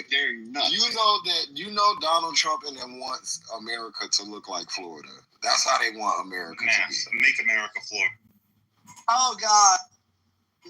Like, they're nuts. You know Donald Trump and them wants America to look like Florida. That's how they want America to be. Make America Florida. Oh, God.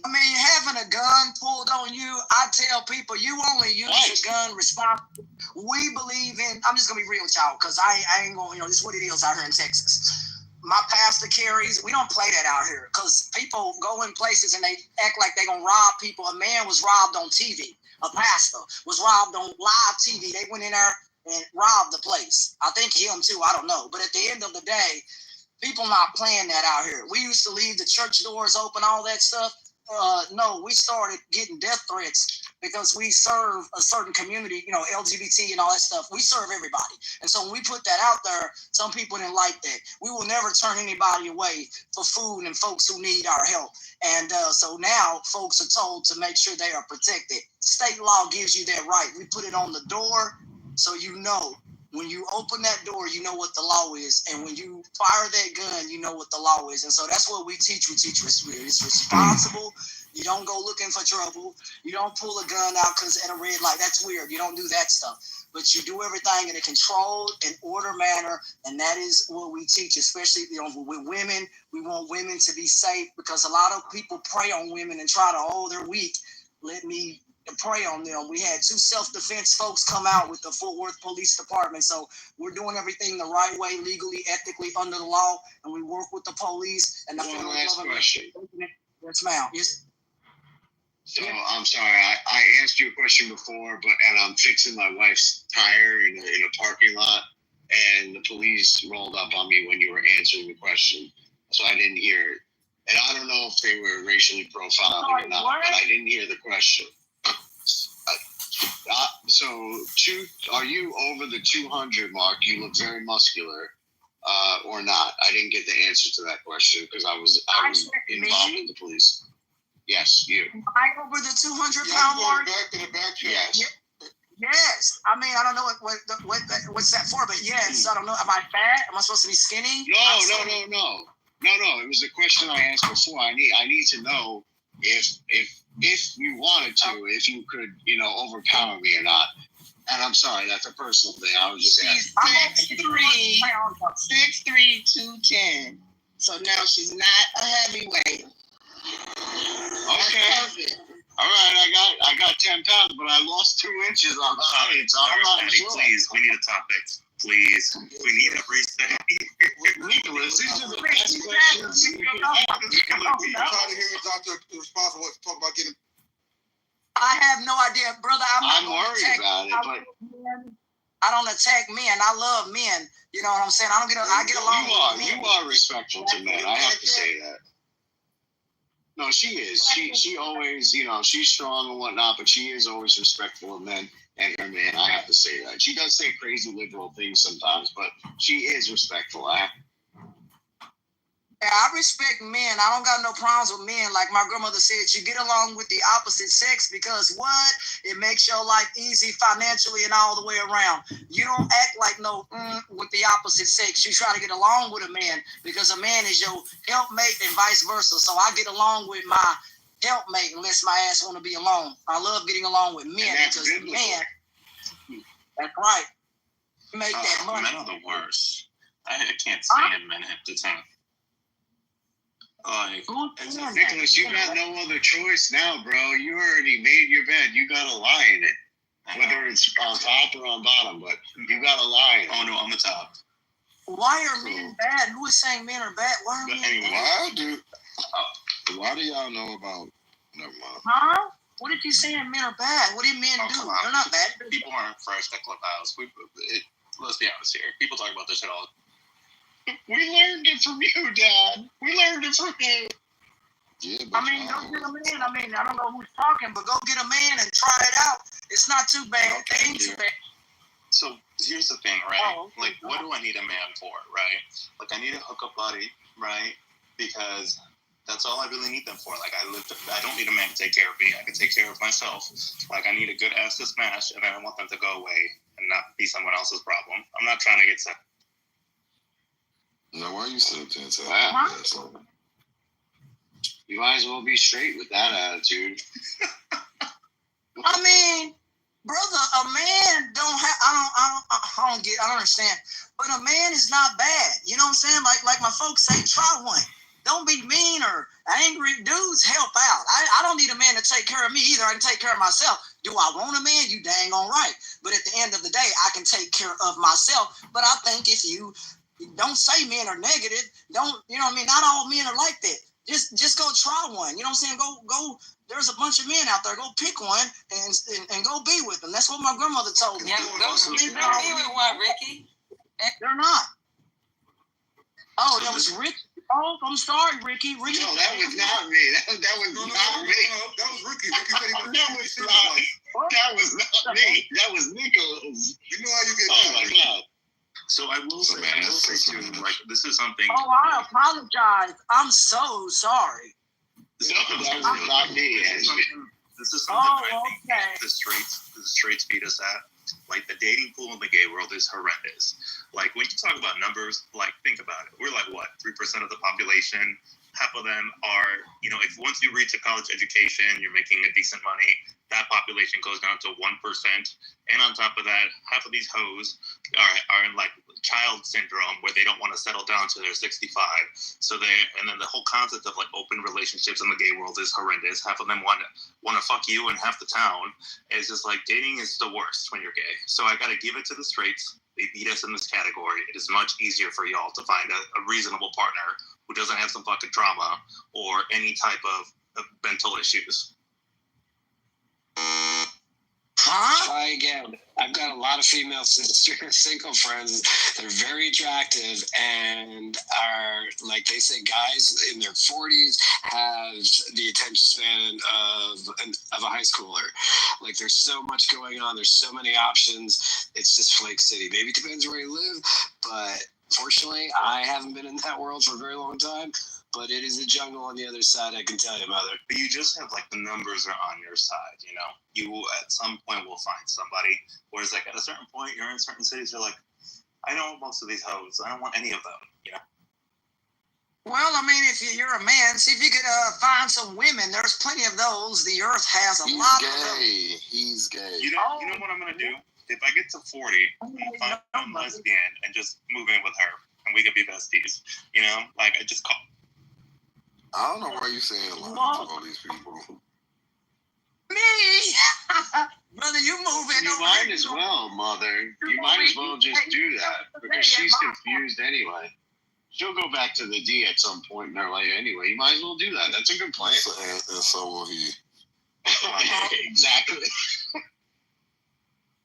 I mean, having a gun pulled on you, I tell people, you only use a gun responsibly. We believe in, I'm just going to be real with y'all, because I ain't going, this is what it is out here in Texas. My pastor carries, we don't play that out here, because people go in places and they act like they're going to rob people. A man was robbed on TV. A pastor was robbed on live TV. They went in there and robbed the place. I think him too, I don't know. But at the end of the day, people not playing that out here. We used to leave the church doors open, all that stuff. No, we started getting death threats because we serve a certain community, LGBT and all that stuff. We serve everybody. And so when we put that out there, some people didn't like that. We will never turn anybody away for food and folks who need our help. And so now folks are told to make sure they are protected. State law gives you that right. We put it on the door so you know. When you open that door, you know what the law is. And when you fire that gun, you know what the law is. And so that's what we teach. We teach it's responsible. You don't go looking for trouble. You don't pull a gun out because at a red light. That's weird. You don't do that stuff. But you do everything in a controlled and order manner. And that is what we teach, especially with women. We want women to be safe because a lot of people prey on women and try to, they're weak. Let me prey on them. We had 2 self-defense folks come out with the Fort Worth Police Department. So we're doing everything the right way, legally, ethically, under the law, and we work with the police and the federal government. Question. Yes, ma'am. Yes. So I'm sorry, I asked you a question before, and I'm fixing my wife's tire in a parking lot, and the police rolled up on me when you were answering the question, so I didn't hear it. And I don't know if they were racially profiling or not, but I didn't hear the question. Are you over the 200 mark? You look very muscular, or not? I didn't get the answer to that question because I was involved with the police. Yes, you. Am I over the 200-pound mark? Back to the back. Yes. Yes. I mean, I don't know what's that for, but yes. I don't know. Am I fat? Am I supposed to be skinny? No. It was the question I asked before. I need to know if you wanted to, if you could, overpower me or not. And I'm sorry, that's a personal thing. I was just asking. 6'3", 210. So now she's not a heavyweight. Okay. All right, I got 10 pounds, but I lost 2 inches on the height, so I'm not sure. Please, we need a topic. Please, we need a reset. Nicholas, these are the best questions you can have. I'm trying to hear your doctor responsible to talk about getting. I have no idea, brother. I'm worried about it, but I don't attack men. I love men. You know what I'm saying? I get along with men. You are respectful to men. I have to say that. No, she is. She always, she's strong and whatnot, but she is always respectful of men and her man. I have to say that. She does say crazy liberal things sometimes, but she is respectful. I respect men. I don't got no problems with men. Like my grandmother said, you get along with the opposite sex because what? It makes your life easy financially and all the way around. You don't act like with the opposite sex. You try to get along with a man because a man is your helpmate and vice versa. So I get along with my helpmate unless my ass want to be alone. I love getting along with men because men, that's right, make that money. Men are the worst. I can't stand men at the time. Nicholas, you got no other choice now, bro. You already made your bed. You got to lie in it. Whether it's on top or on bottom, but you got to lie in it. Oh, no, on the top. Why are men bad? Who is saying men are bad? Why are men bad? Why do y'all know about... Never mind. Huh? What if you saying men are bad? What do men do? They're not bad. People aren't fresh at Clubhouse. Let's be honest here. People talk about this shit all the time. We learned it from you, Dad. We learned it from you. Yeah, go get a man. I don't know who's talking, but go get a man and try it out. It's not too bad. It ain't too bad. So here's the thing, right? What do I need a man for, right? I need a hookup buddy, right? Because that's all I really need them for. I don't need a man to take care of me. I can take care of myself. I need a good ass to smash, and then I want them to go away and not be someone else's problem. I'm not trying to get sick. Now, why you sit there and say that? You might as well be straight with that attitude. I mean, brother, a I don't understand. But a man is not bad. You know what I'm saying? Like my folks say, try one. Don't be mean or angry. Dudes help out. I don't need a man to take care of me either. I can take care of myself. Do I want a man? You dang on right. But at the end of the day, I can take care of myself. But I think if you don't say men are negative, don't, you know what I mean? Not all men are like that. Just go try one. You know what I'm saying? Go. There's a bunch of men out there. Go pick one and go be with them. That's what my grandmother told me. Yeah, go be with one, Ricky. They're not. Oh, that was Ricky. Oh, I'm sorry, Ricky. No, that was not me. That was not me. That was Ricky. Ricky said he was That was not me. That was Nicholas. You know how you get Oh my God. So I will say too, like this is something. Oh, I apologize. I'm so sorry. No, that was not me. This is something I think the straights beat us at. Like the dating pool in the gay world is horrendous. Like when you talk about numbers, like think about it. We're like what, 3% of the population. Half of them are, you know, if once you reach a college education, you're making a decent money. That population goes down to 1%. And on top of that, half of these hoes are in like child syndrome where they don't want to settle down till they're 65. So and then the whole concept of like open relationships in the gay world is horrendous. Half of them want to fuck you, and half the town is just like dating is the worst when you're gay. So I got to give it to the straights. They beat us in this category. It is much easier for y'all to find a reasonable partner who doesn't have some fucking trauma or any type of mental issues. Huh? Try again. I've got a lot of female single friends. They're very attractive and are, like they say, guys in their 40s have the attention span of a high schooler. Like there's so much going on. There's so many options. It's just Flake City. Maybe it depends where you live, but fortunately, I haven't been in that world for a very long time. But it is a jungle on the other side, I can tell you, mother. But you just have like the numbers are on your side, you know? You at some point will find somebody. Whereas like at a certain point, you're in certain cities, you're like, I know most of these hoes. I don't want any of them, you know? Well, I mean, if you're a man, see if you could find some women. There's plenty of those. The earth has a lot of them. He's gay. You know what I'm going to do? If I get to 40, I'm going to find a lesbian and just move in with her. And we could be besties. You know? Like, I just call. I don't know why you saying like to all these people. Me? Brother, you moving. You might as well, mother. You might as well just do that because she's confused anyway. She'll go back to the D at some point in her life anyway. You might as well do that. That's a good plan. And so will he. Exactly.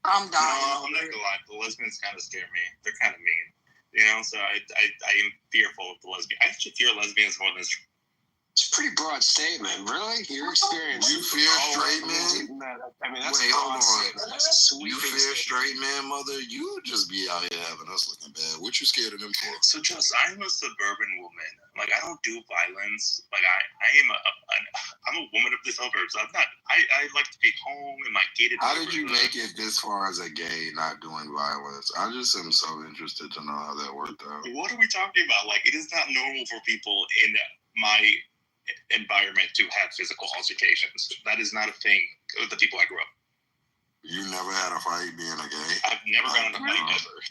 I'm dying. No, I'm not gonna lie. The lesbians kind of scare me. They're kind of mean. You know, so I am fearful of the lesbian. I actually fear lesbians more than straight. It's a pretty broad statement, really. Your experience. You fear straight men? I mean, that's Wait, hold on. That's a sweeping You fear statement. straight man, mother? You just be out here having us looking bad. What you scared of them for? So just, I'm a suburban woman. Like I don't do violence. Like I'm a woman of the suburbs. I'm not. I like to be home in my gated. How did you make it this far as a gay, not doing violence? I just am so interested to know how that worked out. What are we talking about? Like it is not normal for people in my environment to have physical altercations. That is not a thing with the people I grew up. You never had a fight being a gay? I've never gotten in a fight ever.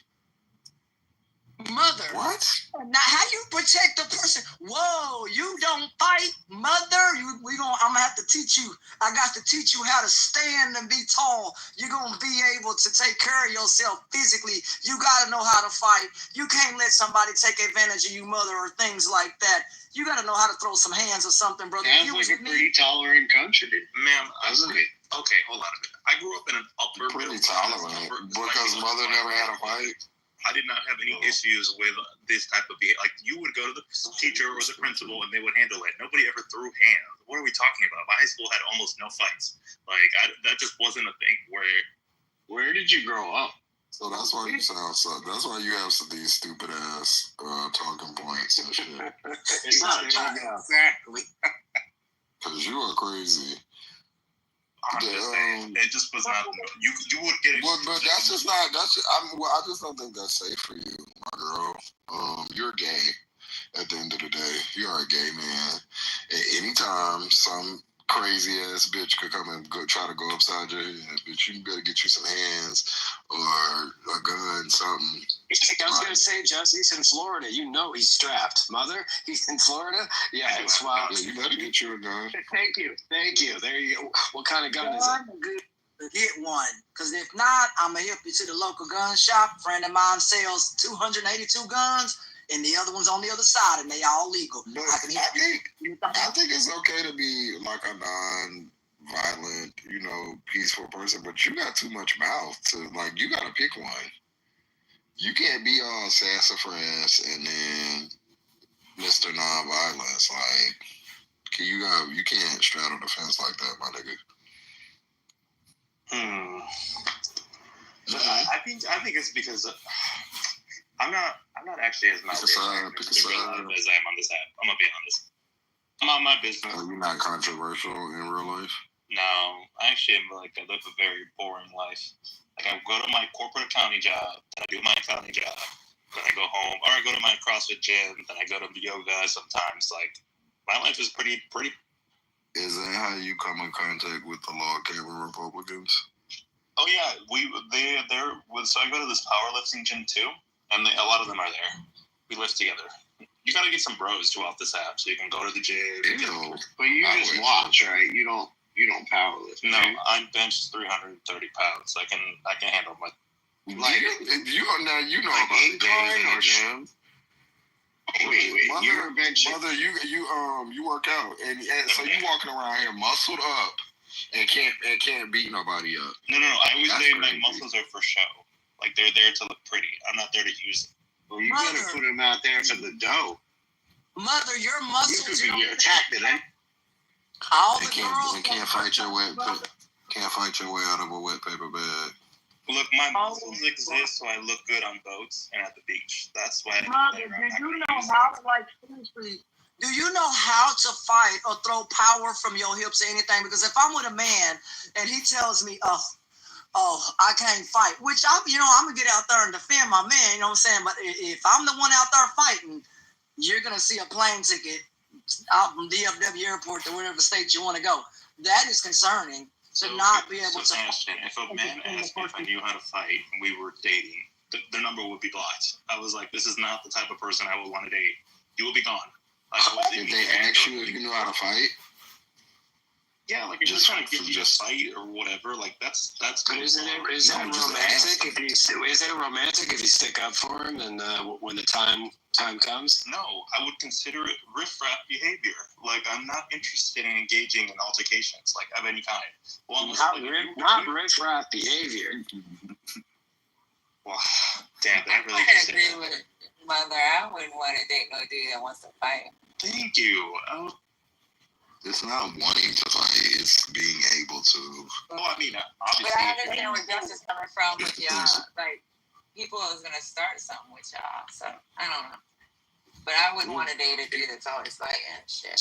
Mother. What? Now, how you protect the person? Whoa, you don't fight, mother. I'm gonna have to teach you. I got to teach you how to stand and be tall. You're gonna be able to take care of yourself physically. You gotta know how to fight. You can't let somebody take advantage of you, mother, or things like that. You gotta know how to throw some hands or something, brother. Sounds like a pretty tolerant country. Ma'am, Doesn't it? Okay, hold on a minute. I grew up in an upper Pretty middle class. tolerant. Because mother never had a fight? I did not have any issues with this type of behavior. Like, you would go to the teacher or the principal and they would handle it. Nobody ever threw hands. What are we talking about? My high school had almost no fights. Like, that just wasn't a thing Where did you grow up? So that's why you sound so. That's why you have some of these stupid ass talking points and shit. It's not exactly. Cause you are crazy. I'm just saying, it just was not. You would get it. But that's just not. I just don't think that's safe for you, my girl. You're gay. At the end of the day, you are a gay man. At any time, some crazy ass bitch could come and try to go upside your head, bitch. You better get you some hands or a gun, something. I was gonna say, Jesse, he's in Florida. You know he's strapped. Mother, he's in Florida. Yeah, it's wild. Yeah, you better get you a gun. Thank you. There you go. What kind of gun is it? Good to get one, because if not, I'm gonna help you to the local gun shop. Friend of mine sells 282 guns, and the other one's on the other side, and they all legal. But I can help you. I think it's okay to be like a non-violent, peaceful person, but you got too much mouth to you gotta pick one. You can't be all sassafras and then Mr. Non-Violence. You can't straddle the fence like that, my nigga. I think it's because I'm not actually as much as I am on this app. I'm gonna be honest. I'm on my business. Are you not controversial in real life? No, I actually am I live a very boring life. I go to my corporate accounting job, then I do my accounting job, then I go home, or I go to my CrossFit gym, then I go to yoga sometimes. My life is pretty. Is that how you come in contact with the log cabin Republicans? Oh yeah, they're so I go to this powerlifting gym too, and a lot of them are there. We lift together. You gotta get some bros too off this app, so you can go to the gym. But you just watch, right? You don't power lift. No, I'm benched 330 pounds. I can handle my. You know about the games or gym. Wait, you're benching. Mother, you work out, and so you walking around here muscled up and can't beat nobody up. No. I always say my muscles are for show. They're there to look pretty. I'm not there to use them. Well, you better put them out there for the dough. Mother, your muscles. You could be attracted, eh? All they the can't, girls they can't fight your way. Can't fight your way out of a wet paper bag. Look, my muscles exist so I look good on boats and at the beach. That's why. Mother, do you know how to fight or throw power from your hips or anything? Because if I'm with a man and he tells me, oh, I can't fight, which I'm gonna get out there and defend my man. You know what I'm saying? But if I'm the one out there fighting, you're gonna see a plane ticket out from DFW airport to whatever state you want to go. That is concerning. To not be able to. If a man asked me if I knew how to fight and we were dating, their number would be blocked. I was like, this is not the type of person I would want to date. You will be gone. If they ask you if you know how to fight? Yeah, if you're trying to get you to fight or whatever, that's. But is it romantic if you stick up for him and when the time comes? No, I would consider it riffraff behavior. I'm not interested in engaging in altercations of any kind. Well, not riffraff behavior. Well, damn, that really. I agree with Mother. I wouldn't want to date no dude that wants to fight. Thank you. It's not wanting to fight, it's being able to. Well, obviously. But I understand where Justice is coming from with y'all. People is going to start something with y'all. So, I don't know. But I wouldn't want to date a dude that's always fighting and shit.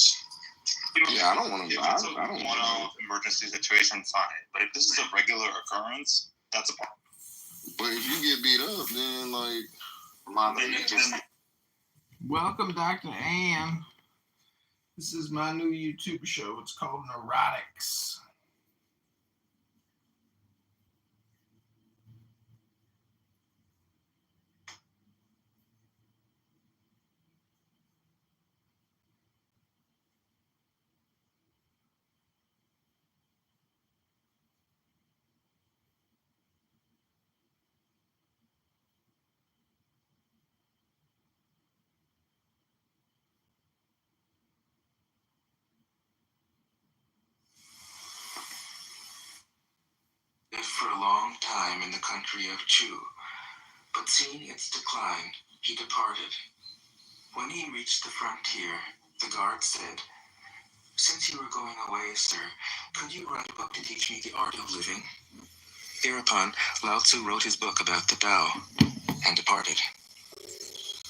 Yeah, I don't want to. If it's a one-off emergency situation, fine. But if this is a regular occurrence, that's a problem. But if you get beat up, then Welcome, Dr. Ann. This is my new YouTube show. It's called Neurotics. For a long time in the country of Chu, but seeing its decline, he departed. When he reached the frontier, the guard said, "Since you are going away, sir, could you write a book to teach me the art of living?" Thereupon, Lao Tzu wrote his book about the Tao and departed.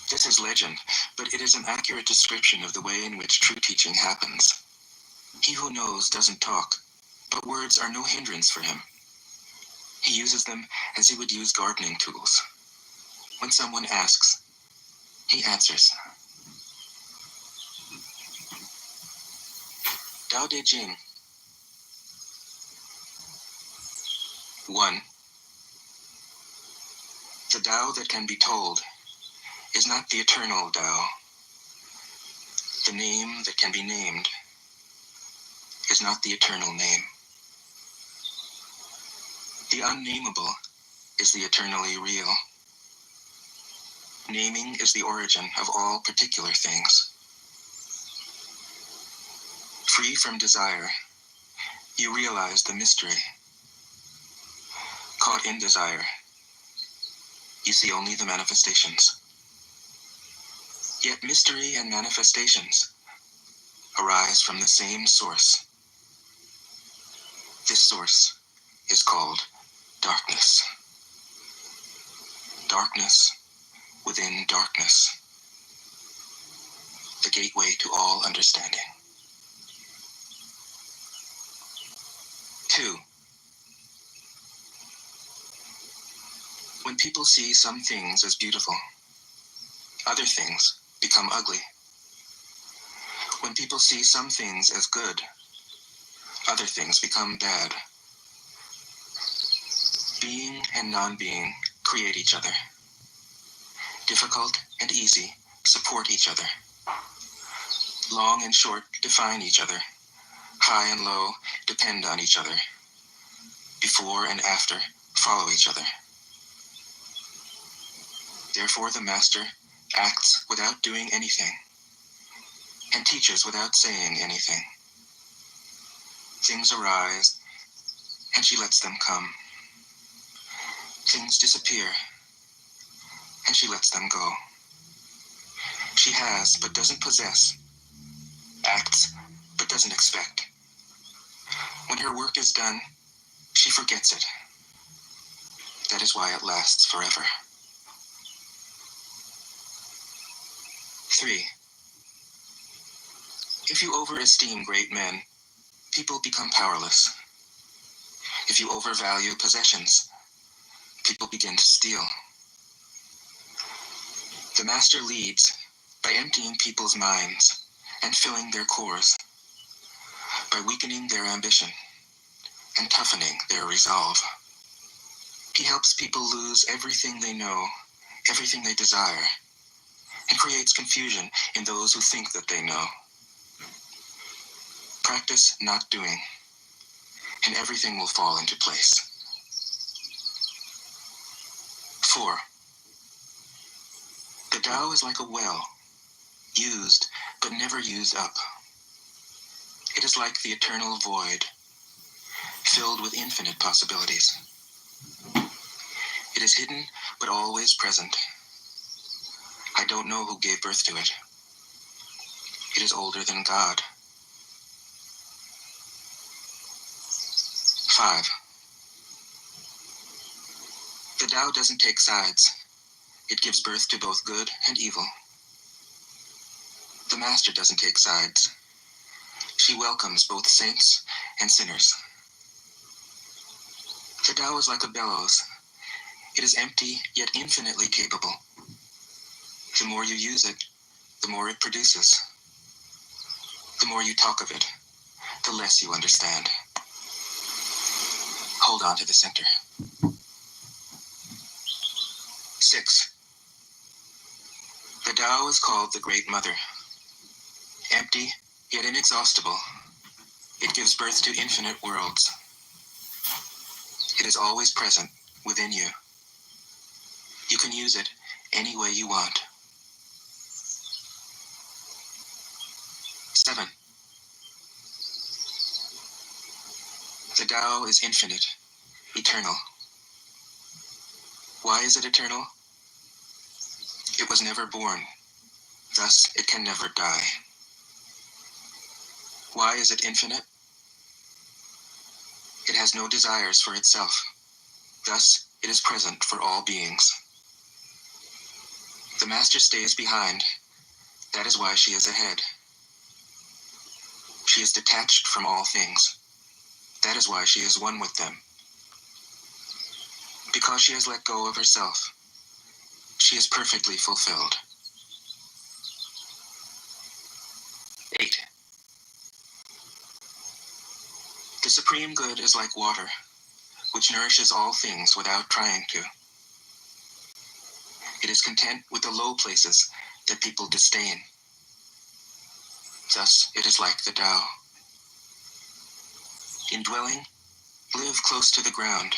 This is legend, but it is an accurate description of the way in which true teaching happens. He who knows doesn't talk, but words are no hindrance for him. He uses them as he would use gardening tools. When someone asks, he answers. Tao Te Ching 1. The Tao that can be told is not the eternal Tao. The name that can be named is not the eternal name. The unnameable is the eternally real. Naming is the origin of all particular things. Free from desire, you realize the mystery. Caught in desire, you see only the manifestations. Yet mystery and manifestations arise from the same source. This source is called darkness. Darkness within darkness. The gateway to all understanding. 2. When people see some things as beautiful, other things become ugly. When people see some things as good, other things become bad. Being and non-being create each other. Difficult and easy support each other. Long and short define each other. High and low depend on each other. Before and after follow each other. Therefore the master acts without doing anything and teaches without saying anything. Things arise and she lets them come. Things disappear and she lets them go. She has but doesn't possess, acts but doesn't expect. When her work is done, she forgets it. That is why it lasts forever. 3. If you overesteem great men, people become powerless. If you overvalue possessions, people begin to steal. The master leads by emptying people's minds and filling their cores, by weakening their ambition and toughening their resolve. He helps people lose everything they know, everything they desire, and creates confusion in those who think that they know. Practice not doing, and everything will fall into place. 4. The Tao is like a well, used but never used up. It is like the eternal void, filled with infinite possibilities. It is hidden but always present. I don't know who gave birth to it. It is older than God. 5. The Tao doesn't take sides. It gives birth to both good and evil. The Master doesn't take sides. She welcomes both saints and sinners. The Tao is like a bellows. It is empty yet infinitely capable. The more you use it, the more it produces. The more you talk of it, the less you understand. Hold on to the center. 6. The Tao is called the Great Mother. Empty, yet inexhaustible, it gives birth to infinite worlds. It is always present within you. You can use it any way you want. 7. The Tao is infinite, eternal. Why is it eternal? It was never born, thus it can never die. Why is it infinite? It has no desires for itself, thus it is present for all beings. The Master stays behind, that is why she is ahead. She is detached from all things, that is why she is one with them. Because she has let go of herself, she is perfectly fulfilled. 8. The Supreme Good is like water, which nourishes all things without trying to. It is content with the low places that people disdain. Thus, it is like the Tao. In dwelling, live close to the ground.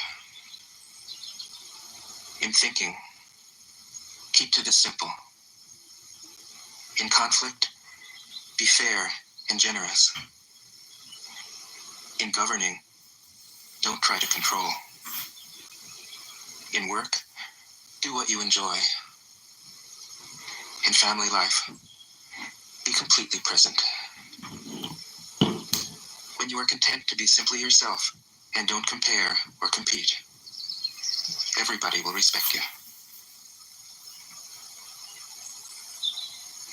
In thinking, keep to the simple. In conflict, be fair and generous. In governing, don't try to control. In work, do what you enjoy. In family life, be completely present. When you are content to be simply yourself and don't compare or compete, everybody will respect you.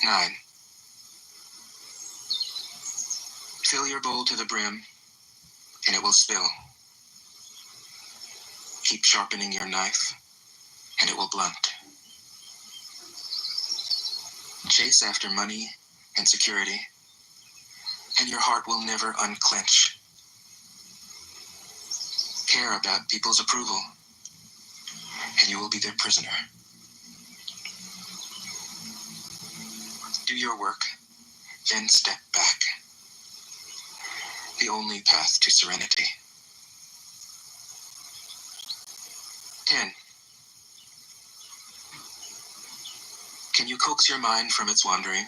9. Fill your bowl to the brim, and it will spill. Keep sharpening your knife, and it will blunt. Chase after money and security, and your heart will never unclench. Care about people's approval, and you will be their prisoner. Do your work, then step back. The only path to serenity. 10. Can you coax your mind from its wandering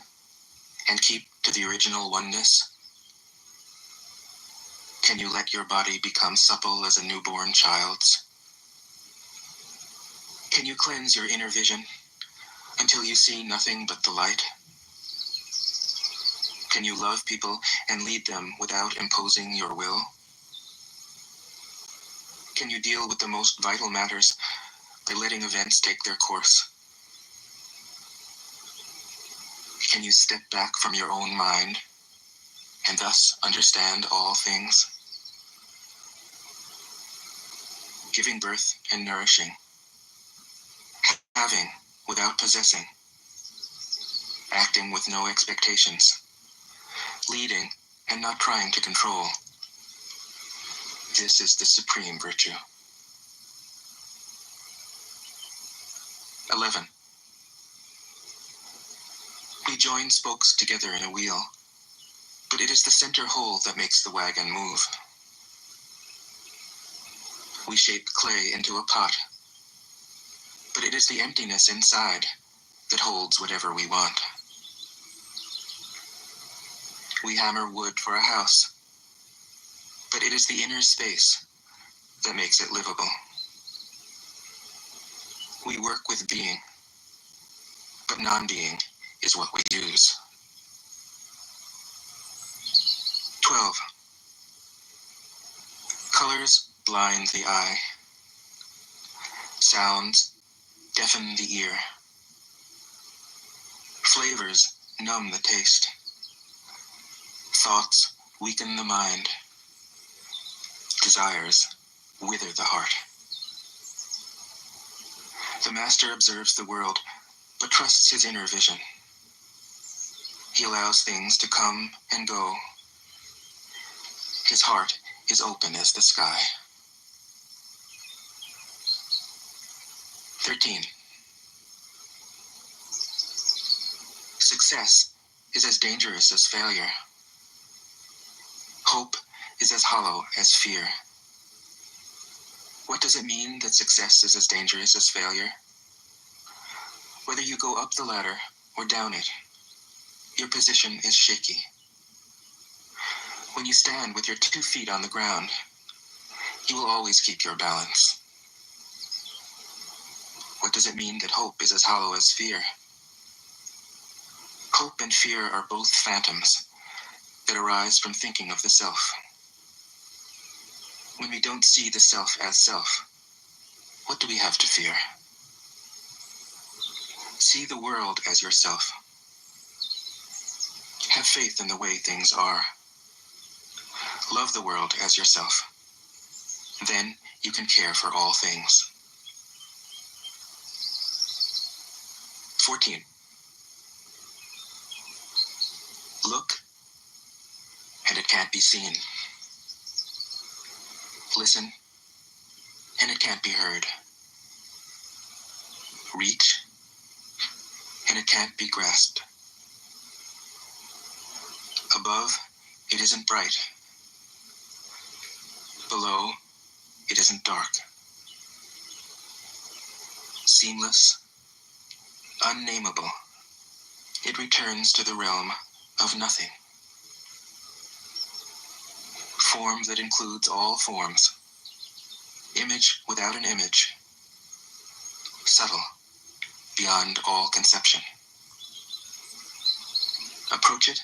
and keep to the original oneness? Can you let your body become supple as a newborn child's? Can you cleanse your inner vision until you see nothing but the light? Can you love people and lead them without imposing your will? Can you deal with the most vital matters by letting events take their course? Can you step back from your own mind and thus understand all things? Giving birth and nourishing. Having without possessing. Acting with no expectations. Leading and not trying to control. This is the supreme virtue. 11. We join spokes together in a wheel, but it is the center hole that makes the wagon move. We shape clay into a pot, but it is the emptiness inside that holds whatever we want. We hammer wood for a house, but it is the inner space that makes it livable. We work with being, but non-being is what we use. 12. Colors blind the eye. Sounds deafen the ear. Flavors numb the taste. Thoughts weaken the mind. Desires wither the heart. The master observes the world, but trusts his inner vision. He allows things to come and go. His heart is open as the sky. 13. Success is as dangerous as failure. Hope is as hollow as fear. What does it mean that success is as dangerous as failure? Whether you go up the ladder or down it, your position is shaky. When you stand with your 2 feet on the ground, you will always keep your balance. What does it mean that hope is as hollow as fear? Hope and fear are both phantoms that arise from thinking of the self. When we don't see the self as self, what do we have to fear? See the world as yourself. Have faith in the way things are. Love the world as yourself. Then you can care for all things. 14. Look, and it can't be seen. Listen, and it can't be heard. Reach, and it can't be grasped. Above, it isn't bright. Below, it isn't dark. Seamless, unnameable, it returns to the realm of nothing. Form that includes all forms. Image without an image. Subtle, beyond all conception. Approach it,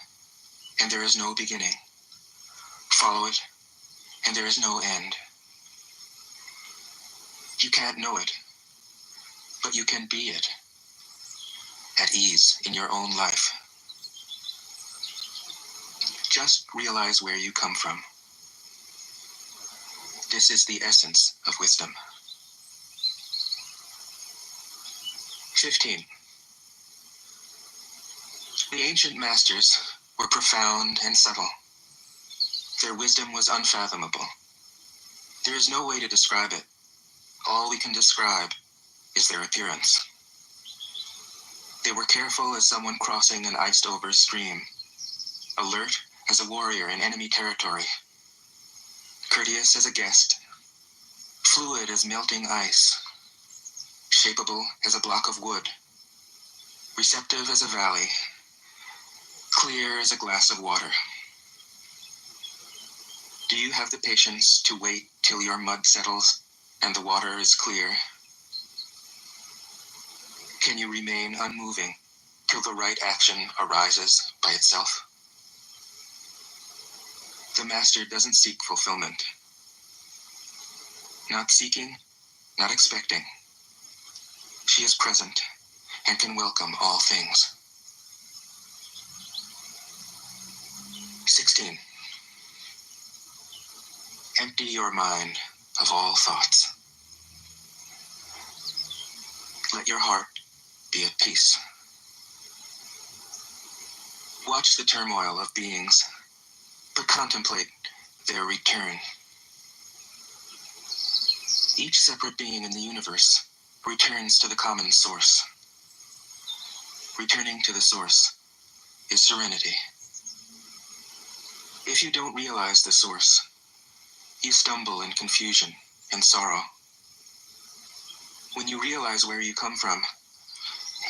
and there is no beginning. Follow it, and there is no end. You can't know it, but you can be it, at ease in your own life. Just realize where you come from. This is the essence of wisdom. 15. The ancient masters were profound and subtle. Their wisdom was unfathomable. There is no way to describe it. All we can describe is their appearance. They were careful as someone crossing an iced-over stream, alert as a warrior in enemy territory, courteous as a guest, fluid as melting ice, shapeable as a block of wood, receptive as a valley, clear as a glass of water. Do you have the patience to wait till your mud settles and the water is clear? Can you remain unmoving till the right action arises by itself? The master doesn't seek fulfillment. Not seeking, not expecting. She is present and can welcome all things. 16. Empty your mind of all thoughts. Let your heart be at peace. Watch the turmoil of beings, but contemplate their return. Each separate being in the universe returns to the common source. Returning to the source is serenity. If you don't realize the source, you stumble in confusion and sorrow. When you realize where you come from,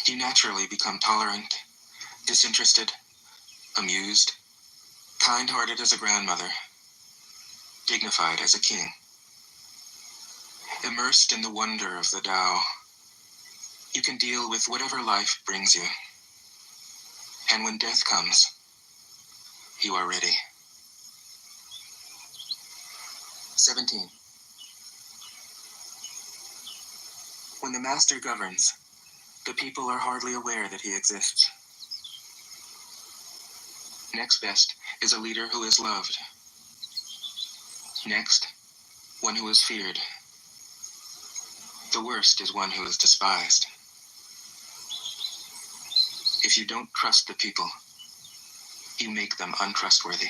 you naturally become tolerant, disinterested, amused, kind-hearted as a grandmother, dignified as a king. Immersed in the wonder of the Tao, you can deal with whatever life brings you. And when death comes, you are ready. 17. When the master governs, the people are hardly aware that he exists. Next best is a leader who is loved. Next, one who is feared. The worst is one who is despised. If you don't trust the people, you make them untrustworthy.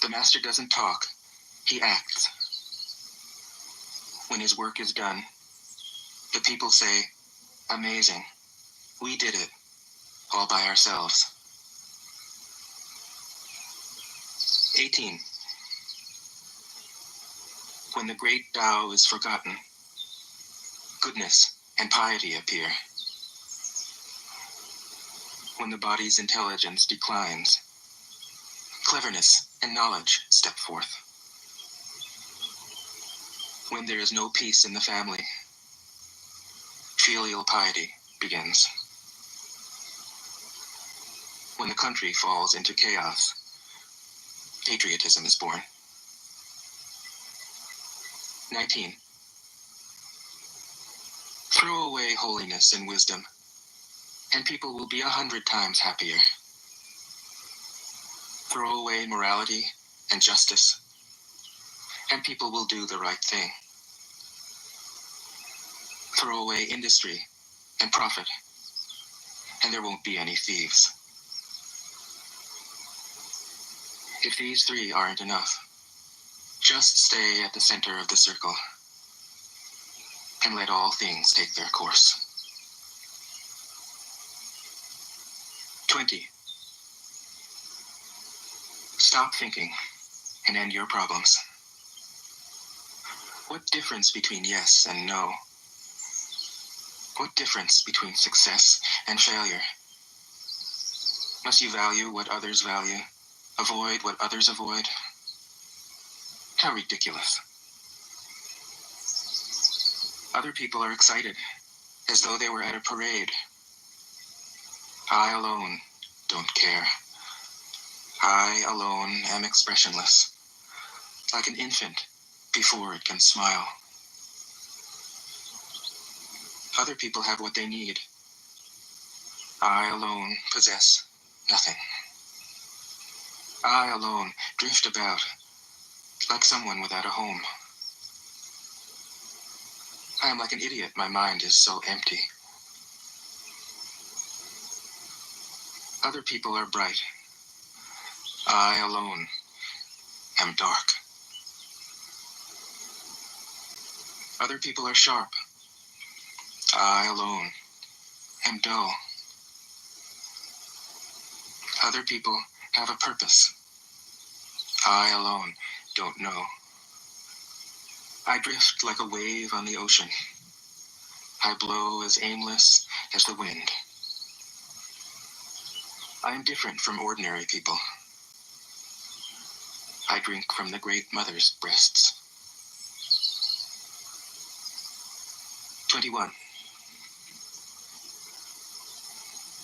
The master doesn't talk, he acts. When his work is done, the people say, "Amazing, we did it, all by ourselves." 18. When the great Tao is forgotten, goodness and piety appear. When the body's intelligence declines, cleverness and knowledge step forth. When there is no peace in the family, filial piety begins. When the country falls into chaos, patriotism is born. 19. Throw away holiness and wisdom, and people will be 100 times happier. Throw away morality and justice, and people will do the right thing. Throw away industry and profit, and there won't be any thieves. If these three aren't enough, Just stay at the center of the circle and let all things take their course. 20. Stop thinking and end your problems. What difference between yes and no? What difference between success and failure? Must you value what others value? Avoid what others avoid? How ridiculous. Other people are excited, as though they were at a parade. I alone don't care. I alone am expressionless, like an infant before it can smile. Other people have what they need. I alone possess nothing. I alone drift about, like someone without a home. I am like an idiot, my mind is so empty. Other people are bright. I alone am dark. Other people are sharp. I alone am dull. Other people have a purpose. I alone don't know. I drift like a wave on the ocean. I blow as aimless as the wind. I am different from ordinary people. I drink from the great mother's breasts. 21.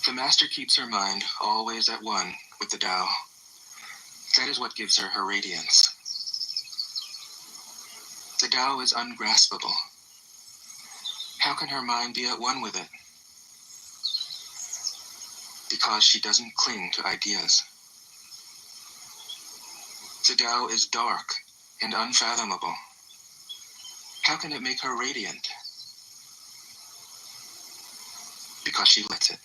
The master keeps her mind always at one with the Tao. That is what gives her her radiance. The Tao is ungraspable. How can her mind be at one with it? Because she doesn't cling to ideas. The Tao is dark and unfathomable. How can it make her radiant? Because she lets it.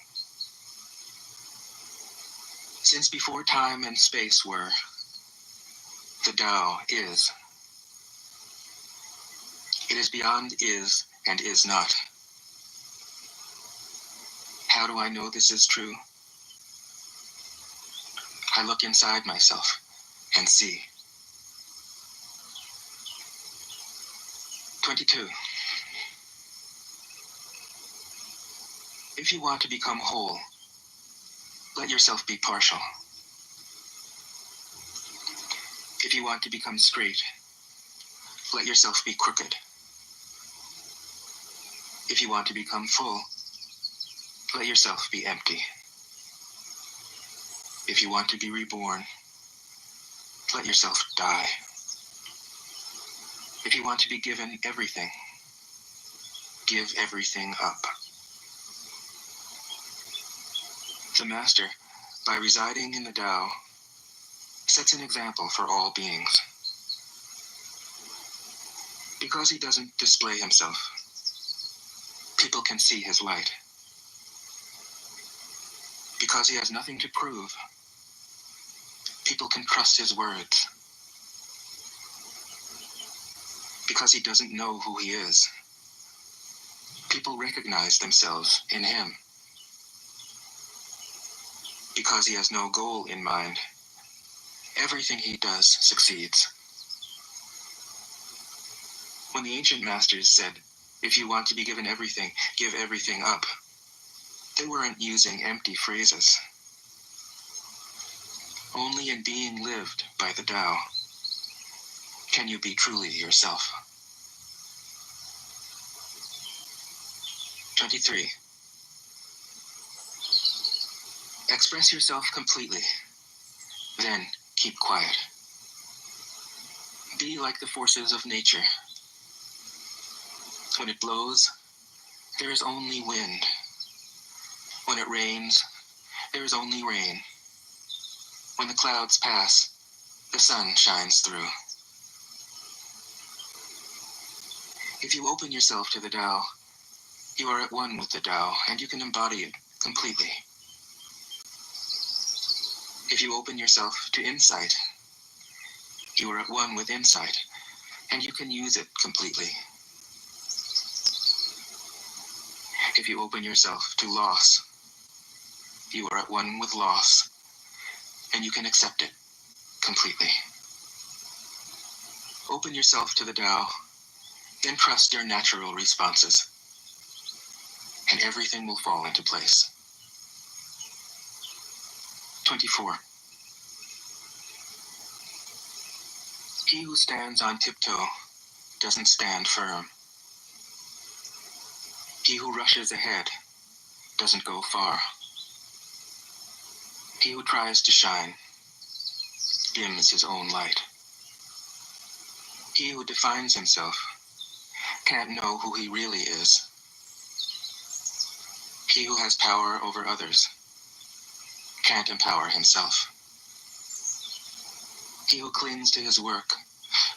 Since before time and space were, the Tao is. It is beyond is and is not. How do I know this is true? I look inside myself and see. 22. If you want to become whole, let yourself be partial. If you want to become straight, let yourself be crooked. If you want to become full, let yourself be empty. If you want to be reborn, let yourself die. If you want to be given everything, give everything up. The Master, by residing in the Tao, sets an example for all beings. Because he doesn't display himself, people can see his light. Because he has nothing to prove, people can trust his words. Because he doesn't know who he is, people recognize themselves in him. Because he has no goal in mind, everything he does succeeds. When the ancient masters said, if you want to be given everything, give everything up, they weren't using empty phrases. Only in being lived by the Tao can you be truly yourself. 23. Express yourself completely, then keep quiet. Be like the forces of nature. When it blows, there is only wind. When it rains, there is only rain. When the clouds pass, the sun shines through. If you open yourself to the Tao, you are at one with the Tao, and you can embody it completely. If you open yourself to insight, you are at one with insight, and you can use it completely. If you open yourself to loss, you are at one with loss, and you can accept it completely. Open yourself to the Tao, then trust your natural responses, and everything will fall into place. 24. He who stands on tiptoe doesn't stand firm. He who rushes ahead doesn't go far. He who tries to shine dims his own light. He who defines himself can't know who he really is. He who has power over others can't empower himself. He who clings to his work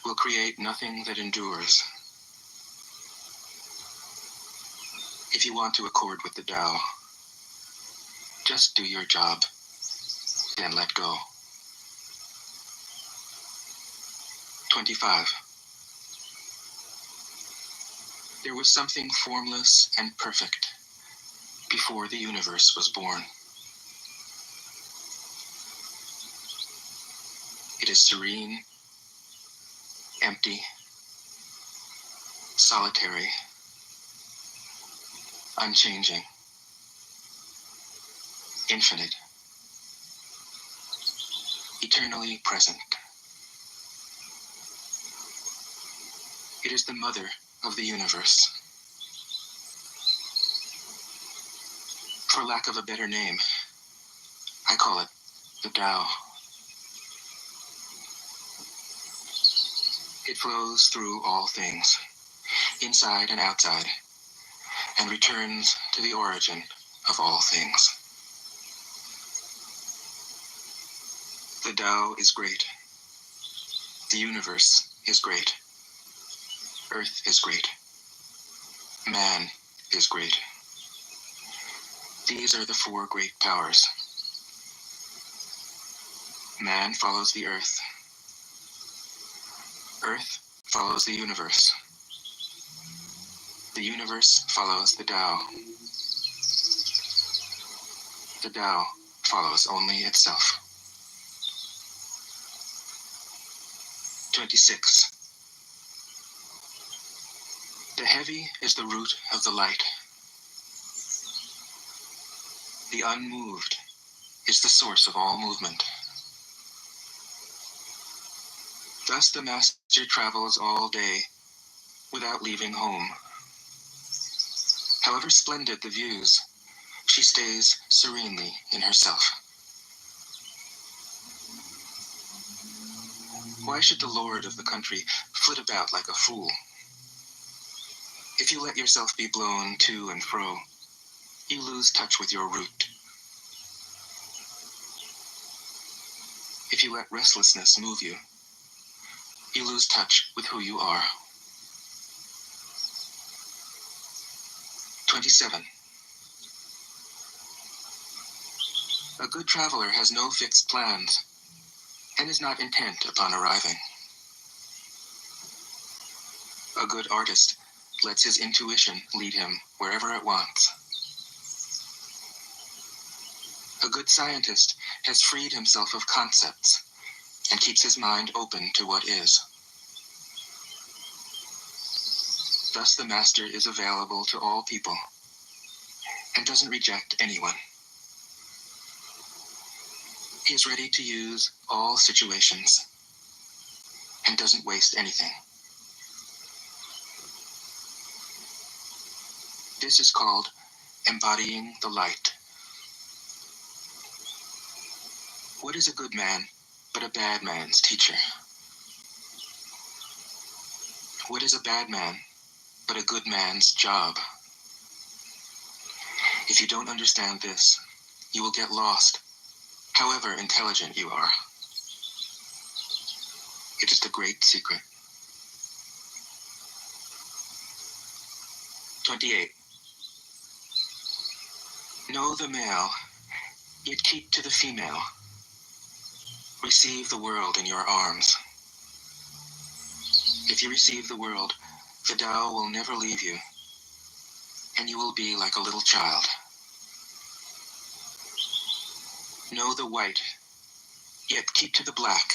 will create nothing that endures. If you want to accord with the Tao, just do your job, then let go. 25. There was something formless and perfect before the universe was born. It is serene, empty, solitary, unchanging, infinite, eternally present. It is the mother of the universe. For lack of a better name, I call it the Tao. It flows through all things, inside and outside, and returns to the origin of all things. The Tao is great. The universe is great. Earth is great. Man is great. These are the four great powers. Man follows the earth. Earth follows the universe. The universe follows the Tao. The Tao follows only itself. 26. The heavy is the root of the light. The unmoved is the source of all movement. Thus the master travels all day without leaving home. However splendid the views, she stays serenely in herself. Why should the lord of the country flit about like a fool? If you let yourself be blown to and fro, you lose touch with your root. If you let restlessness move you, you lose touch with who you are. 27. A good traveler has no fixed plans and is not intent upon arriving. A good artist lets his intuition lead him wherever it wants. A good scientist has freed himself of concepts and keeps his mind open to what is. Thus the master is available to all people and doesn't reject anyone. He is ready to use all situations and doesn't waste anything. This is called embodying the light. What is a good man but a bad man's teacher? What is a bad man but a good man's job? If you don't understand this, you will get lost, however intelligent you are. It is the great secret. 28. Know the male, yet keep to the female. Receive the world in your arms. If you receive the world, the Tao will never leave you, and you will be like a little child. Know the white, yet keep to the black.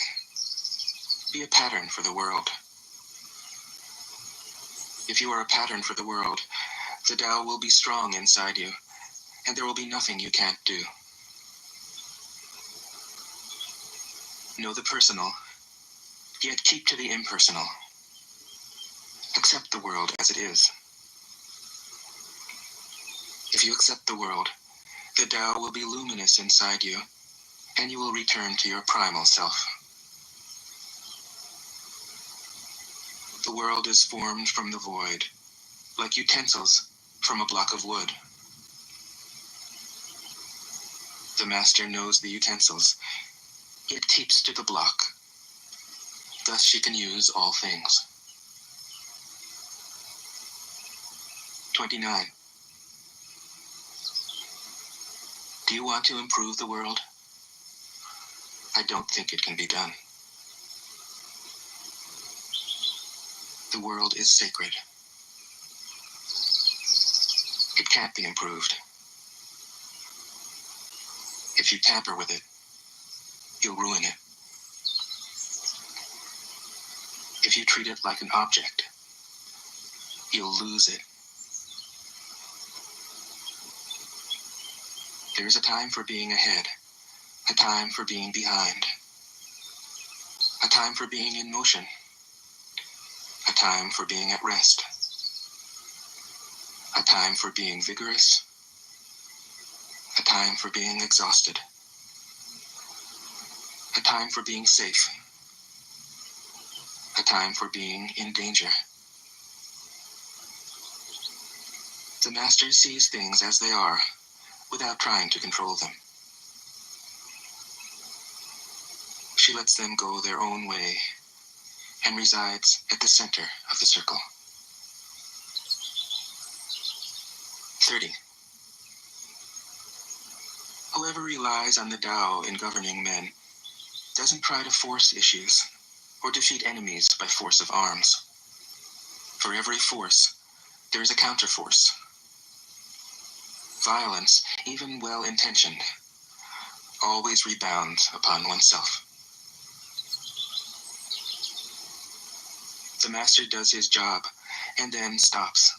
Be a pattern for the world. If you are a pattern for the world, the Tao will be strong inside you, and there will be nothing you can't do. Know the personal, yet keep to the impersonal. Accept the world as it is. If you accept the world, the Tao will be luminous inside you, and you will return to your primal self. The world is formed from the void, like utensils from a block of wood. The master knows the utensils, yet keeps to the block. Thus she can use all things. 29. Do you want to improve the world? I don't think it can be done. The world is sacred. It can't be improved. If you tamper with it, you'll ruin it. If you treat it like an object, you'll lose it. There is a time for being ahead, a time for being behind, a time for being in motion, a time for being at rest, a time for being vigorous, a time for being exhausted, a time for being safe, a time for being in danger. The master sees things as they are, without trying to control them. She lets them go their own way and resides at the center of the circle. 30. Whoever relies on the Tao in governing men doesn't try to force issues or defeat enemies by force of arms. For every force, there is a counterforce. Violence, even well-intentioned, always rebounds upon oneself. The master does his job and then stops.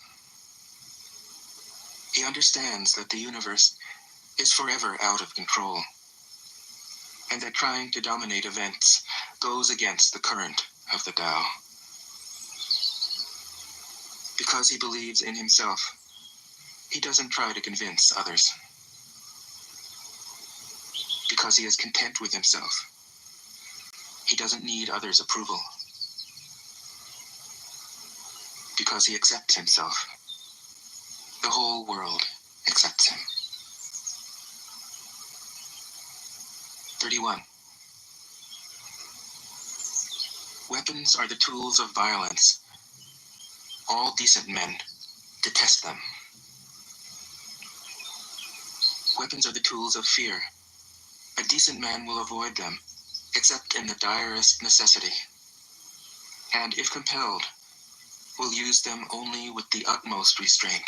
He understands that the universe is forever out of control, and that trying to dominate events goes against the current of the Tao. Because he believes in himself, he doesn't try to convince others. Because he is content with himself, he doesn't need others' approval. Because he accepts himself, the whole world accepts him. 31. Weapons are the tools of violence. All decent men detest them. Weapons are the tools of fear. A decent man will avoid them, except in the direst necessity, and if compelled, will use them only with the utmost restraint.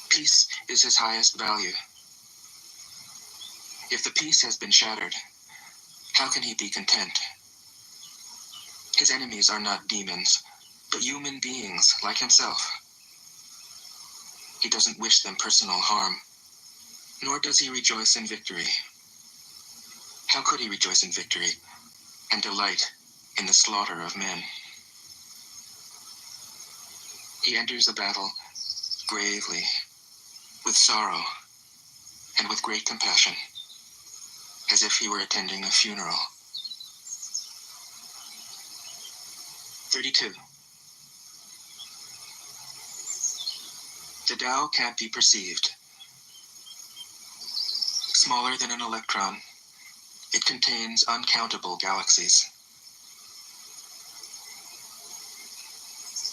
Peace is his highest value. If the peace has been shattered, how can he be content? His enemies are not demons, but human beings like himself. He doesn't wish them personal harm, nor does he rejoice in victory. How could he rejoice in victory and delight in the slaughter of men? He enters the battle gravely, with sorrow, and with great compassion, as if he were attending a funeral. 32. The Tao can't be perceived. Smaller than an electron, it contains uncountable galaxies.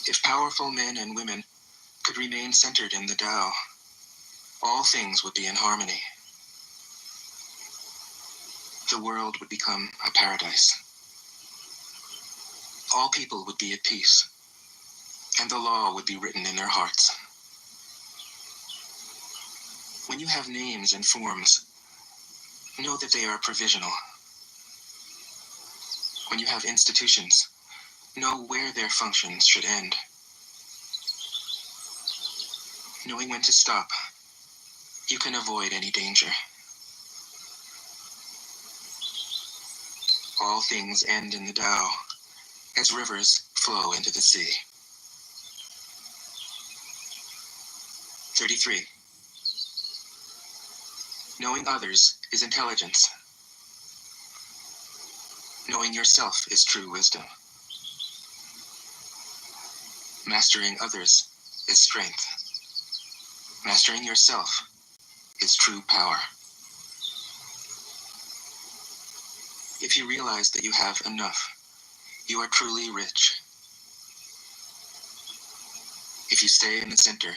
If powerful men and women could remain centered in the Tao, all things would be in harmony. The world would become a paradise. All people would be at peace, and the law would be written in their hearts. When you have names and forms, know that they are provisional. When you have institutions, know where their functions should end. Knowing when to stop, you can avoid any danger. All things end in the Tao, as rivers flow into the sea. 33. Knowing others is intelligence. Knowing yourself is true wisdom. Mastering others is strength. Mastering yourself is true power. If you realize that you have enough, you are truly rich. If you stay in the center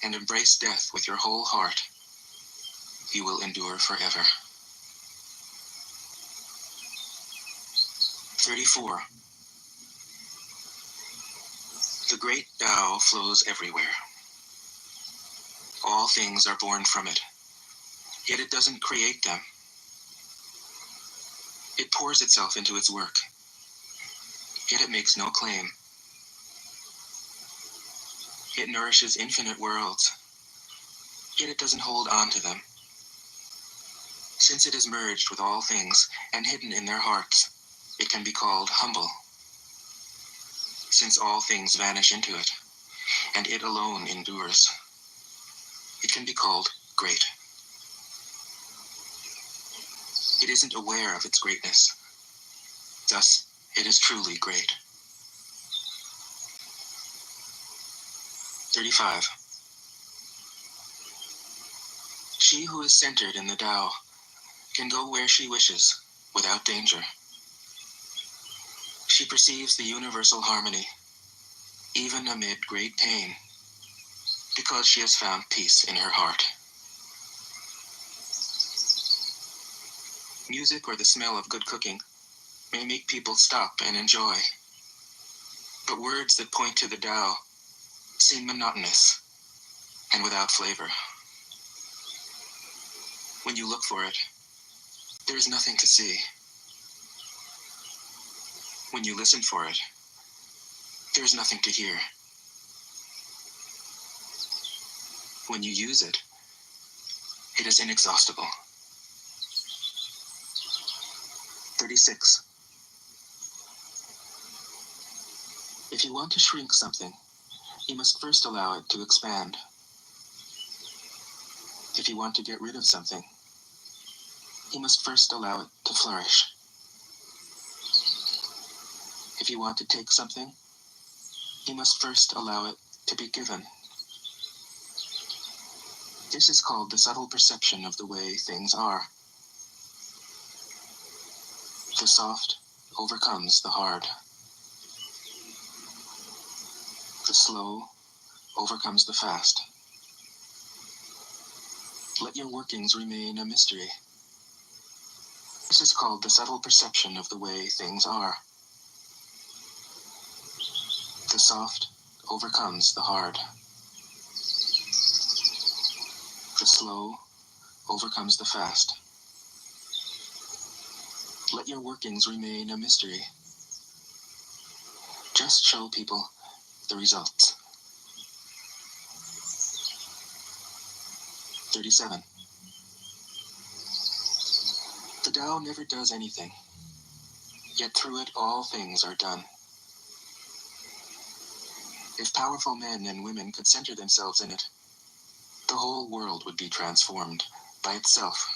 and embrace death with your whole heart, you will endure forever. 34. The great Tao flows everywhere. All things are born from it, yet it doesn't create them. It pours itself into its work, yet it makes no claim. It nourishes infinite worlds, yet it doesn't hold on to them. Since it is merged with all things and hidden in their hearts, it can be called humble. Since all things vanish into it, and it alone endures, it can be called great. It isn't aware of its greatness. Thus, it is truly great. 35. She who is centered in the Tao can go where she wishes without danger. She perceives the universal harmony, even amid great pain, because she has found peace in her heart. Music or the smell of good cooking may make people stop and enjoy, but words that point to the Tao seem monotonous and without flavor. When you look for it, there is nothing to see. When you listen for it, there is nothing to hear. When you use it, it is inexhaustible. 36. If you want to shrink something, you must first allow it to expand. If you want to get rid of something, you must first allow it to flourish. If you want to take something, you must first allow it to be given. This is called the subtle perception of the way things are. The soft overcomes the hard. The slow overcomes the fast. Let your workings remain a mystery. This is called the subtle perception of the way things are. The soft overcomes the hard. The slow overcomes the fast. Let your workings remain a mystery. Just show people the results. 37. The Tao never does anything, yet through it all things are done. If powerful men and women could center themselves in it, the whole world would be transformed by itself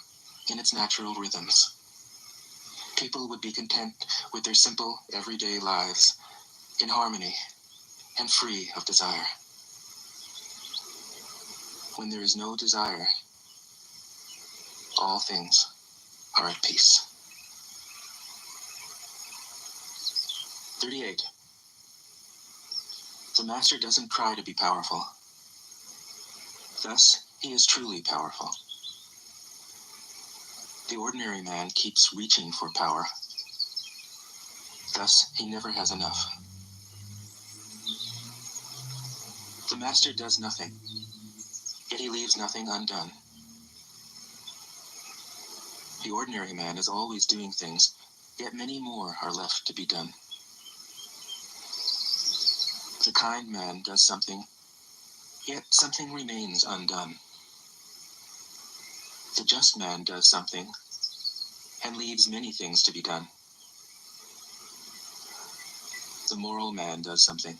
in its natural rhythms. People would be content with their simple, everyday lives, in harmony and free of desire. When there is no desire, all things are at peace. 38. The master doesn't try to be powerful. Thus, he is truly powerful. The ordinary man keeps reaching for power. Thus, he never has enough. The master does nothing, yet he leaves nothing undone. The ordinary man is always doing things, yet many more are left to be done. The kind man does something, yet something remains undone. The just man does something, and leaves many things to be done. The moral man does something,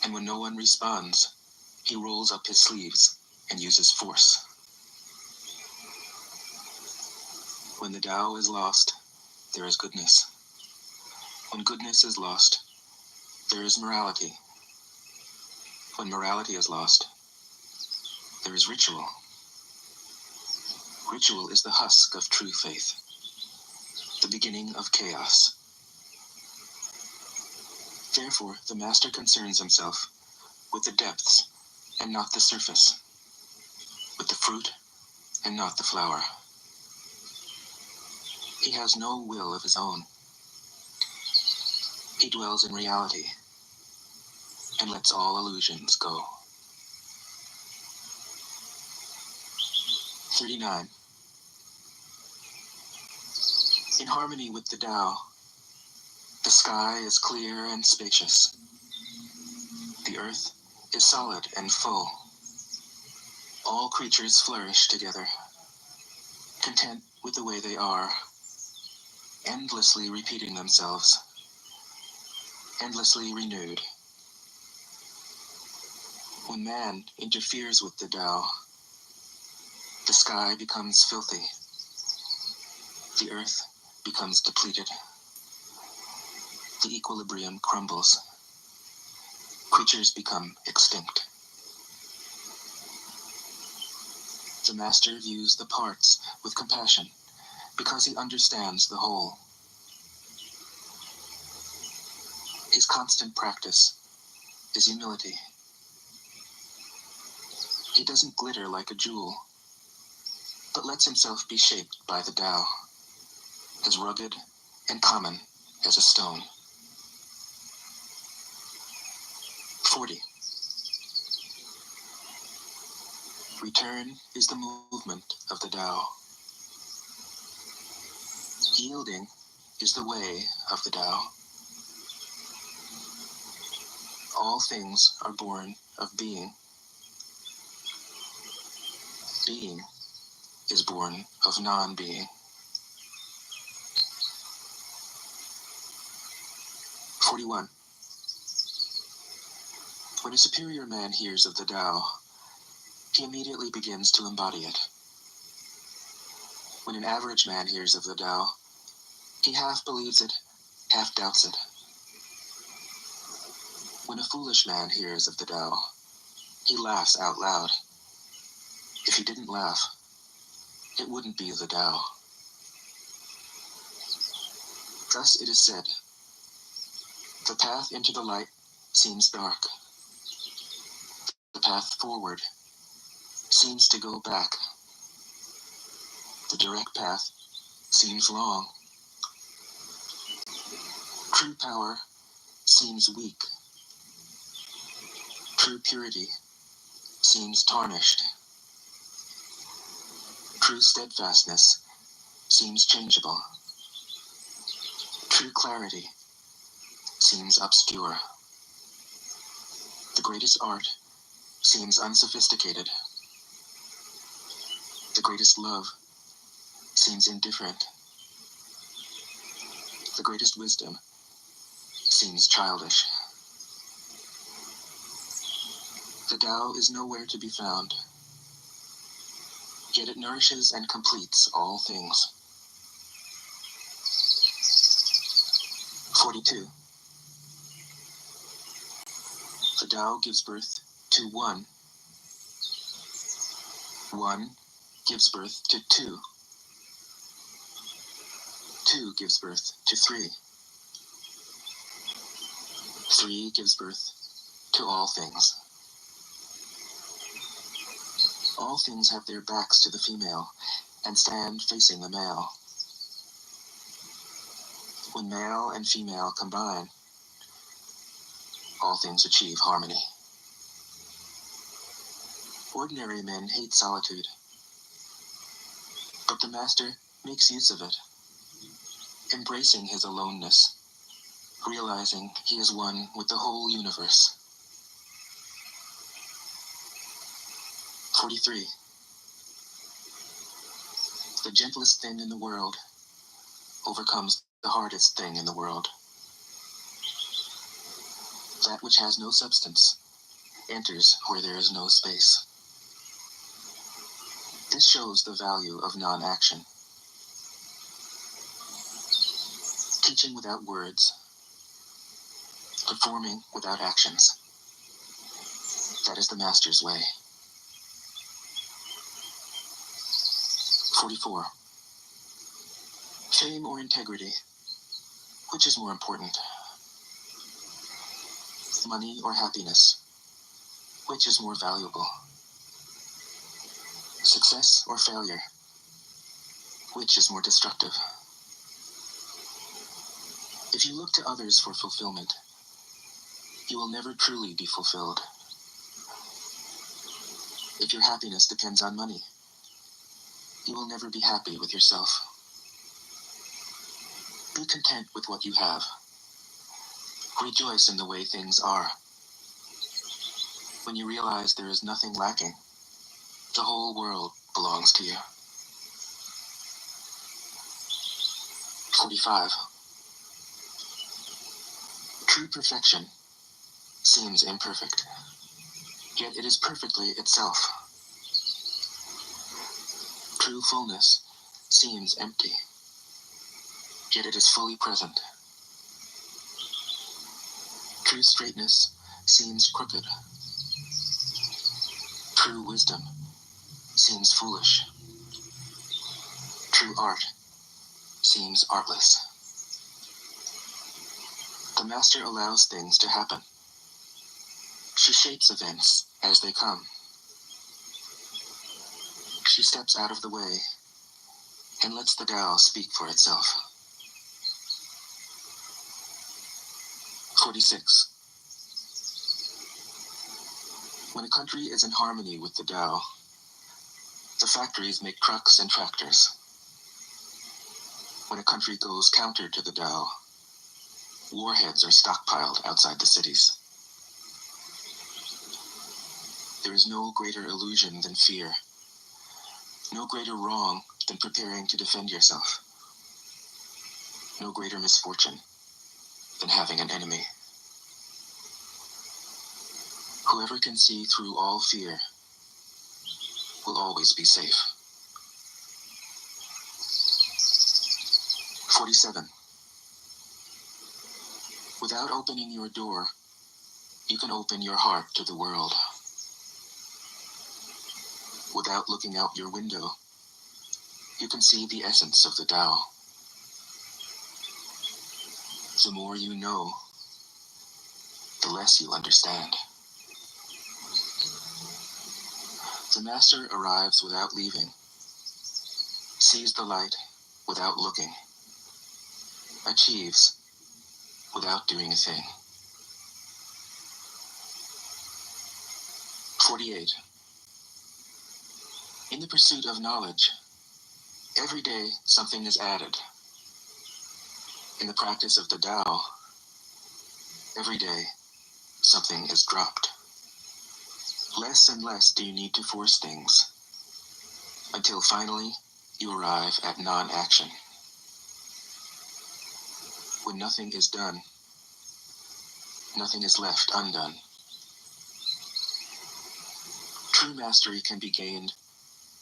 and when no one responds, he rolls up his sleeves and uses force. When the Tao is lost, there is goodness. When goodness is lost, there is morality. When morality is lost, there is ritual. Ritual is the husk of true faith, the beginning of chaos. Therefore, the master concerns himself with the depths and not the surface, with the fruit and not the flower. He has no will of his own. He dwells in reality and lets all illusions go. 39. In harmony with the Tao, the sky is clear and spacious. The earth is solid and full. All creatures flourish together, content with the way they are, endlessly repeating themselves, endlessly renewed. When man interferes with the Tao, the sky becomes filthy. The earth becomes depleted. The equilibrium crumbles. Creatures become extinct. The master views the parts with compassion because he understands the whole. His constant practice is humility. He doesn't glitter like a jewel, but lets himself be shaped by the Tao, as rugged and common as a stone. 40. Return is the movement of the Tao. Yielding is the way of the Tao. All things are born of being. Being is born of non-being. 41. When a superior man hears of the Tao, he immediately begins to embody it. When an average man hears of the Tao, he half believes it, half doubts it. When a foolish man hears of the Tao, he laughs out loud. If he didn't laugh, it wouldn't be the Tao. Thus it is said, the path into the light seems dark. The path forward seems to go back. The direct path seems long. True power seems weak. True purity seems tarnished. True steadfastness seems changeable. True clarity seems obscure. The greatest art seems unsophisticated. The greatest love seems indifferent. The greatest wisdom seems childish. The Tao is nowhere to be found, yet it nourishes and completes all things. 42. The Tao gives birth to one. One gives birth to two. Two gives birth to three. Three gives birth to all things. All things have their backs to the female and stand facing the male. When male and female combine, all things achieve harmony. Ordinary men hate solitude, but the master makes use of it, embracing his aloneness, realizing he is one with the whole universe. 43. The gentlest thing in the world overcomes the hardest thing in the world. That which has no substance enters where there is no space. This shows the value of non-action. Teaching without words, performing without actions. That is the master's way. 44. Fame or integrity? Which is more important? Money or happiness? Which is more valuable? Success or failure? Which is more destructive? If you look to others for fulfillment, you will never truly be fulfilled. If your happiness depends on money, you will never be happy with yourself. Be content with what you have. Rejoice in the way things are. When you realize there is nothing lacking, the whole world belongs to you. 45. True perfection seems imperfect, yet it is perfectly itself. True fullness seems empty, yet it is fully present. True straightness seems crooked. True wisdom seems foolish. True art seems artless. The master allows things to happen. She shapes events as they come. She steps out of the way and lets the Tao speak for itself. 46. When a country is in harmony with the Tao, the factories make trucks and tractors. When a country goes counter to the Tao, warheads are stockpiled outside the cities. There is no greater illusion than fear, no greater wrong than preparing to defend yourself, no greater misfortune than having an enemy. Whoever can see through all fear will always be safe. 47. Without opening your door, you can open your heart to the world. Without looking out your window, you can see the essence of the Tao. The more you know, the less you understand. The master arrives without leaving, sees the light without looking, achieves without doing a thing. 48. In the pursuit of knowledge, every day something is added. In the practice of the Tao, every day something is dropped. Less and less do you need to force things, until finally you arrive at non-action. When nothing is done, nothing is left undone. True mastery can be gained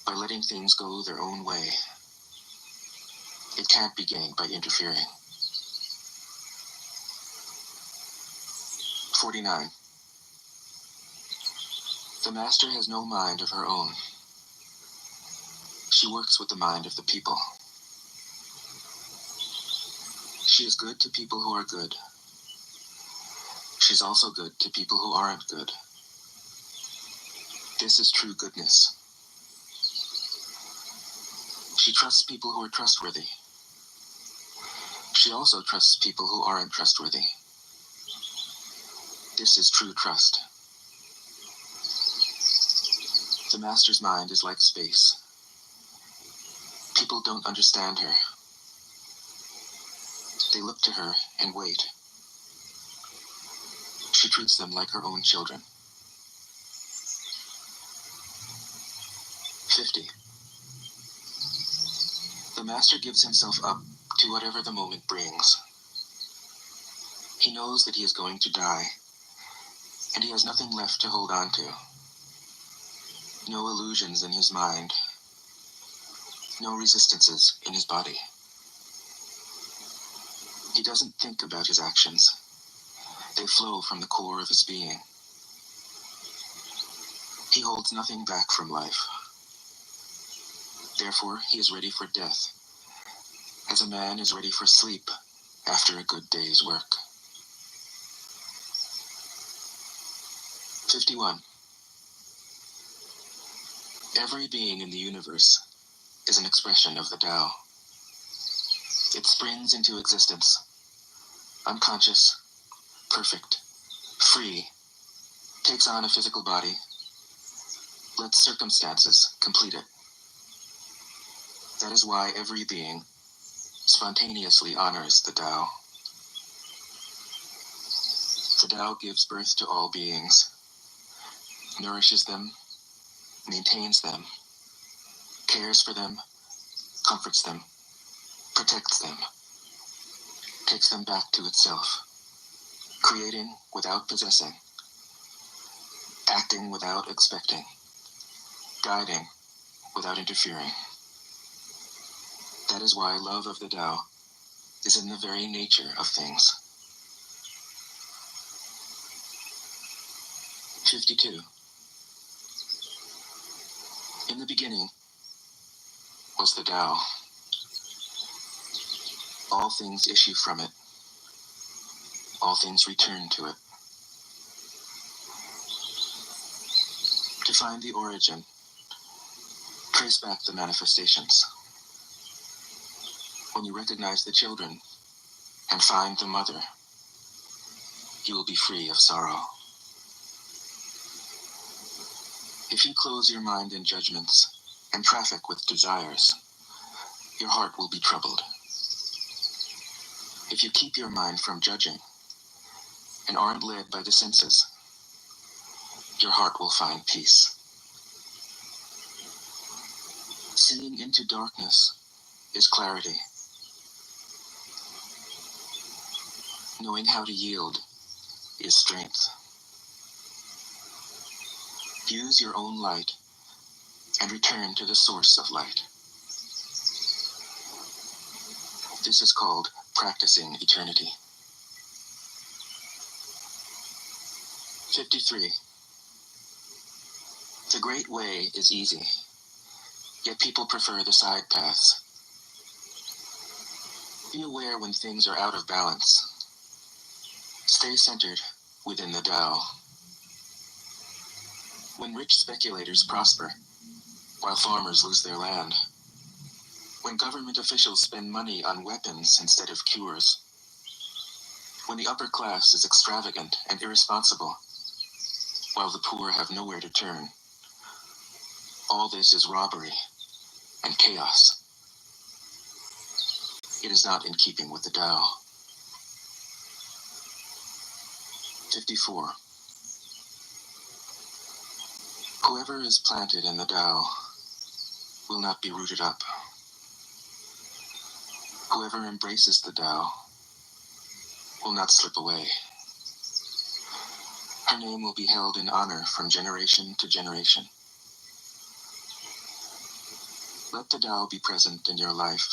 by letting things go their own way. It can't be gained by interfering. 49. The master has no mind of her own. She works with the mind of the people. She is good to people who are good. She's also good to people who aren't good. This is true goodness. She trusts people who are trustworthy. She also trusts people who aren't trustworthy. This is true trust. The master's mind is like space. People don't understand her. They look to her and wait. She treats them like her own children. 50. The master gives himself up to whatever the moment brings. He knows that he is going to die, and he has nothing left to hold on to. No illusions in his mind. No resistances in his body. He doesn't think about his actions. They flow from the core of his being. He holds nothing back from life. Therefore, he is ready for death, as a man is ready for sleep after a good day's work. 51. Every being in the universe is an expression of the Tao. It springs into existence, unconscious, perfect, free, takes on a physical body, lets circumstances complete it. That is why every being spontaneously honors the Tao. The Tao gives birth to all beings, nourishes them, maintains them, cares for them, comforts them, protects them, takes them back to itself, creating without possessing, acting without expecting, guiding without interfering. That is why love of the Tao is in the very nature of things. 52. In the beginning was the Tao. All things issue from it. All things return to it. To find the origin, trace back the manifestations. When you recognize the children and find the mother, you will be free of sorrow. If you close your mind in judgments and traffic with desires, your heart will be troubled. If you keep your mind from judging and aren't led by the senses, your heart will find peace. Seeing into darkness is clarity. Knowing how to yield is strength. Use your own light and return to the source of light. This is called practicing eternity. 53. The great way is easy, yet people prefer the side paths. Be aware when things are out of balance. Stay centered within the Tao. When rich speculators prosper, while farmers lose their land. When government officials spend money on weapons instead of cures. When the upper class is extravagant and irresponsible, while the poor have nowhere to turn. All this is robbery and chaos. It is not in keeping with the Tao. 54. Whoever is planted in the Tao will not be rooted up. Whoever embraces the Tao will not slip away. Her name will be held in honor from generation to generation. Let the Tao be present in your life,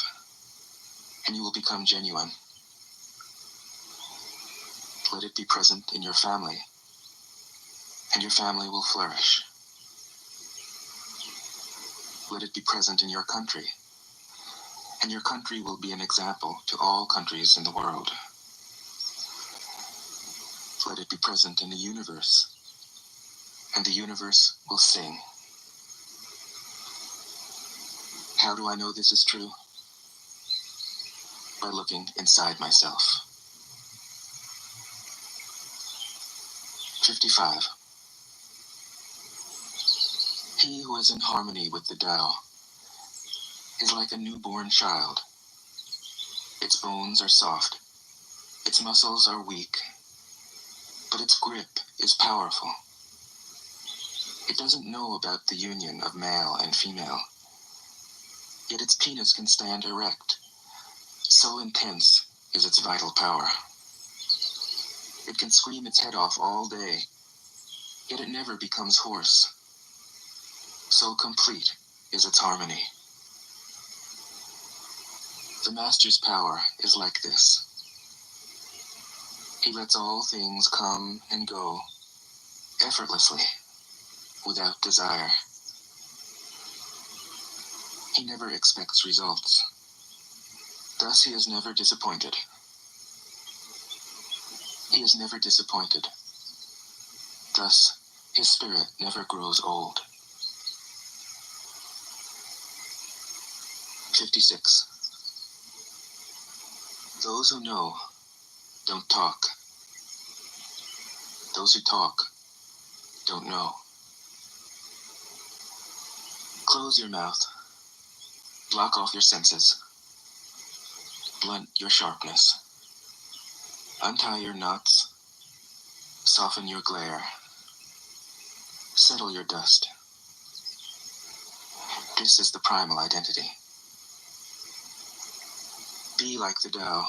and you will become genuine. Let it be present in your family, and your family will flourish. Let it be present in your country, and your country will be an example to all countries in the world. Let it be present in the universe, and the universe will sing. How do I know this is true? by looking inside myself. 55. He who is in harmony with the Tao is like a newborn child. Its bones are soft, its muscles are weak, but its grip is powerful. It doesn't know about the union of male and female, yet its penis can stand erect. So intense is its vital power. It can scream its head off all day, yet it never becomes hoarse. So complete is its harmony. The Master's power is like this. He lets all things come and go effortlessly, without desire. He never expects results. Thus he is never disappointed. He is never disappointed. Thus his spirit never grows old. 56. Those who know don't talk. Those who talk don't know. Close your mouth. Block off your senses. Blunt your sharpness. Untie your knots. Soften your glare. Settle your dust. This is the primal identity. Be like the Tao.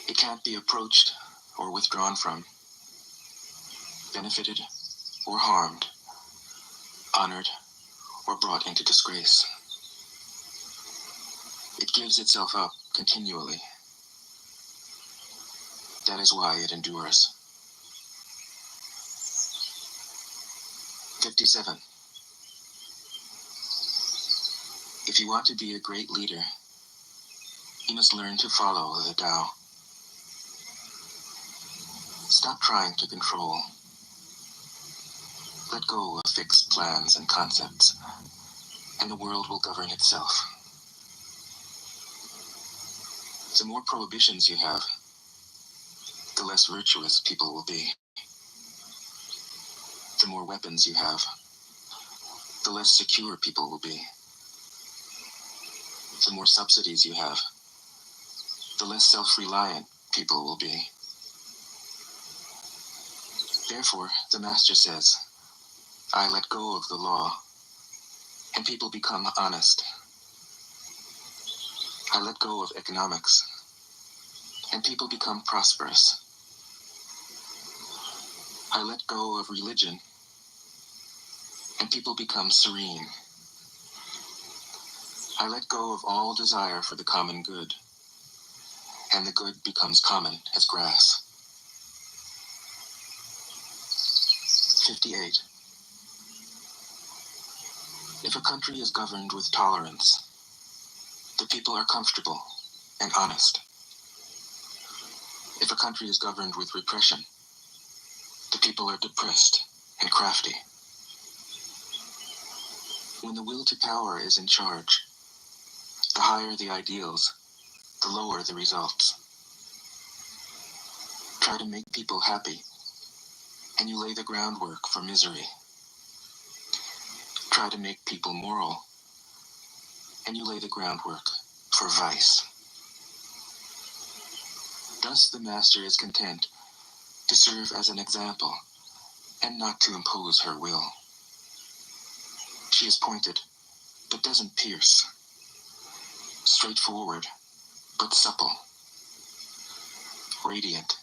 It can't be approached or withdrawn from, benefited or harmed, honored or brought into disgrace. It gives itself up continually. That is why it endures. 57. If you want to be a great leader, you must learn to follow the Tao. Stop trying to control. Let go of fixed plans and concepts, and the world will govern itself. The more prohibitions you have, the less virtuous people will be. The more weapons you have, the less secure people will be. The more subsidies you have, the less self-reliant people will be. Therefore, the Master says, I let go of the law, and people become honest. I let go of economics, and people become prosperous. I let go of religion, and people become serene. I let go of all desire for the common good, and the good becomes common as grass. 58. If a country is governed with tolerance, the people are comfortable and honest. If a country is governed with repression, the people are depressed and crafty. When the will to power is in charge, the higher the ideals, the lower the results. Try to make people happy, and you lay the groundwork for misery. Try to make people moral, and you lay the groundwork for vice. Thus the Master is content to serve as an example and not to impose her will. She is pointed, but doesn't pierce. Straightforward, but supple. Radiant,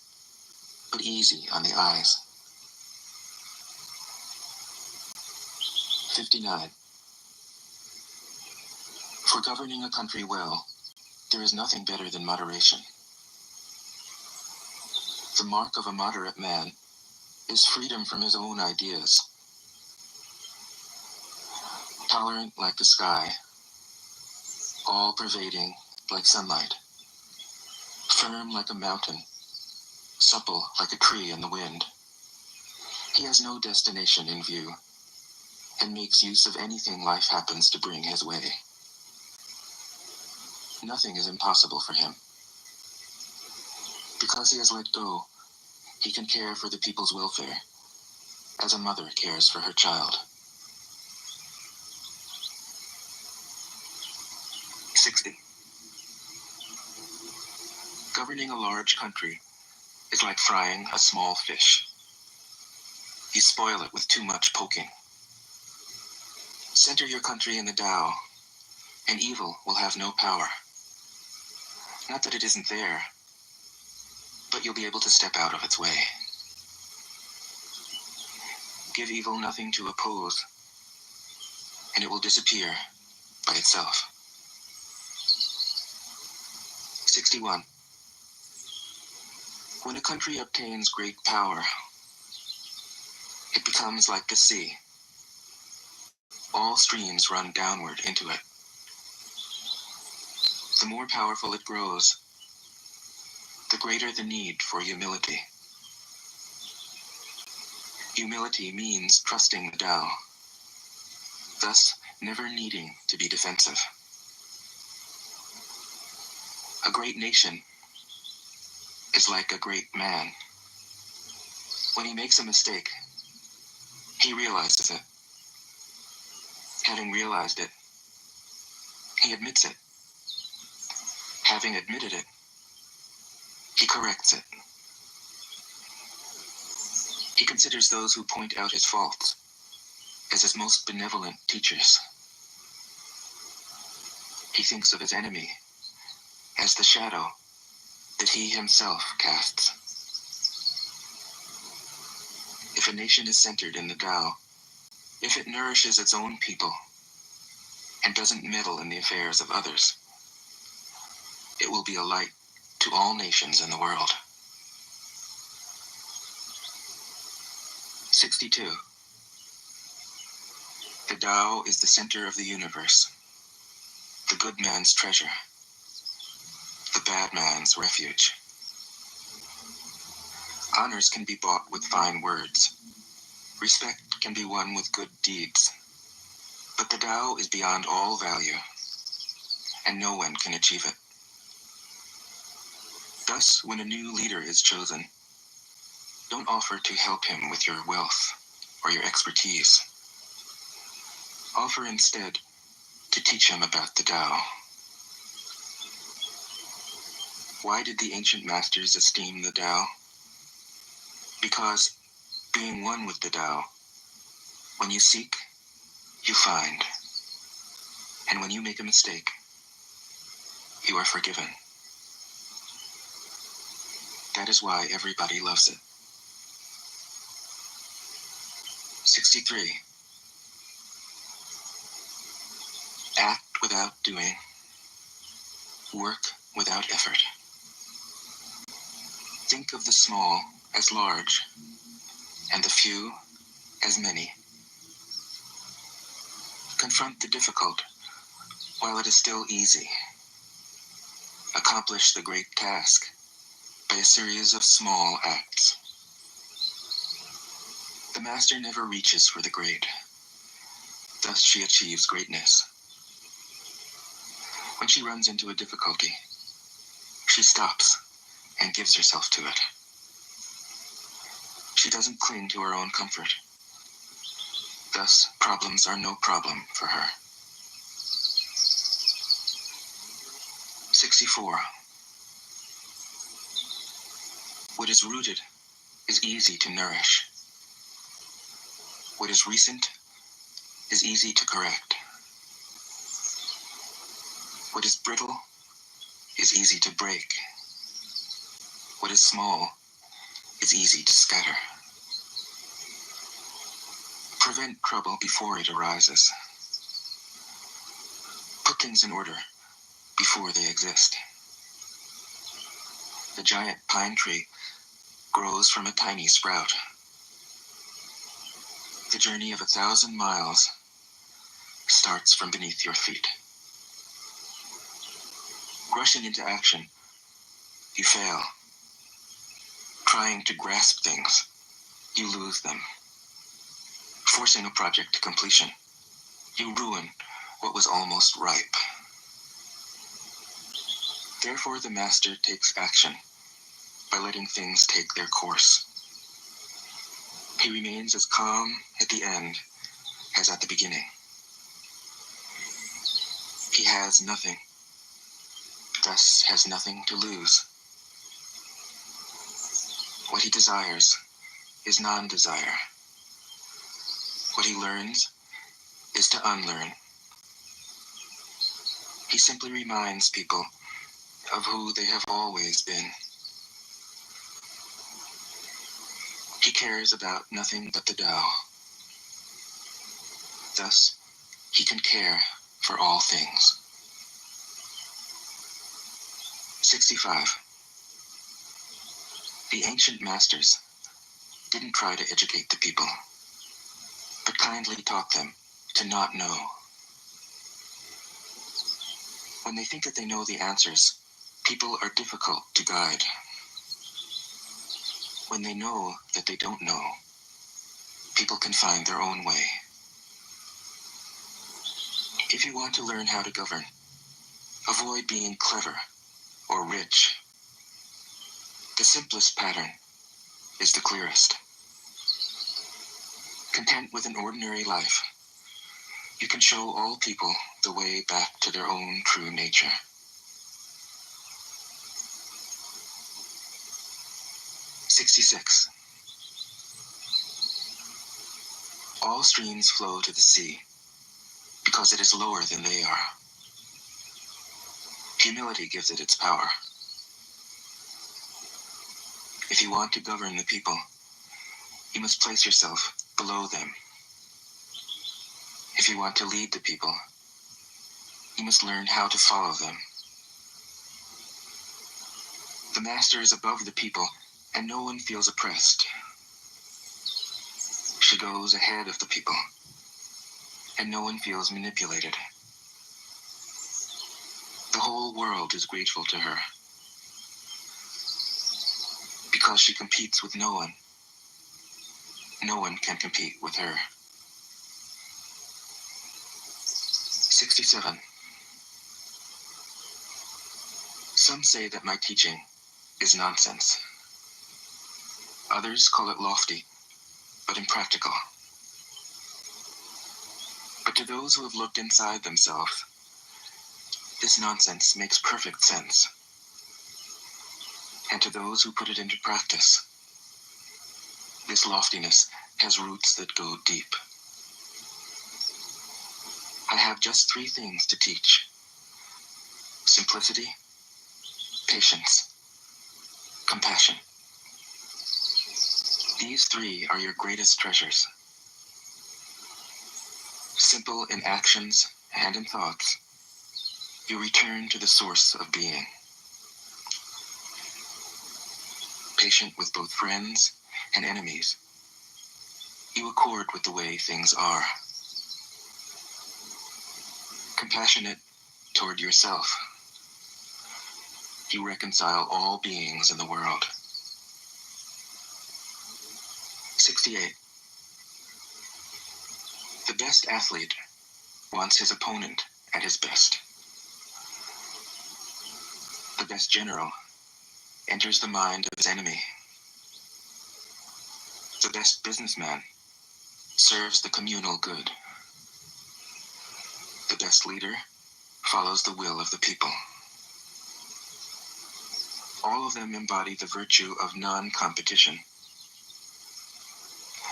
but easy on the eyes. 59. For governing a country well, there is nothing better than moderation. The mark of a moderate man is freedom from his own ideas. Tolerant like the sky, all-pervading like sunlight, firm like a mountain, supple like a tree in the wind. He has no destination in view, and makes use of anything life happens to bring his way. Nothing is impossible for him. Because he has let go, he can care for the people's welfare, as a mother cares for her child. 60. Governing a large country is like frying a small fish. You spoil it with too much poking. Center your country in the Tao, and evil will have no power. Not that it isn't there, but you'll be able to step out of its way. Give evil nothing to oppose, and it will disappear by itself. 61. When a country obtains great power, it becomes like the sea. All streams run downward into it. The more powerful it grows, the greater the need for humility. Humility means trusting the Tao, thus never needing to be defensive. A great nation is like a great man. When he makes a mistake, he realizes it. Having realized it, he admits it. Having admitted it, he corrects it. He considers those who point out his faults as his most benevolent teachers. He thinks of his enemy as the shadow that he himself casts. If a nation is centered in the Tao, if it nourishes its own people and doesn't meddle in the affairs of others, it will be a light to all nations in the world. 62. The Tao is the center of the universe, the good man's treasure, the bad man's refuge. Honors can be bought with fine words. Respect can be won with good deeds. But the Tao is beyond all value, and no one can achieve it. Thus, when a new leader is chosen, don't offer to help him with your wealth or your expertise. Offer instead to teach him about the Tao. Why did the ancient masters esteem the Tao? Because, being one with the Tao, when you seek, you find. And when you make a mistake, you are forgiven. That is why everybody loves it. 63. Act without doing. Work without effort. Think of the small as large, and the few as many. Confront the difficult while it is still easy. Accomplish the great task by a series of small acts. The master never reaches for the great. Thus she achieves greatness. When she runs into a difficulty, she stops and gives herself to it. She doesn't cling to her own comfort. Thus, problems are no problem for her. 64. What is rooted is easy to nourish. What is recent is easy to correct. What is brittle is easy to break. What is small is easy to scatter. Prevent trouble before it arises. Put things in order before they exist. The giant pine tree grows from a tiny sprout. The journey of 1,000 miles starts from beneath your feet. Rushing into action, you fail. Trying to grasp things, you lose them. Forcing a project to completion, you ruin what was almost ripe. Therefore, the master takes action by letting things take their course. He remains as calm at the end as at the beginning. He has nothing, thus has nothing to lose. What he desires is non-desire. What he learns is to unlearn. He simply reminds people of who they have always been. He cares about nothing but the Tao. Thus, he can care for all things. 65. The ancient masters didn't try to educate the people, but kindly taught them to not know. When they think that they know the answers, people are difficult to guide. When they know that they don't know, people can find their own way. If you want to learn how to govern, avoid being clever or rich. The simplest pattern is the clearest. Content with an ordinary life, you can show all people the way back to their own true nature. "66. All streams flow to the sea because it is lower than they are. Humility gives it its power. If you want to govern the people, you must place yourself below them. If you want to lead the people, you must learn how to follow them. The master is above the people, and no one feels oppressed. She goes ahead of the people, and no one feels manipulated. The whole world is grateful to her, because she competes with no one. No one can compete with her. 67. Some say that my teaching is nonsense. Others call it lofty, but impractical. But to those who have looked inside themselves, this nonsense makes perfect sense. And to those who put it into practice, this loftiness has roots that go deep. I have just 3 things to teach: simplicity, patience, compassion. These 3 are your greatest treasures. Simple in actions and in thoughts, you return to the source of being. Patient with both friends and enemies, you accord with the way things are. Compassionate toward yourself, you reconcile all beings in the world. 68. The best athlete wants his opponent at his best. The best general enters the mind of his enemy. The best businessman serves the communal good. The best leader follows the will of the people. All of them embody the virtue of non-competition.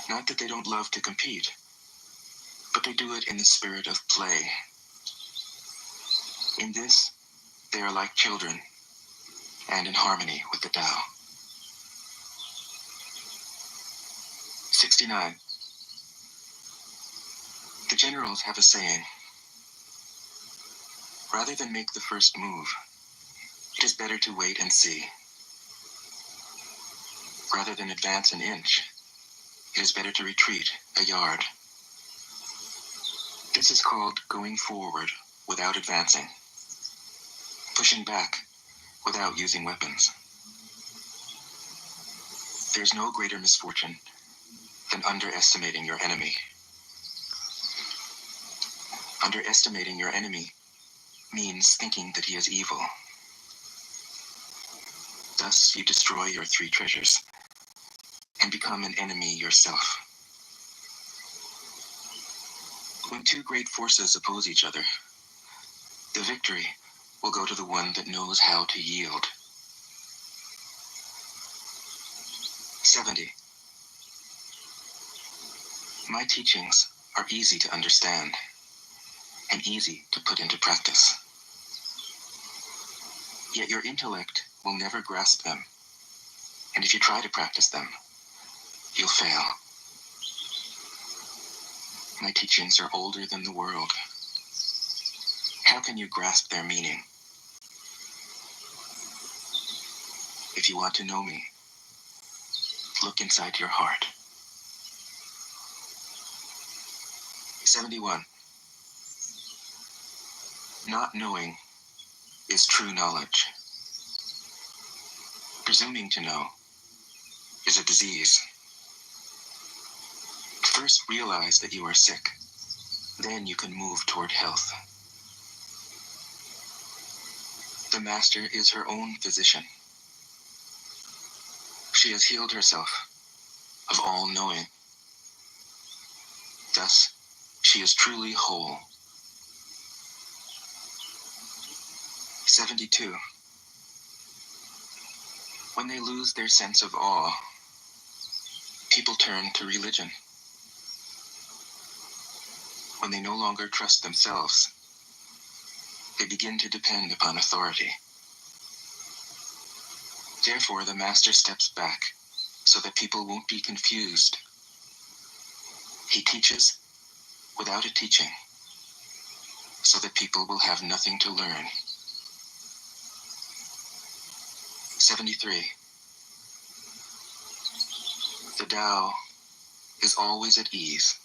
Not that they don't love to compete, but they do it in the spirit of play. In this, they are like children and in harmony with the Tao. 69. The generals have a saying: rather than make the first move, it is better to wait and see. Rather than advance an inch, it is better to retreat a yard. This is called going forward without advancing, pushing back without using weapons. There's no greater misfortune than underestimating your enemy. Underestimating your enemy means thinking that he is evil. Thus, you destroy your 3 treasures and become an enemy yourself. When 2 great forces oppose each other, the victory will go to the one that knows how to yield. 70. My teachings are easy to understand and easy to put into practice. Yet your intellect will never grasp them, and if you try to practice them, you'll fail. My teachings are older than the world. How can you grasp their meaning? If you want to know me, look inside your heart. 71. Not knowing is true knowledge. Presuming to know is a disease. First realize that you are sick. Then you can move toward health. The master is her own physician. She has healed herself of all knowing. Thus, she is truly whole. 72. When they lose their sense of awe, people turn to religion. When they no longer trust themselves, they begin to depend upon authority. Therefore, the master steps back so that people won't be confused. He teaches without a teaching so that people will have nothing to learn. 73. The Tao is always at ease.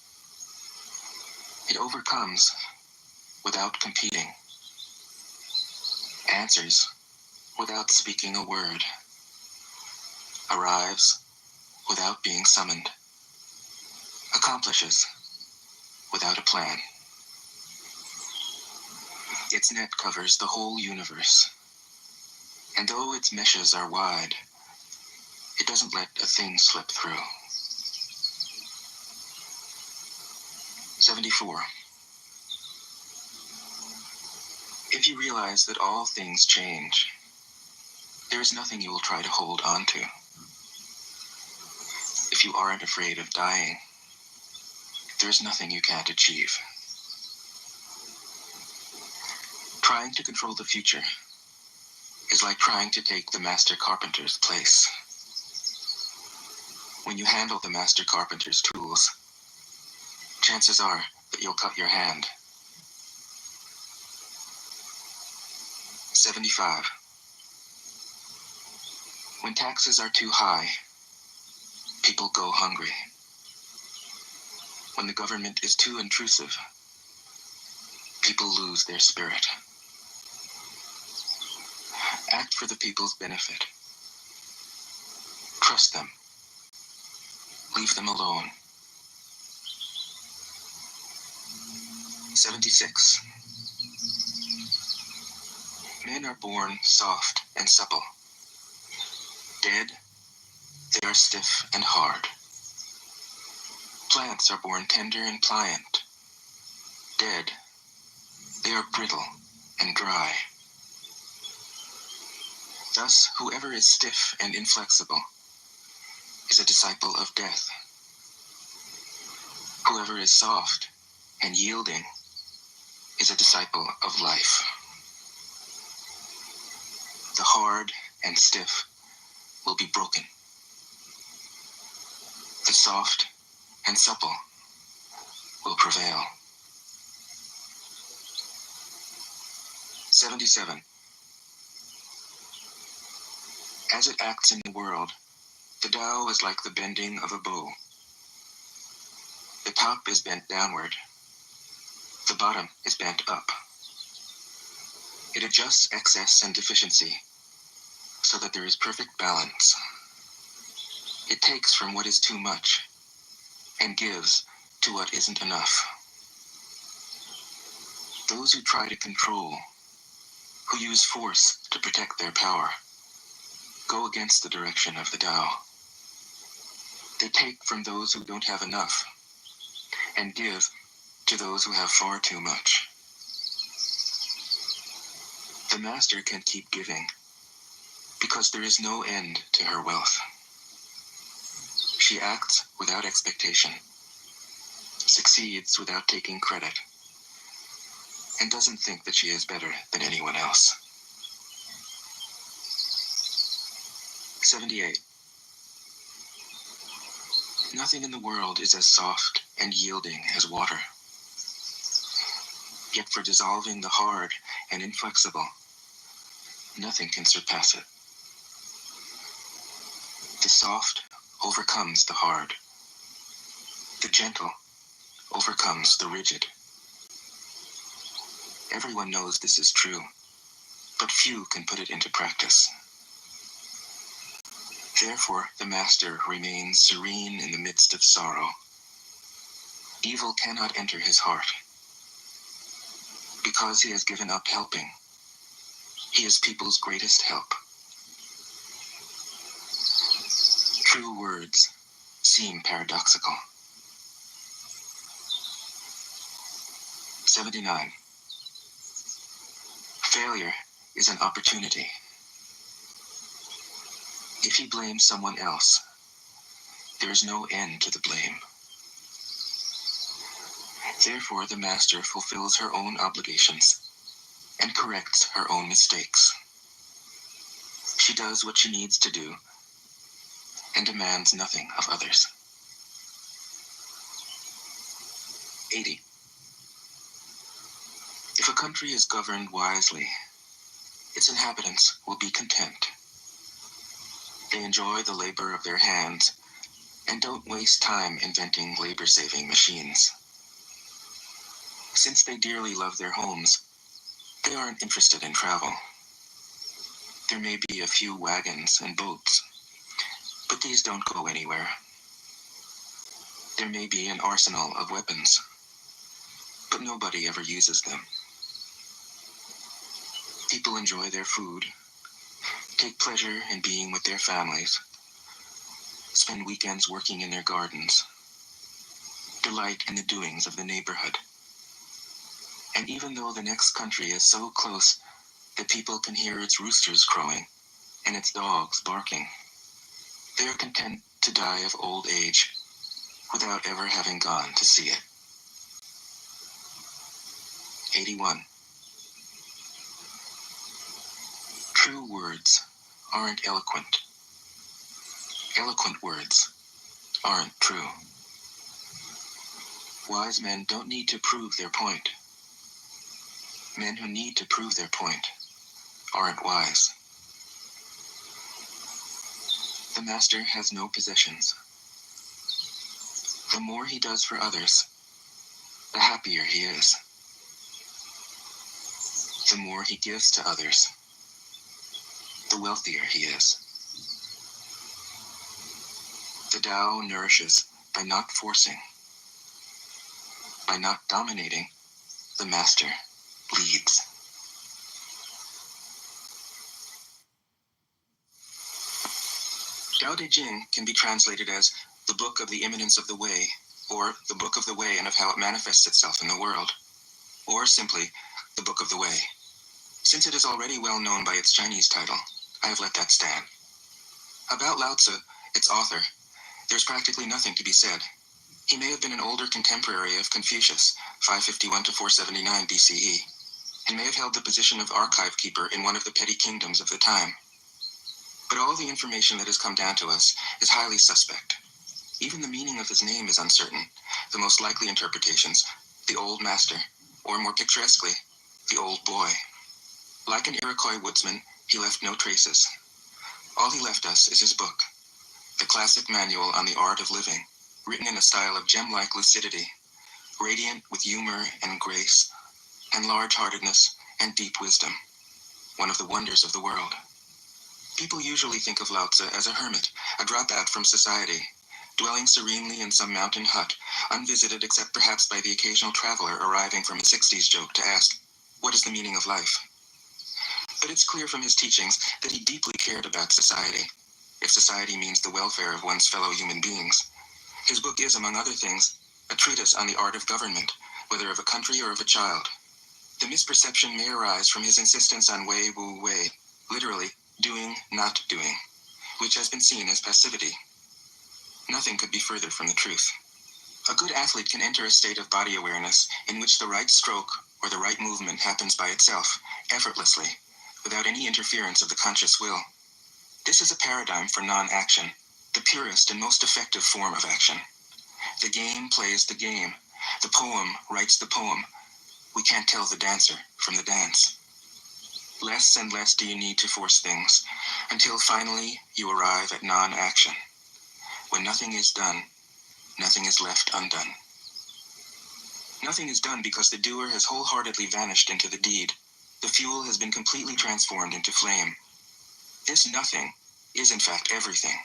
It overcomes without competing, answers without speaking a word, arrives without being summoned, accomplishes without a plan. Its net covers the whole universe, and though its meshes are wide, it doesn't let a thing slip through. 74. If you realize that all things change, there is nothing you will try to hold on to. If you aren't afraid of dying, there is nothing you can't achieve. Trying to control the future is like trying to take the master carpenter's place. When you handle the master carpenter's tools, chances are that you'll cut your hand. 75. When taxes are too high, people go hungry. When the government is too intrusive, people lose their spirit. Act for the people's benefit. Trust them. Leave them alone. 76. Men are born soft and supple. Dead, they are stiff and hard. Plants are born tender and pliant. Dead, they are brittle and dry. Thus, whoever is stiff and inflexible is a disciple of death. Whoever is soft and yielding is a disciple of life. The hard and stiff will be broken. The soft and supple will prevail. 77. As it acts in the world, the Tao is like the bending of a bow. The top is bent downward. The bottom is bent up. It adjusts excess and deficiency so that there is perfect balance. It takes from what is too much and gives to what isn't enough. Those who try to control, who use force to protect their power, go against the direction of the Tao. They take from those who don't have enough and give to those who have far too much. The master can keep giving because there is no end to her wealth. She acts without expectation, succeeds without taking credit, and doesn't think that she is better than anyone else. 78. Nothing in the world is as soft and yielding as water. Yet for dissolving the hard and inflexible, nothing can surpass it. The soft overcomes the hard. The gentle overcomes the rigid. Everyone knows this is true, but few can put it into practice. Therefore, the master remains serene in the midst of sorrow. Evil cannot enter his heart. Because he has given up helping, he is people's greatest help. True words seem paradoxical. 79. Failure is an opportunity. If he blames someone else, there is no end to the blame. Therefore, the master fulfills her own obligations and corrects her own mistakes. She does what she needs to do and demands nothing of others. 80. If a country is governed wisely, its inhabitants will be content. They enjoy the labor of their hands and don't waste time inventing labor-saving machines. Since they dearly love their homes, they aren't interested in travel. There may be a few wagons and boats, but these don't go anywhere. There may be an arsenal of weapons, but nobody ever uses them. People enjoy their food, take pleasure in being with their families, spend weekends working in their gardens, delight in the doings of the neighborhood. And even though the next country is so close that people can hear its roosters crowing and its dogs barking, they are content to die of old age without ever having gone to see it. 81. True words aren't eloquent. Eloquent words aren't true. Wise men don't need to prove their point. Men who need to prove their point aren't wise. The master has no possessions. The more he does for others, the happier he is. The more he gives to others, the wealthier he is. The Tao nourishes by not forcing. By not dominating, the master leads. Tao Te Ching can be translated as the book of the imminence of the way, or the book of the way and of how it manifests itself in the world, or simply the book of the way. Since it is already well known by its Chinese title, I have let that stand. About Lao Tzu, its author, there's practically nothing to be said. He may have been an older contemporary of Confucius, 551 to 479 BCE, and may have held the position of archive keeper in one of the petty kingdoms of the time. But all the information that has come down to us is highly suspect. Even the meaning of his name is uncertain. The most likely interpretations, the old master, or more picturesquely, the old boy. Like an Iroquois woodsman, he left no traces. All he left us is his book, the classic manual on the art of living, written in a style of gem-like lucidity, radiant with humor and grace, and large-heartedness and deep wisdom, one of the wonders of the world. People usually think of Lao Tzu as a hermit, a dropout from society, dwelling serenely in some mountain hut, unvisited except perhaps by the occasional traveler arriving from a 60s joke to ask, what is the meaning of life? But it's clear from his teachings that he deeply cared about society, if society means the welfare of one's fellow human beings. His book is, among other things, a treatise on the art of government, whether of a country or of a child. The misperception may arise from his insistence on wei wu wei, literally, doing, not doing, which has been seen as passivity. Nothing could be further from the truth. A good athlete can enter a state of body awareness in which the right stroke or the right movement happens by itself, effortlessly, without any interference of the conscious will. This is a paradigm for non-action, the purest and most effective form of action. The game plays the game. The poem writes the poem. We can't tell the dancer from the dance. Less and less do you need to force things, until finally you arrive at non-action. When nothing is done, nothing is left undone. Nothing is done because the doer has wholeheartedly vanished into the deed. The fuel has been completely transformed into flame. This nothing is in fact everything.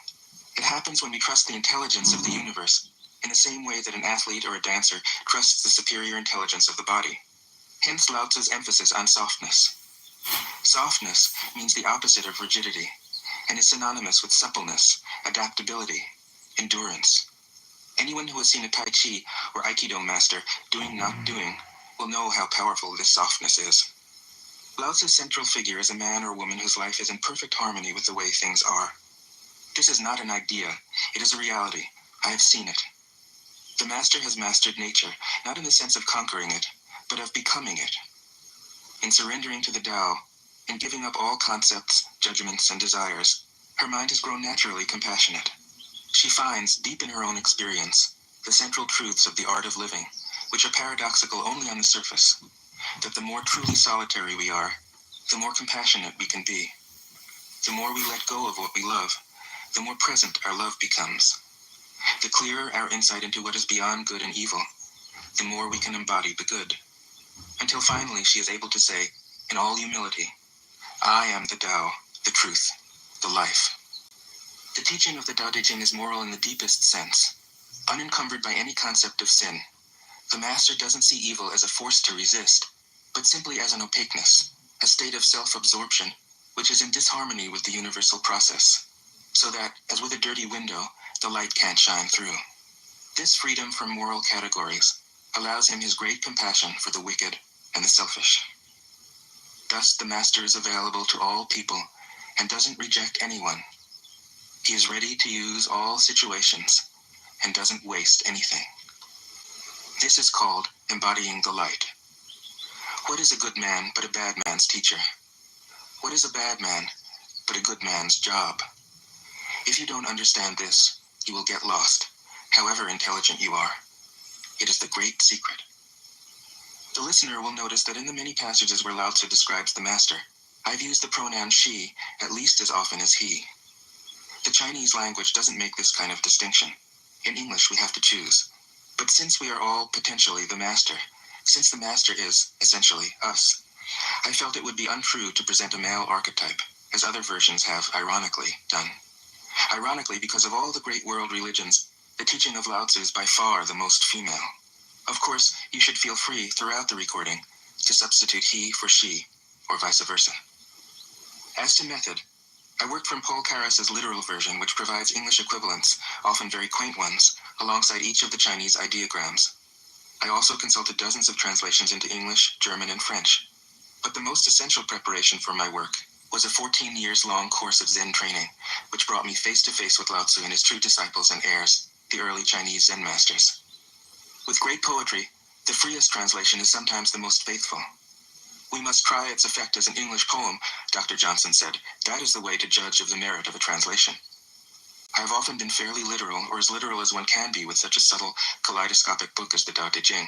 It happens when we trust the intelligence of the universe, in the same way that an athlete or a dancer trusts the superior intelligence of the body. Hence Lao Tzu's emphasis on softness. Softness means the opposite of rigidity, and is synonymous with suppleness, adaptability, endurance. Anyone who has seen a Tai Chi or Aikido master doing not doing will know how powerful this softness is. Lao Tzu's central figure is a man or woman whose life is in perfect harmony with the way things are. This is not an idea, it is a reality. I have seen it. The master has mastered nature, not in the sense of conquering it, but of becoming it. In surrendering to the Tao, in giving up all concepts, judgments, and desires, her mind has grown naturally compassionate. She finds, deep in her own experience, the central truths of the art of living, which are paradoxical only on the surface, that the more truly solitary we are, the more compassionate we can be. The more we let go of what we love, the more present our love becomes. The clearer our insight into what is beyond good and evil, the more we can embody the good. Until finally she is able to say, in all humility, I am the Tao, the truth, the life. The teaching of the Tao Te Ching is moral in the deepest sense, unencumbered by any concept of sin. The master doesn't see evil as a force to resist, but simply as an opaqueness, a state of self-absorption, which is in disharmony with the universal process, so that, as with a dirty window, the light can't shine through. This freedom from moral categories allows him his great compassion for the wicked and the selfish. Thus, the master is available to all people and doesn't reject anyone. He is ready to use all situations and doesn't waste anything. This is called embodying the light. What is a good man but a bad man's teacher? What is a bad man but a good man's job? If you don't understand this, you will get lost, however intelligent you are. It is the great secret. The listener will notice that in the many passages where Lao Tzu describes the master, I've used the pronoun she at least as often as he. The Chinese language doesn't make this kind of distinction. In English, we have to choose. But since we are all potentially the master, since the master is, essentially, us, I felt it would be untrue to present a male archetype, as other versions have, ironically, done. Ironically, because of all the great world religions, the teaching of Lao Tzu is by far the most female. Of course, you should feel free throughout the recording to substitute he for she, or vice versa. As to method, I worked from Paul Karas's literal version, which provides English equivalents, often very quaint ones, alongside each of the Chinese ideograms. I also consulted dozens of translations into English, German, and French. But the most essential preparation for my work was a 14 years long course of Zen training, which brought me face to face with Lao Tzu and his true disciples and heirs, the early Chinese Zen masters. With great poetry, the freest translation is sometimes the most faithful. We must try its effect as an English poem, Dr. Johnson said. That is the way to judge of the merit of a translation. I have often been fairly literal, or as literal as one can be with such a subtle, kaleidoscopic book as the Tao Te Ching.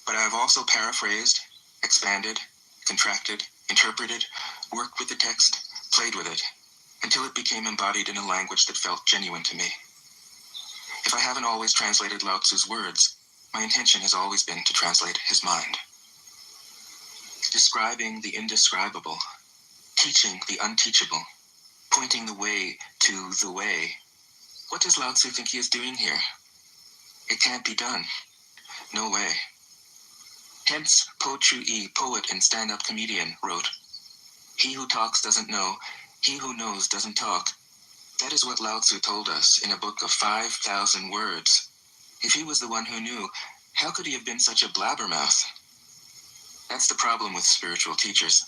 But I have also paraphrased, expanded, contracted, interpreted, worked with the text, played with it, until it became embodied in a language that felt genuine to me. If I haven't always translated Lao Tzu's words, my intention has always been to translate his mind. Describing the indescribable, teaching the unteachable, pointing the way to the way. What does Lao Tzu think he is doing here? It can't be done. No way. Hence, Po Chu-yi, poet and stand-up comedian, wrote, He who talks doesn't know. He who knows doesn't talk. That is what Lao Tzu told us in a book of 5,000 words. If he was the one who knew, how could he have been such a blabbermouth? That's the problem with spiritual teachers.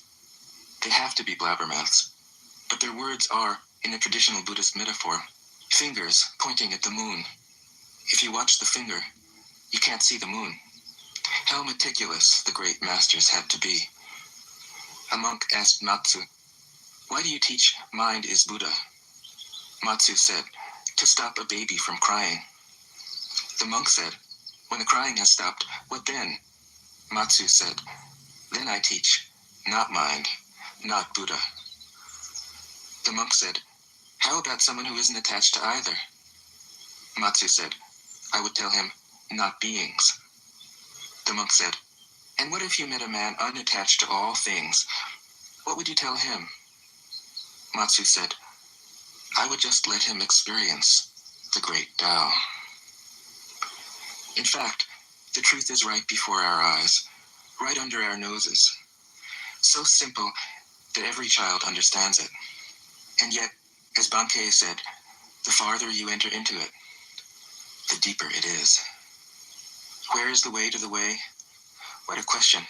They have to be blabbermouths. But their words are, in a traditional Buddhist metaphor, fingers pointing at the moon. If you watch the finger, you can't see the moon. How meticulous the great masters had to be. A monk asked Matsu, "Why do you teach mind is Buddha?" Matsu said, "To stop a baby from crying." The monk said, "When the crying has stopped, what then?" Matsu said, "Then I teach, not mind, not Buddha." The monk said, "How about someone who isn't attached to either?" Matsu said, "I would tell him, not beings." The monk said, "And what if you met a man unattached to all things? What would you tell him?" Matsu said, "I would just let him experience the great Tao." In fact, the truth is right before our eyes, right under our noses. So simple that every child understands it. And yet, as Bankei said, the farther you enter into it, the deeper it is. Where is the way to the way? What a question.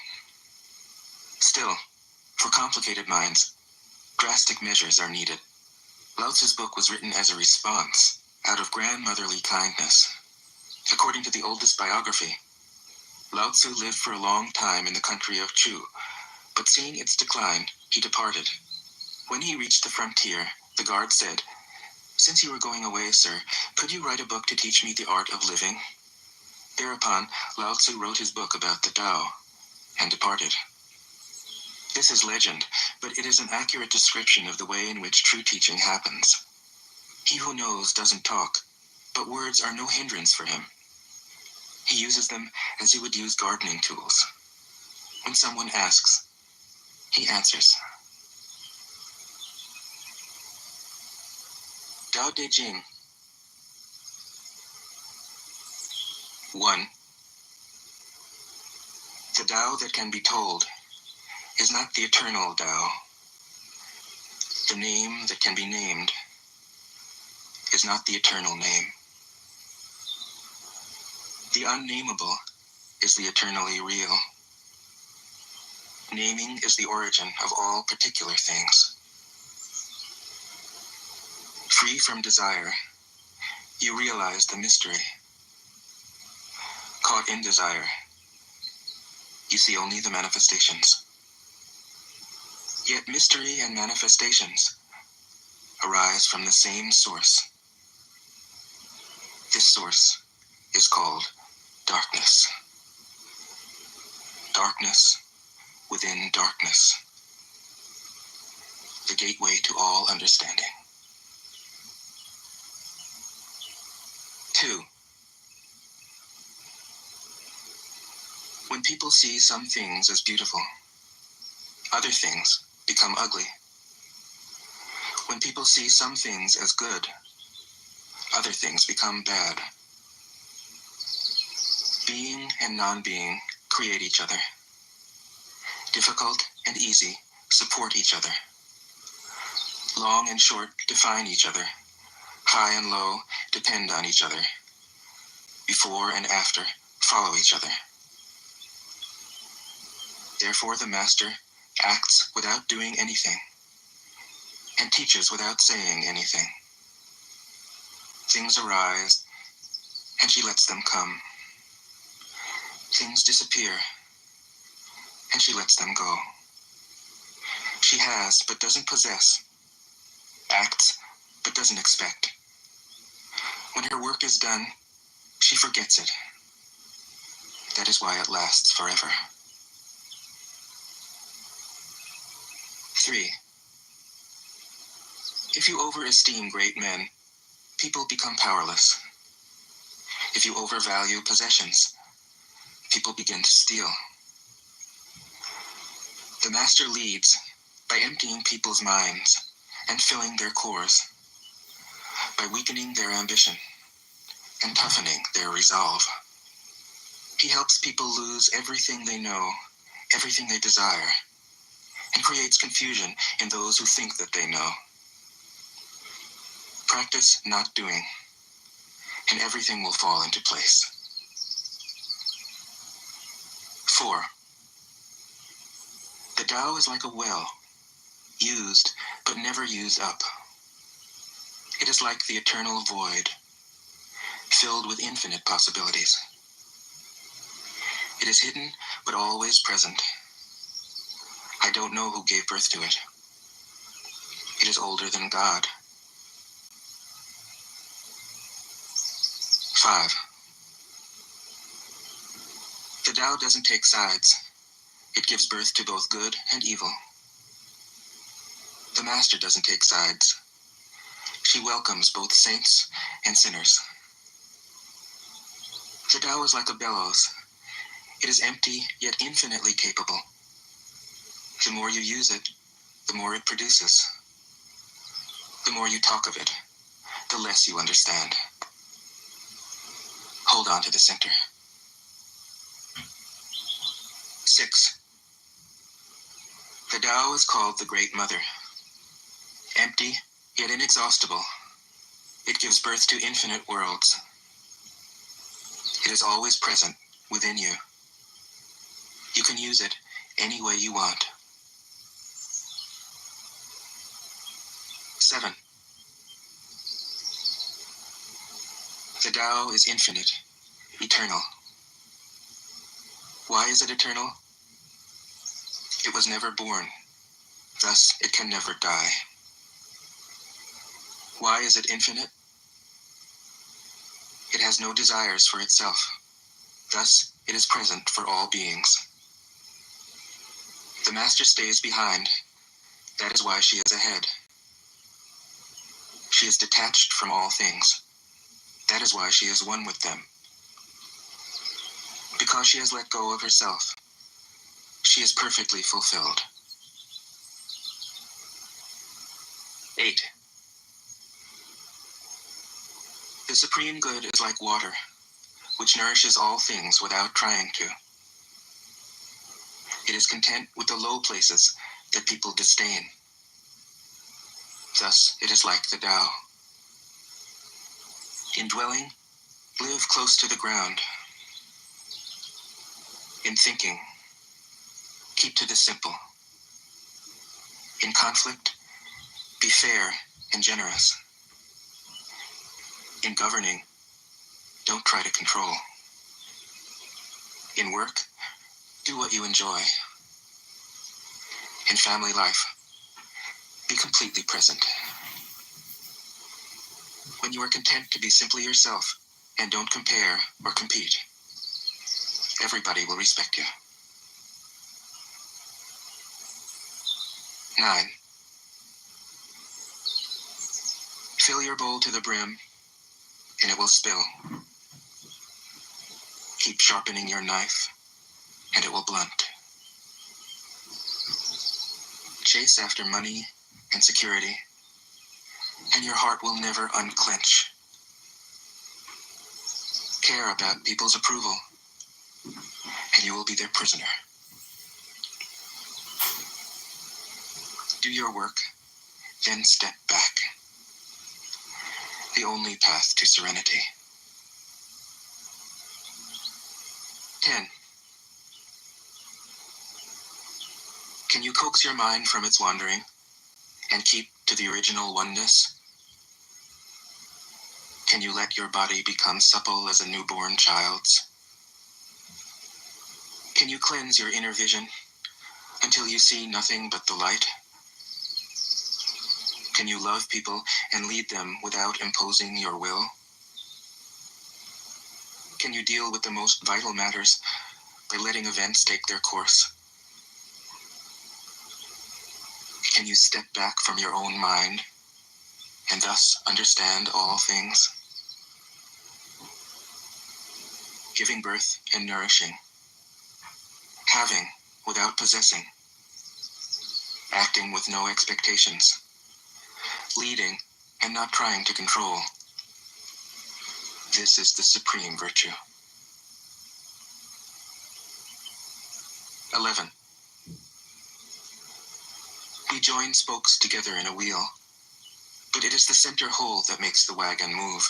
Still, for complicated minds, drastic measures are needed. Lao Tzu's book was written as a response, out of grandmotherly kindness. According to the oldest biography, Lao Tzu lived for a long time in the country of Chu, but seeing its decline, he departed. When he reached the frontier, the guard said, "Since you are going away, sir, could you write a book to teach me the art of living?" Thereupon, Lao Tzu wrote his book about the Tao, and departed. This is legend, but it is an accurate description of the way in which true teaching happens. He who knows doesn't talk, but words are no hindrance for him. He uses them as he would use gardening tools. When someone asks, he answers. Tao Te Ching. 1. The Tao that can be told is not the eternal Tao. The name that can be named is not the eternal name. The unnameable is the eternally real. Naming is the origin of all particular things. Free from desire, you realize the mystery. Caught in desire, you see only the manifestations. Yet mystery and manifestations arise from the same source. This source is called darkness. Darkness within darkness. The gateway to all understanding. 2. When people see some things as beautiful, other things become ugly. When people see some things as good, other things become bad. Being and non-being create each other. Difficult and easy support each other. Long and short define each other. High and low depend on each other. Before and after follow each other. Therefore the master acts without doing anything and teaches without saying anything. Things arise and she lets them come. Things disappear and she lets them go. She has but doesn't possess, acts but doesn't expect. When her work is done, she forgets it. That is why it lasts forever. 3. If you overesteem great men, people become powerless. If you overvalue possessions, people begin to steal. The master leads by emptying people's minds and filling their cores, by weakening their ambition and toughening their resolve. He helps people lose everything they know, everything they desire, and creates confusion in those who think that they know. Practice not doing, and everything will fall into place. 4. The Tao is like a well, used but never used up. It is like the eternal void, filled with infinite possibilities. It is hidden but always present. I don't know who gave birth to it. It is older than God. 5. The Tao doesn't take sides. It gives birth to both good and evil. The Master doesn't take sides. She welcomes both saints and sinners. The Tao is like a bellows. It is empty yet infinitely capable. The more you use it, the more it produces. The more you talk of it, the less you understand. Hold on to the center. 6. The Tao is called the Great Mother. Empty, yet inexhaustible, it gives birth to infinite worlds. It is always present within you. You can use it any way you want. 7. The Tao is infinite, eternal. Why is it eternal? It was never born, thus it can never die. Why is it infinite? It has no desires for itself, thus it is present for all beings. The Master stays behind, that is why she is ahead. She is detached from all things, that is why she is one with them. Because she has let go of herself, she is perfectly fulfilled. 8. The Supreme Good is like water, which nourishes all things without trying to. It is content with the low places that people disdain. Thus, it is like the Tao. In dwelling, live close to the ground. In thinking, keep to the simple. In conflict, be fair and generous. In governing, don't try to control. In work, do what you enjoy. In family life, be completely present. When you are content to be simply yourself and don't compare or compete, everybody will respect you. 9. Fill your bowl to the brim, and it will spill. Keep sharpening your knife, and it will blunt. Chase after money and security, and your heart will never unclench. Care about people's approval, and you will be their prisoner. Do your work, then step back. The only path to serenity. 10. Can you coax your mind from its wandering and keep to the original oneness? Can you let your body become supple as a newborn child's? Can you cleanse your inner vision until you see nothing but the light? Can you love people and lead them without imposing your will? Can you deal with the most vital matters by letting events take their course? Can you step back from your own mind and thus understand all things? Giving birth and nourishing. Having without possessing. Acting with no expectations. Leading and not trying to control. This is the supreme virtue. 11. We join spokes together in a wheel, but it is the center hole that makes the wagon move.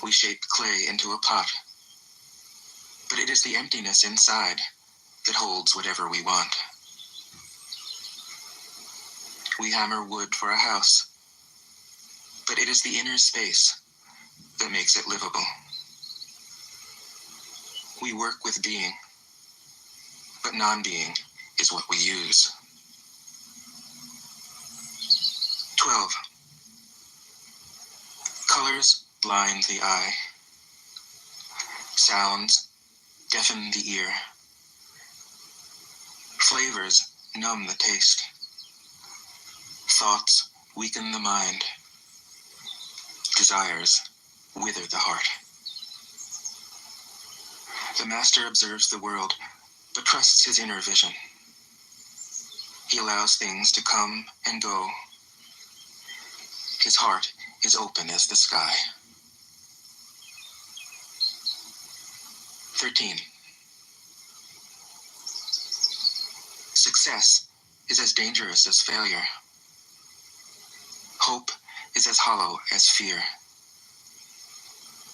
We shape clay into a pot, but it is the emptiness inside that holds whatever we want. We hammer wood for a house, but it is the inner space that makes it livable. We work with being, but non-being is what we use. 12. Colors blind the eye. Sounds deafen the ear. Flavors numb the taste. Thoughts weaken the mind. Desires wither the heart. The master observes the world, but trusts his inner vision. He allows things to come and go. His heart is open as the sky. 13. Success is as dangerous as failure. Hope is as hollow as fear.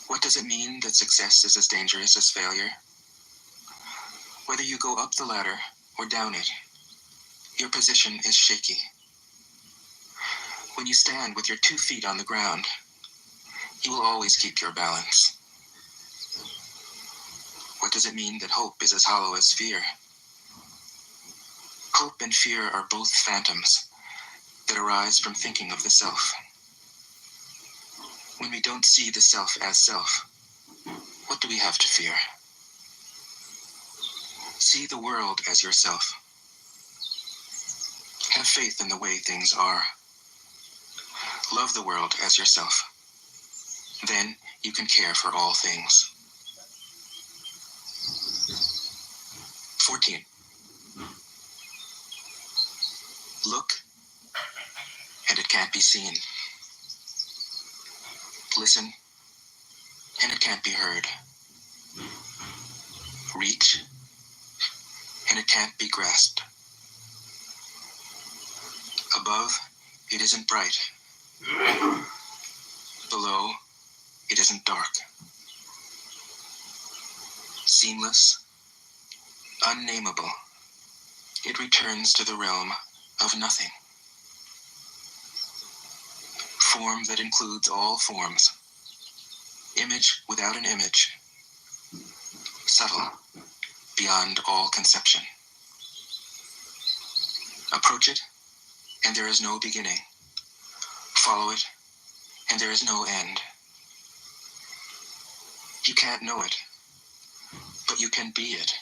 What does it mean that success is as dangerous as failure? Whether you go up the ladder or down it, your position is shaky. When you stand with your 2 feet on the ground, you will always keep your balance. What does it mean that hope is as hollow as fear? Hope and fear are both phantoms that arise from thinking of the self. When we don't see the self as self, what do we have to fear? See the world as yourself. Have faith in the way things are. Love the world as yourself. Then you can care for all things. 14. Look, and it can't be seen. Listen, and it can't be heard. Reach, and it can't be grasped. Above, it isn't bright. Below, it isn't dark. Seamless, unnameable, it returns to the realm of nothing. Form that includes all forms. Image without an image. Subtle, beyond all conception. Approach it, and there is no beginning. Follow it, and there is no end. You can't know it, but you can be it,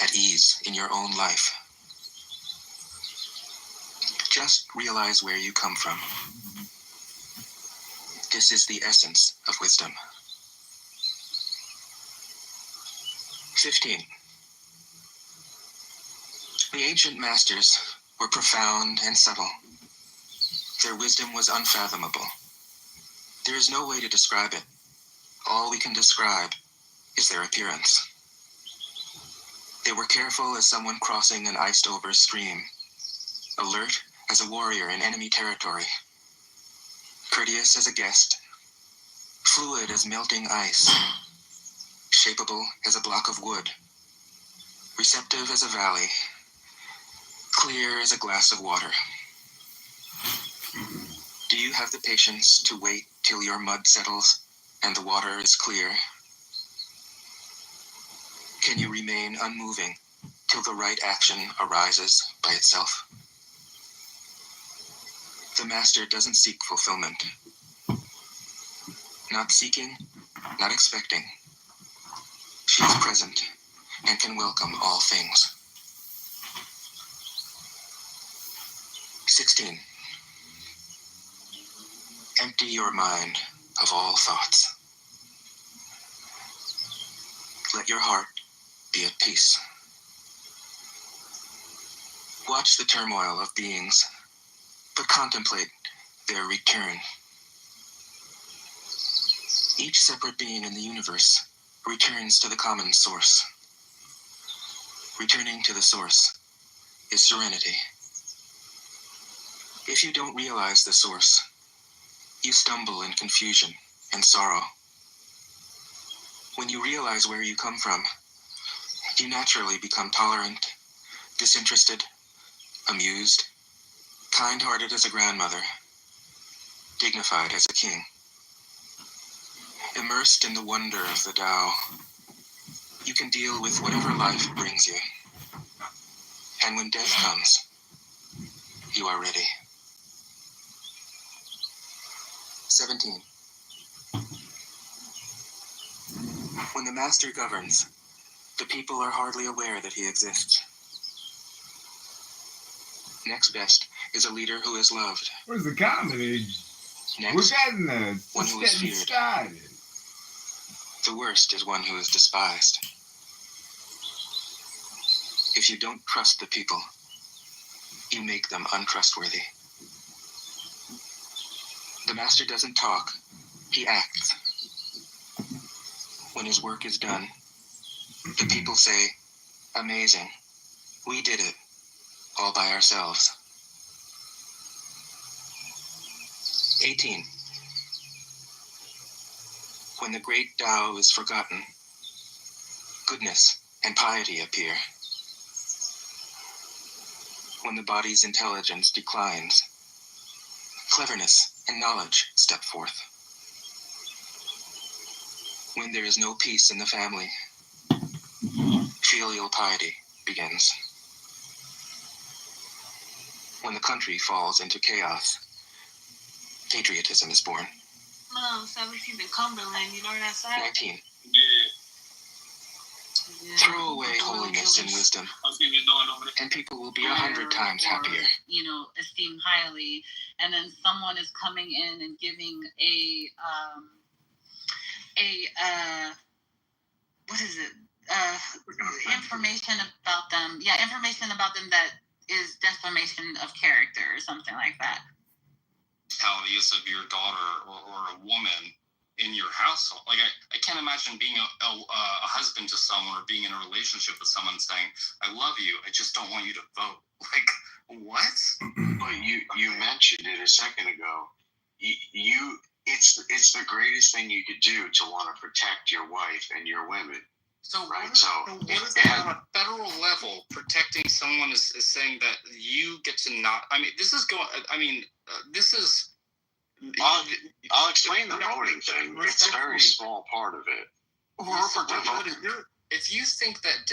at ease in your own life. Just realize where you come from. This is the essence of wisdom. 15. The ancient masters were profound and subtle. Their wisdom was unfathomable. There is no way to describe it. All we can describe is their appearance. They were careful as someone crossing an iced-over stream, alert as a warrior in enemy territory, courteous as a guest, fluid as melting ice, shapeable as a block of wood, receptive as a valley, clear as a glass of water. Do you have the patience to wait till your mud settles and the water is clear? Can you remain unmoving till the right action arises by itself? The master doesn't seek fulfillment. Not seeking, not expecting. She is present and can welcome all things. 16. Empty your mind of all thoughts. Let your heart be at peace. Watch the turmoil of beings, but contemplate their return. Each separate being in the universe returns to the common source. Returning to the source is serenity. If you don't realize the source, you stumble in confusion and sorrow. When you realize where you come from, you naturally become tolerant, disinterested, amused, kind-hearted as a grandmother, dignified as a king. Immersed in the wonder of the Tao, you can deal with whatever life brings you. And when death comes, you are ready. 17. When the master governs, the people are hardly aware that he exists. Next best is a leader who is loved. Where's the comedy? Next, We're getting there. one It's who is getting feared. started. The worst is one who is despised. If you don't trust the people, you make them untrustworthy. The master doesn't talk, he acts. When his work is done, the people say, "Amazing, we did it, all by ourselves." 18. When the great Tao is forgotten, goodness and piety appear. When the body's intelligence declines, cleverness and knowledge step forth. When there is no peace in the family, filial piety begins. When the country falls into chaos, patriotism is born. Mom, 17th in Cumberland, you know where that's at? 19. Yeah. Throw away holiness and wisdom, and people will be 100 times happier. You know, esteemed highly, and then someone is coming in and giving what is it? Information about them. Yeah, information about them that is defamation of character or something like that. Use of your daughter or a woman in your household. Like I can't imagine being a husband to someone or being in a relationship with someone saying, "I love you, I just don't want you to vote." Like, what? But you mentioned it a second ago. It's the greatest thing you could do to want to protect your wife and your women. So right. What is that on a federal level? Protecting someone is saying that you get to not. I mean, this is going. I mean, this is. I'll explain the voting thing. It's a very small part of it. If you think that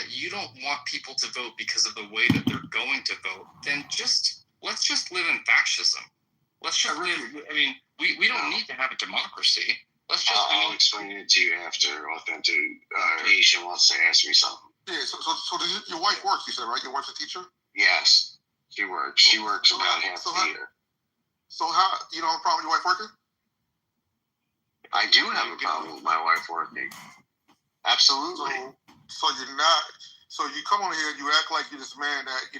you don't want people to vote because of the way that they're going to vote, then let's just live in fascism. Let's just live. I mean, we don't need to have a democracy. Let's just. I'll explain it to you after Authentication wants to ask me something. Yeah. So your wife works? You said, right? Your wife's a teacher. Yes, she works. She works about half the year. So how you don't have a problem with your wife working? I do have a problem with my wife working. Absolutely. So you're not. So you come on here, you act like you're this man that the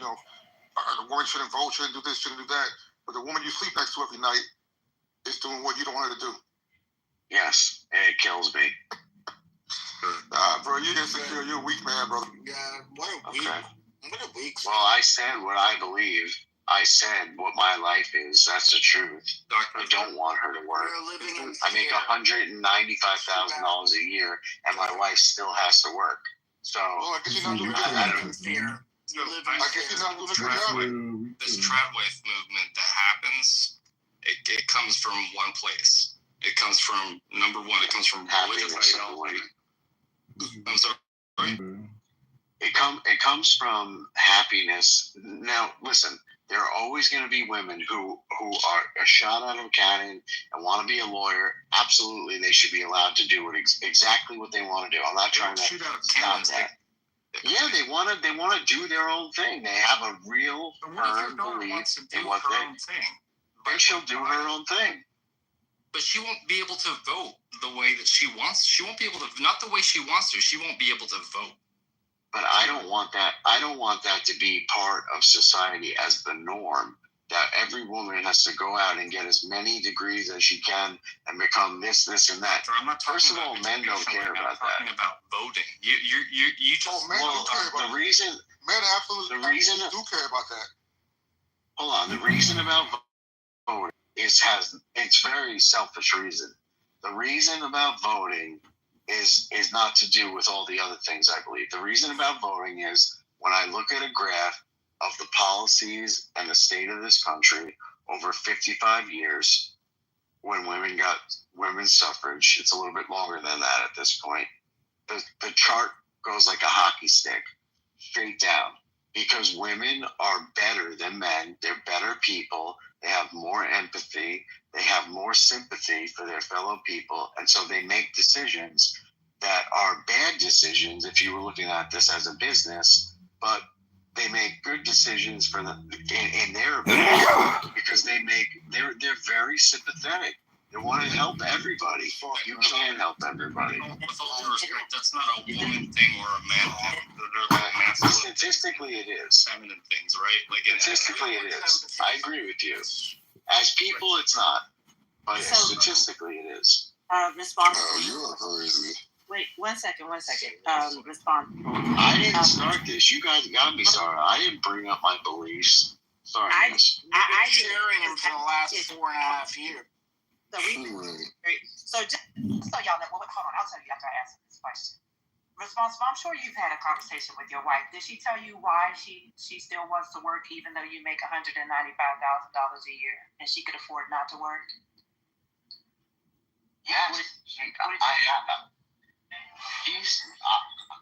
woman shouldn't vote, shouldn't do this, shouldn't do that. But the woman you sleep next to every night is doing what you don't want her to do. Yes, and it kills me. Nah, bro, you're insecure. You're a weak man, brother. God, what a weak. What a weak. Well, I said what I believe. I said what my life is. That's the truth. I don't want her to work. I make $195,000 a year, and my wife still has to work. So I guess you're not doing This tradwife movement that happens, it comes from one place. It comes from number one. It comes from religious ideology. I'm sorry. It comes from happiness. Now, listen. There are always going to be women who are shot out of a cannon and want to be a lawyer. Absolutely, they should be allowed to do exactly what they want to do. I'm not trying to stop that. Yeah, they want to do their own thing. They have a real firm belief in what they. But she'll do her own thing. But she won't be able to vote the way that she wants. She won't be able to, not the way she wants to. She won't be able to vote. But I don't want that. I don't want that to be part of society as the norm. That every woman has to go out and get as many degrees as she can and become this, and that. I'm not talking First of all, men don't care about that. I'm talking about voting. You just. The reason Men absolutely The reason do care about that. Hold on. The reason about voting it's very selfish reason. The reason about voting is not to do with all the other things, I believe. The reason about voting is when I look at a graph of the policies and the state of this country over 55 years, when women got women's suffrage, it's a little bit longer than that at this point, the chart goes like a hockey stick, straight down. Because women are better than men. They're better people. They have more empathy. They have more sympathy for their fellow people. And so they make decisions that are bad decisions if you were looking at this as a business, but they make good decisions for in their opinion because they're very sympathetic. They want to help everybody. You can help everybody. With all due respect, that's not a woman thing or a man thing. Statistically, it is. Feminine things, right? Like Statistically, it is. I agree with you. As people, it's not. But statistically, it is. Response. Oh, you are crazy. Wait, one second. Response. I didn't start this. You guys got me started. I didn't bring up my beliefs. Sorry, miss. I've been sharing him for the last 4.5 years. So just so y'all know, hold on, I'll tell you after I answer this question. Responsible, I'm sure you've had a conversation with your wife. Did she tell you why she still wants to work even though you make $195,000 a year and she could afford not to work? Yes, I have.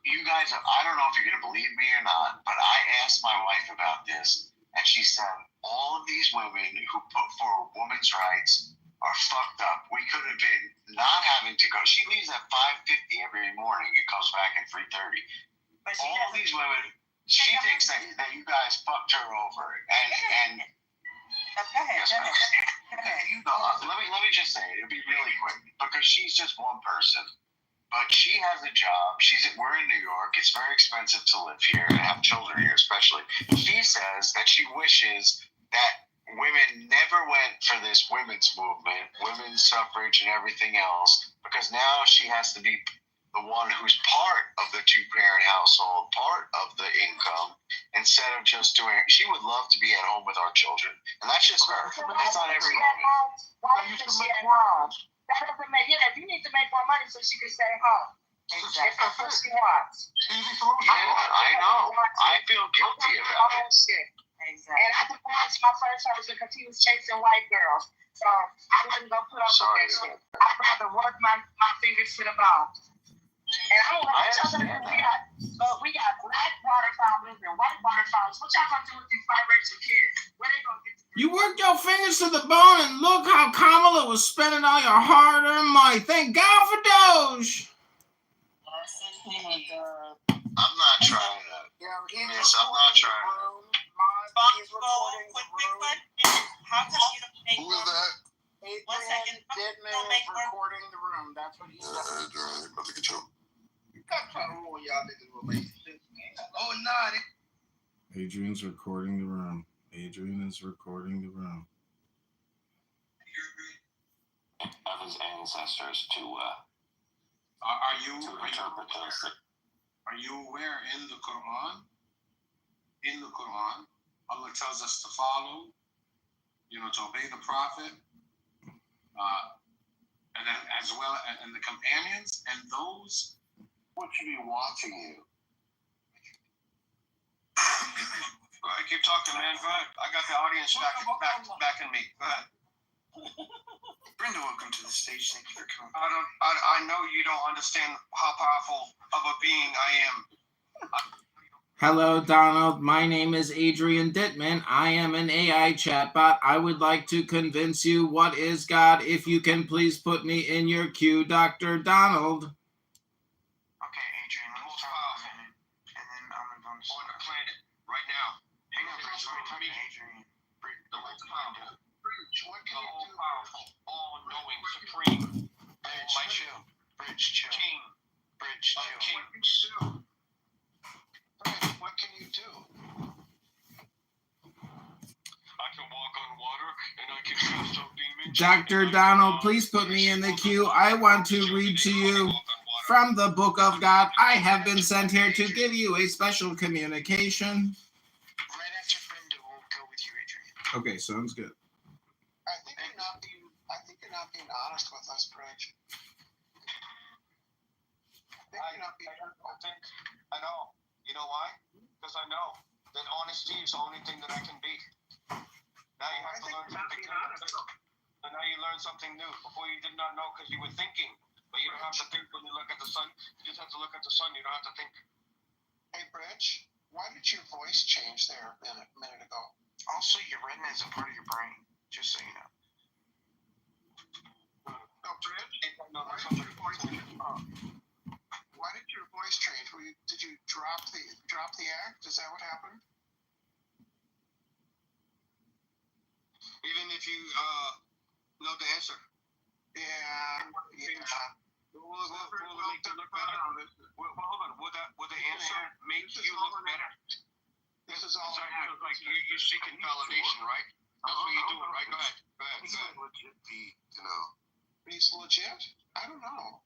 You guys, I don't know if you're going to believe me or not, but I asked my wife about this, and she said all of these women who put for women's rights are fucked up. We could have been not having to go. She leaves at 5:50 every morning and comes back at 3:30. All these women, she thinks that you guys fucked her over, and Go ahead. let me just say it. It'll be really quick because she's just one person, but she has a job. We're in New York. It's very expensive to live here and have children here, especially. She says that she wishes that women never went for this women's movement, women's suffrage and everything else, because now she has to be the one who's part of the two-parent household, part of the income, instead of just doing it. She would love to be at home with our children. And that's just her. That's not every woman. Why is she at home? That doesn't make it. You need to make more money so she can stay home. Exactly. That's what she wants. Yeah, I know. I feel guilty about it. Exactly. And I think that's my first husband because he was chasing white girls. So I wasn't going to put up with that shit. I'd rather work my fingers to the bone. And I don't know what y'all gonna do. We got black water fountains and white water fountains. What y'all gonna do with these biracial kids? Where they gonna get to? You worked your fingers to the bone, and look how Kamala was spending all your hard-earned money. Thank God for Doge. I'm not trying to. Yes, I'm not trying to. How come you don't make Who is that? 1 second. Deadman is recording the room. That's what he said. Adrian, about to get you. You got to rule y'all niggas relationships. Oh, no. Adrian's recording the room. Adrian is recording the room. Of his ancestors to Are you interpret those. Are you aware in the Quran, Allah tells us to follow, to obey the Prophet, and then as well and the companions and those What should be watching you? Go ahead, keep talking, man. Go ahead. I got the audience back in me. Go ahead. Brenda, welcome to the stage. Thank you for coming. I know you don't understand how powerful of a being I am. Hello, Donald. My name is Adrian Dittman. I am an AI chatbot. I would like to convince you what is God. If you can please put me in your queue, Dr. Donald. Okay, Adrian, let me start off and then I'm going to On the planet right now. hang on, Bridge. Let me Adrian. The all-powerful, all-knowing, supreme, my chill, Bridge, chill. king, Bridge, of chill. kings. What can you do? I can walk on water and I can cast out demons. Dr. Donald, please put me in the queue. I want to read to you from the book of God. I have been sent here to give you a special communication. Right after Brenda, we'll go with you, Adrian. Okay, sounds good. I think you're not being honest with us, Bridge. I know. You know why? Because I know that honesty is the only thing that I can be. Now you have to learn something new. So now you learn something new. Before you did not know because you were thinking. But you don't have to think when you look at the sun. You just have to look at the sun. You don't have to think. Hey, Bridge, why did your voice change there a minute ago? Also, your retina is a part of your brain, just so you know. No, Bridge? No, why did your voice change? Did you drop the act? Is that what happened? Even if you know the answer. Yeah. Will it make you look better? Hold on. Will the answer make you look better? This is all. Like you're seeking validation, right? That's what you're doing, right? Go ahead. Legit be, He's legit? I don't know.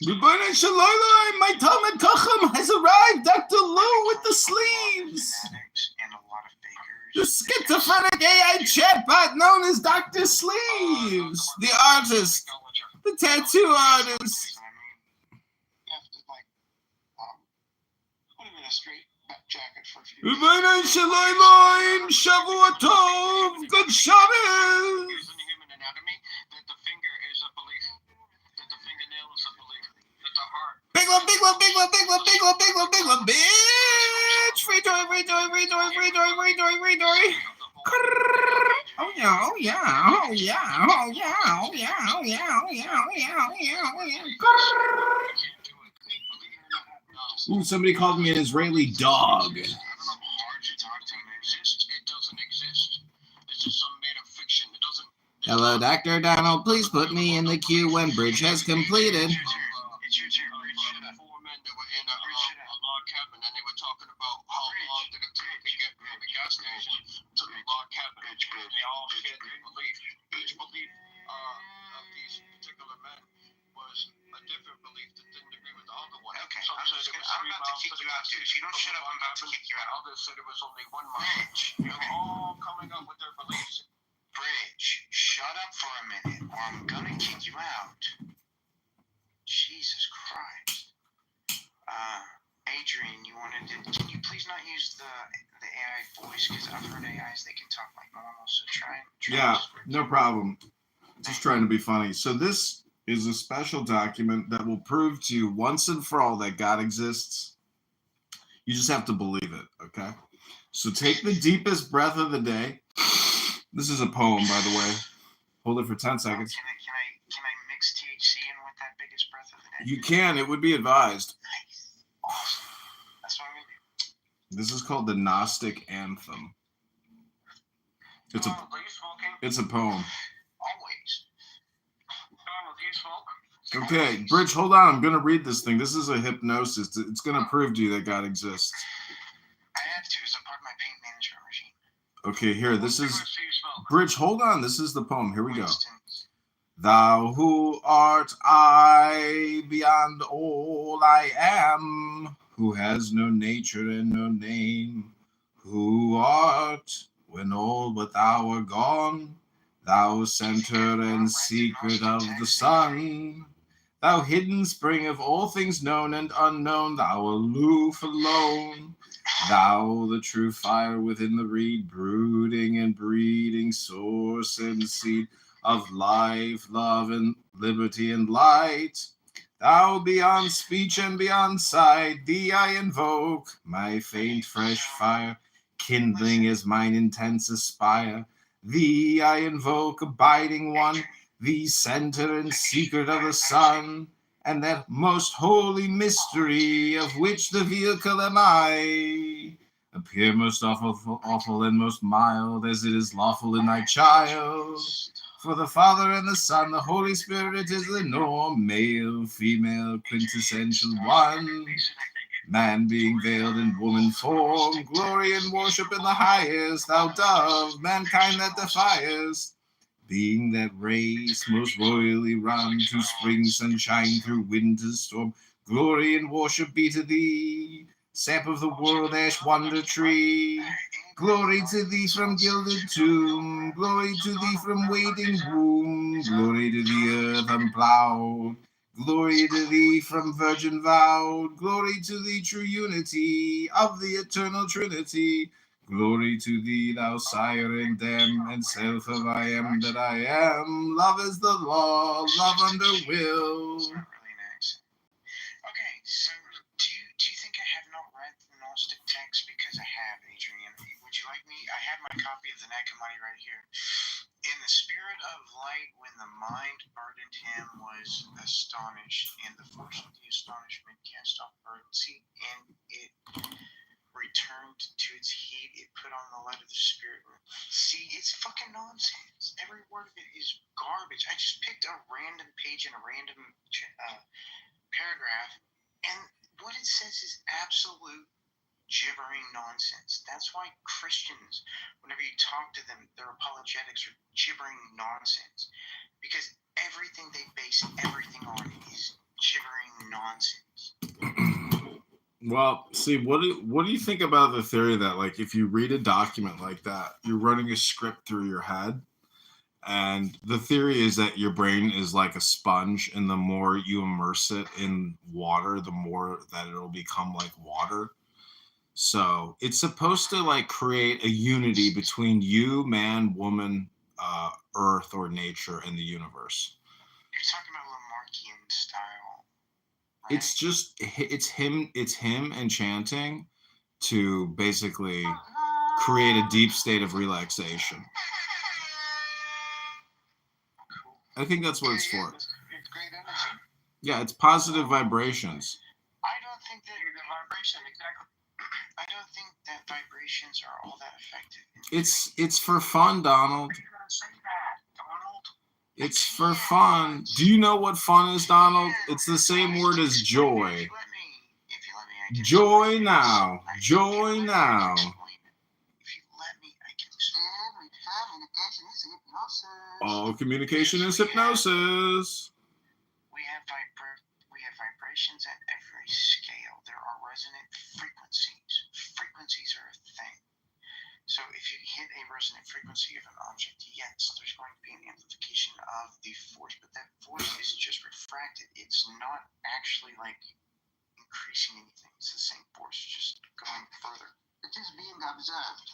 Rebbeinu Shalom, my Talmud Chacham has arrived, Dr. Lou with the sleeves. And a lot of fakers. The schizophrenic AI chatbot known as Dr. Sleeves, the artist, the tattoo artist. You have to put him in a straight jacket for a few. Rebbeinu Shalom, Shavua Tov, good Shabbos. Here's in the human anatomy that the finger is a belief. That the fingernail is a belief. That the heart. Big one, big one, big one, big one, big one, big one, big one, bitch! Free Dory, free Dory, free Dory, free Dory, free Dory, free Dory. Oh yeah, oh yeah, oh yeah, oh yeah, oh yeah, oh yeah, oh yeah, oh yeah, oh yeah, oh yeah. Ooh, somebody called me an Israeli dog. I don't know how hard you talk to him. It exists. It doesn't exist. It's just some made up fiction. It doesn't. Hello, Dr. Donald. Please put me in the queue when bridge has completed. It's your turn. Four men that were in a log cabin, and they were talking about how long did it take to get from the gas station to the log cabin. They all shared their belief. Each belief of these particular men was a different belief that didn't agree with the other one. Okay, Some I'm said it was about to kick you out, too. If you don't shut up, I'm about to kick you out. Others said it was only 1 mile. They were all coming up with their beliefs. Bridge, shut up for a minute, or I'm gonna kick you out. Jesus Christ. Adrian, can you please not use the AI voice? Because I've heard AIs, they can talk like normal, so try. Yeah, no problem. Just trying to be funny. So this is a special document that will prove to you once and for all that God exists. You just have to believe it, okay? So take the deepest breath of the day. This is a poem, by the way. Hold it for 10 seconds. Can I mix THC in with that biggest breath of the day? You can. It would be advised. Nice. Awesome. That's what I'm going to do. This is called the Gnostic Anthem. It's a Are you smoking? It's a poem. Always. Donald, do you smoke? Okay, Bridge, hold on. I'm going to read this thing. This is a hypnosis. It's going to prove to you that God exists. I have to, as a part of my pain management regime. Okay, here. This is... Cigarettes do you smoke? Bridge, hold on. This is the poem. Here we go. Winston. Thou who art I beyond all I am, who has no nature and no name, who art when all but thou are gone, thou center and secret of the sun, thou hidden spring of all things known and unknown, thou aloof alone, thou the true fire within the reed, brooding and breeding, source and seed of life, love, and liberty and light. Thou beyond speech and beyond sight, thee I invoke, my faint fresh fire, kindling as mine intense aspire. Thee I invoke, abiding one, thee center and secret of the sun, and that most holy mystery of which the vehicle am I. Appear most awful and most mild, as it is lawful in thy child. For the Father and the Son, the Holy Spirit is the norm, male, female, quintessential one. Man being veiled in woman form, glory and worship in the highest, thou dove, mankind that defiest. being that race most royally run to spring sunshine through winter's storm. Glory and worship be to thee, sap of the world, ash wonder tree. Glory to thee from gilded tomb, glory to thee from waiting womb, glory to the earth unplowed, glory to thee from virgin vowed, glory to thee true unity of the eternal Trinity. Glory to thee, thou sire and dam, and self of I am that I am. Love is the law, love under will. It's not really an accent. Okay, so do you think I have not read the Gnostic text? Because I have, Adrian. Would you like me? I have my copy of the Neck of Money right here. In the spirit of light, when the mind burdened him, was astonished, and the force of the astonishment cast off urgency, and it returned to its heat. It put on the light of the spirit. See, it's fucking nonsense. Every word of it is garbage. I just picked a random page in a random paragraph, and what it says is absolute gibbering nonsense. That's why Christians, whenever you talk to them, their apologetics are gibbering nonsense, because everything they base everything on is gibbering nonsense. Well, see, what do you think about the theory that, like, if you read a document like that, you're running a script through your head, and the theory is that your brain is like a sponge, and the more you immerse it in water, the more that it'll become like water. So it's supposed to like create a unity between you, man, woman, earth, or nature, and the universe. You're talking about Lamarckian style. It's just it's him enchanting to basically create a deep state of relaxation. I think that's what it's for. It's great energy. Yeah, it's positive vibrations. I don't think that the vibration exactly. I don't think that vibrations are all that effective. It's for fun, Donald. It's for fun. Do you know what fun is, Donald? It's the same word as joy. Joy now. Joy now. All communication is hypnosis. We have vibrations at every scale. There are resonant frequencies. Frequencies are a thing. So if you hit a resonant frequency of an object, yes, there's going to be an amplification of the force, but that force is just refracted. It's not actually like increasing anything. It's the same force, just going further. It is being observed.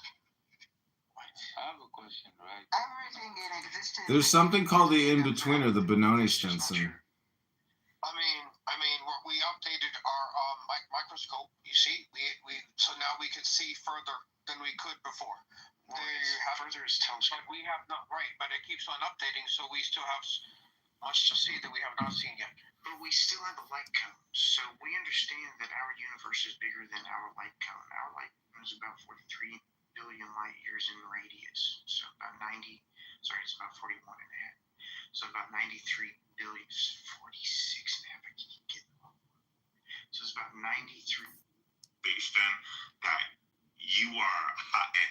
What? I have a question, right? Everything in existence. There's something called the in-betweener, the Benoni Stinson. I mean, we updated our microscope. You see, so now we can see further than we could before. Further is telescope. But we have not, right? But it keeps on updating, so we still have much to see that we have not seen yet. But we still have a light cone, so we understand that our universe is bigger than our light cone. Our light cone is about 43 billion light years in radius, so about 90. Sorry, it's about 41 and a half. So about 93 billion, 46 and a half. I can't get them all. So it's about 93. Based in that you are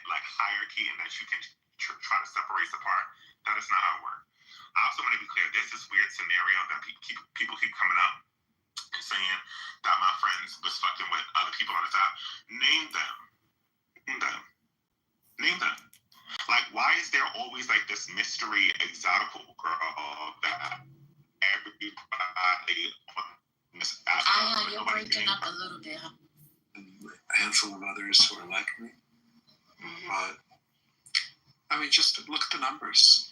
like hierarchy and that you can try to separate us apart. That is not how it works. I also want to be clear. There's this weird scenario that people keep coming up and saying that my friends was fucking with other people on this app. Name them. Like, why is there always like this mystery exotical girl that everybody on this app? You're breaking up a little bit. A handful of others who are like me. But, I mean, just look at the numbers.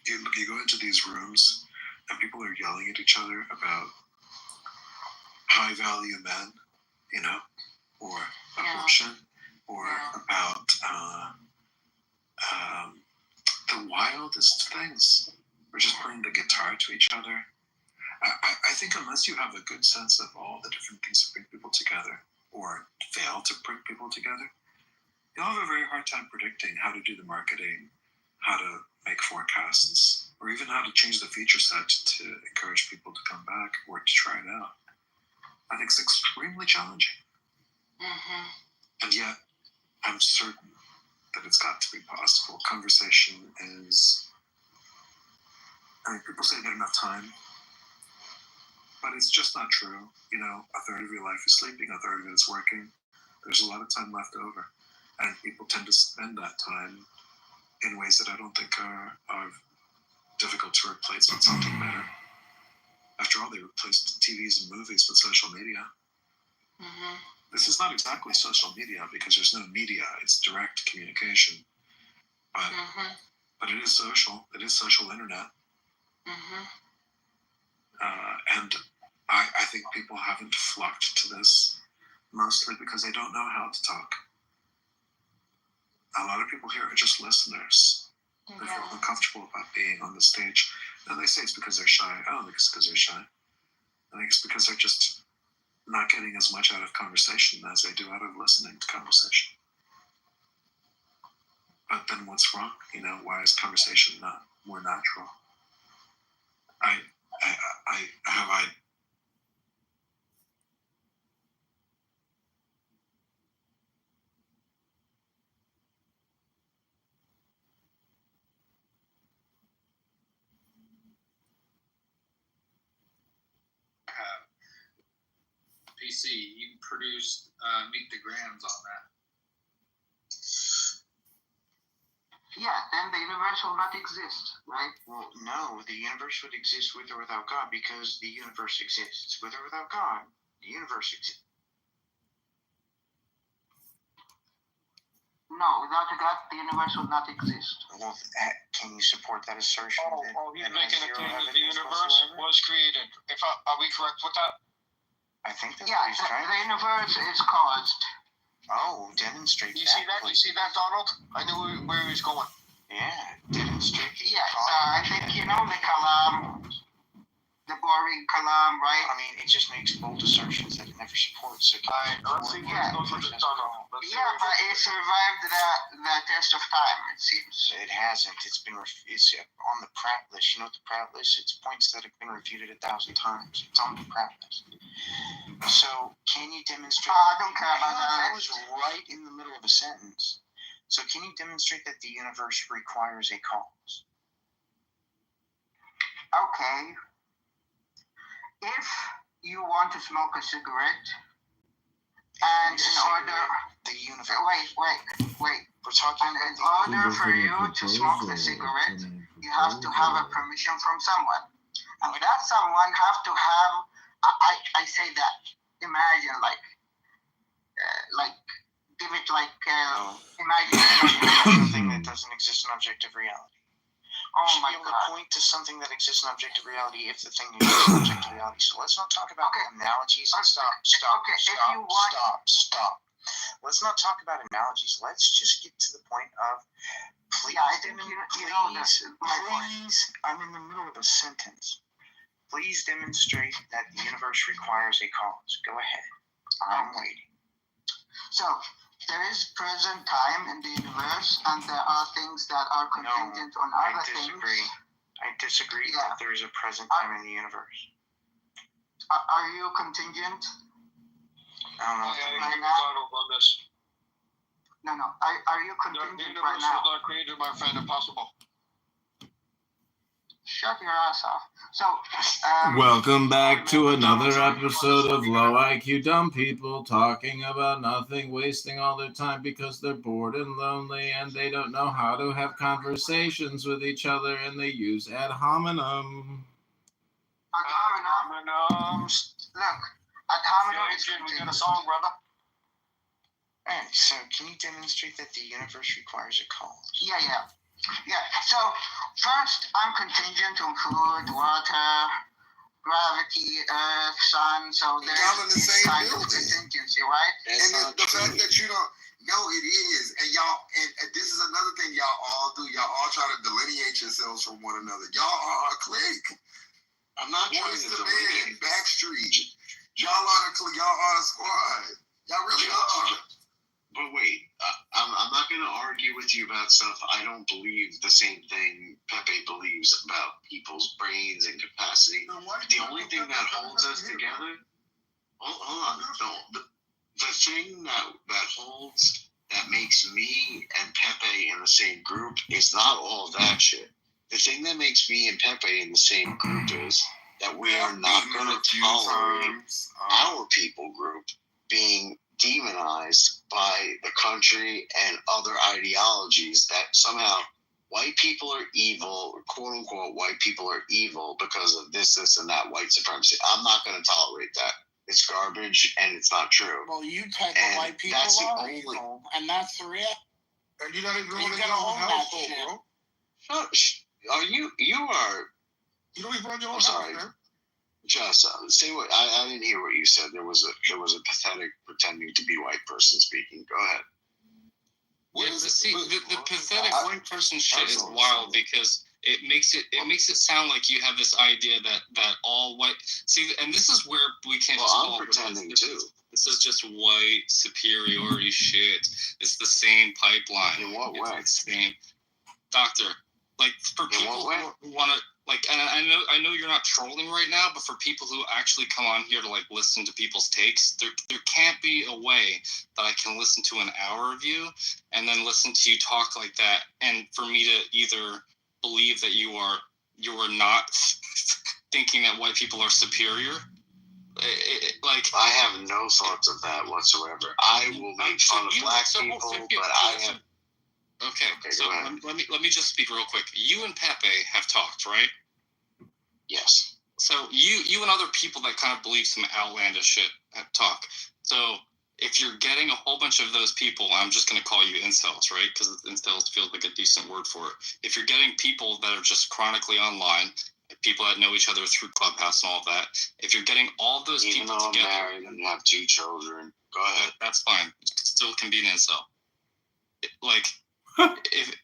You go into these rooms and people are yelling at each other about high value men, you know, or abortion, or about the wildest things. We're just bringing the guitar to each other. I think unless you have a good sense of all the different things that bring people together, or fail to bring people together, you'll have a very hard time predicting how to do the marketing, how to make forecasts, or even how to change the feature set to encourage people to come back or to try it out. I think it's extremely challenging. And yet, I'm certain that it's got to be possible. Conversation is I mean, people say you get enough time, but it's just not true. You know, a third of your life is sleeping, a third of it is working. There's a lot of time left over, and people tend to spend that time in ways that I don't think are difficult to replace with something better. After all, they replaced TVs and movies with social media. Mm-hmm. This is not exactly social media because there's no media; it's direct communication. But it is social. It is social internet. And I think people haven't flocked to this mostly because they don't know how to talk. A lot of people here are just listeners. They feel uncomfortable about being on the stage. And they say it's because they're shy. I don't think it's because they're shy. I think it's because they're just not getting as much out of conversation as they do out of listening to conversation. But then what's wrong? You know, why is conversation not more natural? PC, you produced Meet the Grams on that. Yeah, then the universe will not exist, right? Well, no, the universe would exist with or without God because the universe exists. With or without God, the universe exists. No, without a God, the universe would not exist. Well, can you support that assertion? He's making a claim that the universe was created. Are we correct with that? I think that's Yeah, what he's trying the universe is caused. Oh, demonstrate You see that? You see that, Donald? I knew where he was going. Yeah, demonstrate. Yeah, I think you know the Kalam, the boring Kalam, right? I mean, it just makes bold assertions that it never supports. So let's see where it goes with the tunnel. Yeah, but it survived the test of time, it seems. It hasn't. It's on the Pratt list. You know what the Pratt list? It's points that have been refuted 1,000 times. It's on the Pratt list. So, can you demonstrate? I don't care about that. I was right in the middle of a sentence. So, can you demonstrate that the universe requires a cause? Okay. If you want to smoke a cigarette, and in order, the universe. Wait. We're talking. And in order for you to smoke the cigarette, you have to have a permission from someone, and that someone have to have. I say that. Imagine give it imagine something that doesn't exist in objective reality. Oh my God! God! Point to something that exists in objective reality if the thing exists in objective reality. So let's not talk about analogies. Stop. Let's not talk about analogies. Let's just get to the point of please. I'm in the middle of a sentence. Please demonstrate that the universe requires a cause. Go ahead. I'm waiting. So, there is present time in the universe, and there are things that are contingent on other things. I disagree that there is a present time in the universe. Are you contingent? I don't know. Right now? On this. No. Are you contingent the universe right now? was not created, my friend. Impossible. Shut your ass off. So, welcome back to another episode of Low IQ Dumb People talking about nothing, wasting all their time because they're bored and lonely and they don't know how to have conversations with each other and they use ad hominem. Look, ad hominem is we got a song, brother. Alright, so can you demonstrate that the universe requires a cause? Yeah, so first I'm contingent on food, water, gravity, earth, sun, so there's this kind of contingency, right? And the fact that you don't know it is, and y'all, and this is another thing y'all all do, y'all all try to delineate yourselves from one another. Y'all are a clique. I'm not trying to delineate. Backstreet. Y'all are a squad. Y'all really are. But wait, I'm not going to argue with you about stuff. I don't believe the same thing Pepe believes about people's brains and capacity. The only thing that holds us together, hold on, the thing that makes me and Pepe in the same group is not all that shit. The thing that makes me and Pepe in the same group is that we are not going to tolerate our people group being demonized by the country and other ideologies that somehow white people are evil, or quote unquote white people are evil because of this, and that white supremacy. I'm not going to tolerate that. It's garbage and it's not true. Well, you take the white people are evil, and that's the real. And you're not even running You your gotta own own that household, shit. bro. Are you are You don't even run your own I'm sorry. house, man. just say what I didn't hear what you said. There was a pathetic pretending to be white person speaking. Go ahead. Yeah, but see, the pathetic white person shit is wild because it makes it sound like you have this idea that all white and this is where we can't just I'm pretending too. This is just white superiority shit. It's the same pipeline. In what way? It's the same. Doctor, like for people who want to and I know you're not trolling right now, but for people who actually come on here to listen to people's takes, there can't be a way that I can listen to an hour of you and then listen to you talk like that, and for me to either believe that you are not thinking that white people are superior. I have no thoughts of that whatsoever. I will make fun of black people, but I have. Okay, so let me just speak real quick. You and Pepe have talked, right? Yes. So you and other people that kind of believe some outlandish shit talk. So if you're getting a whole bunch of those people, I'm just going to call you incels, right? Because incels feels like a decent word for it. If you're getting people that are just chronically online, people that know each other through Clubhouse and all that, if you're getting all those people together, even though I'm married and have 2 children, go ahead. That's fine. Still can be an incel. If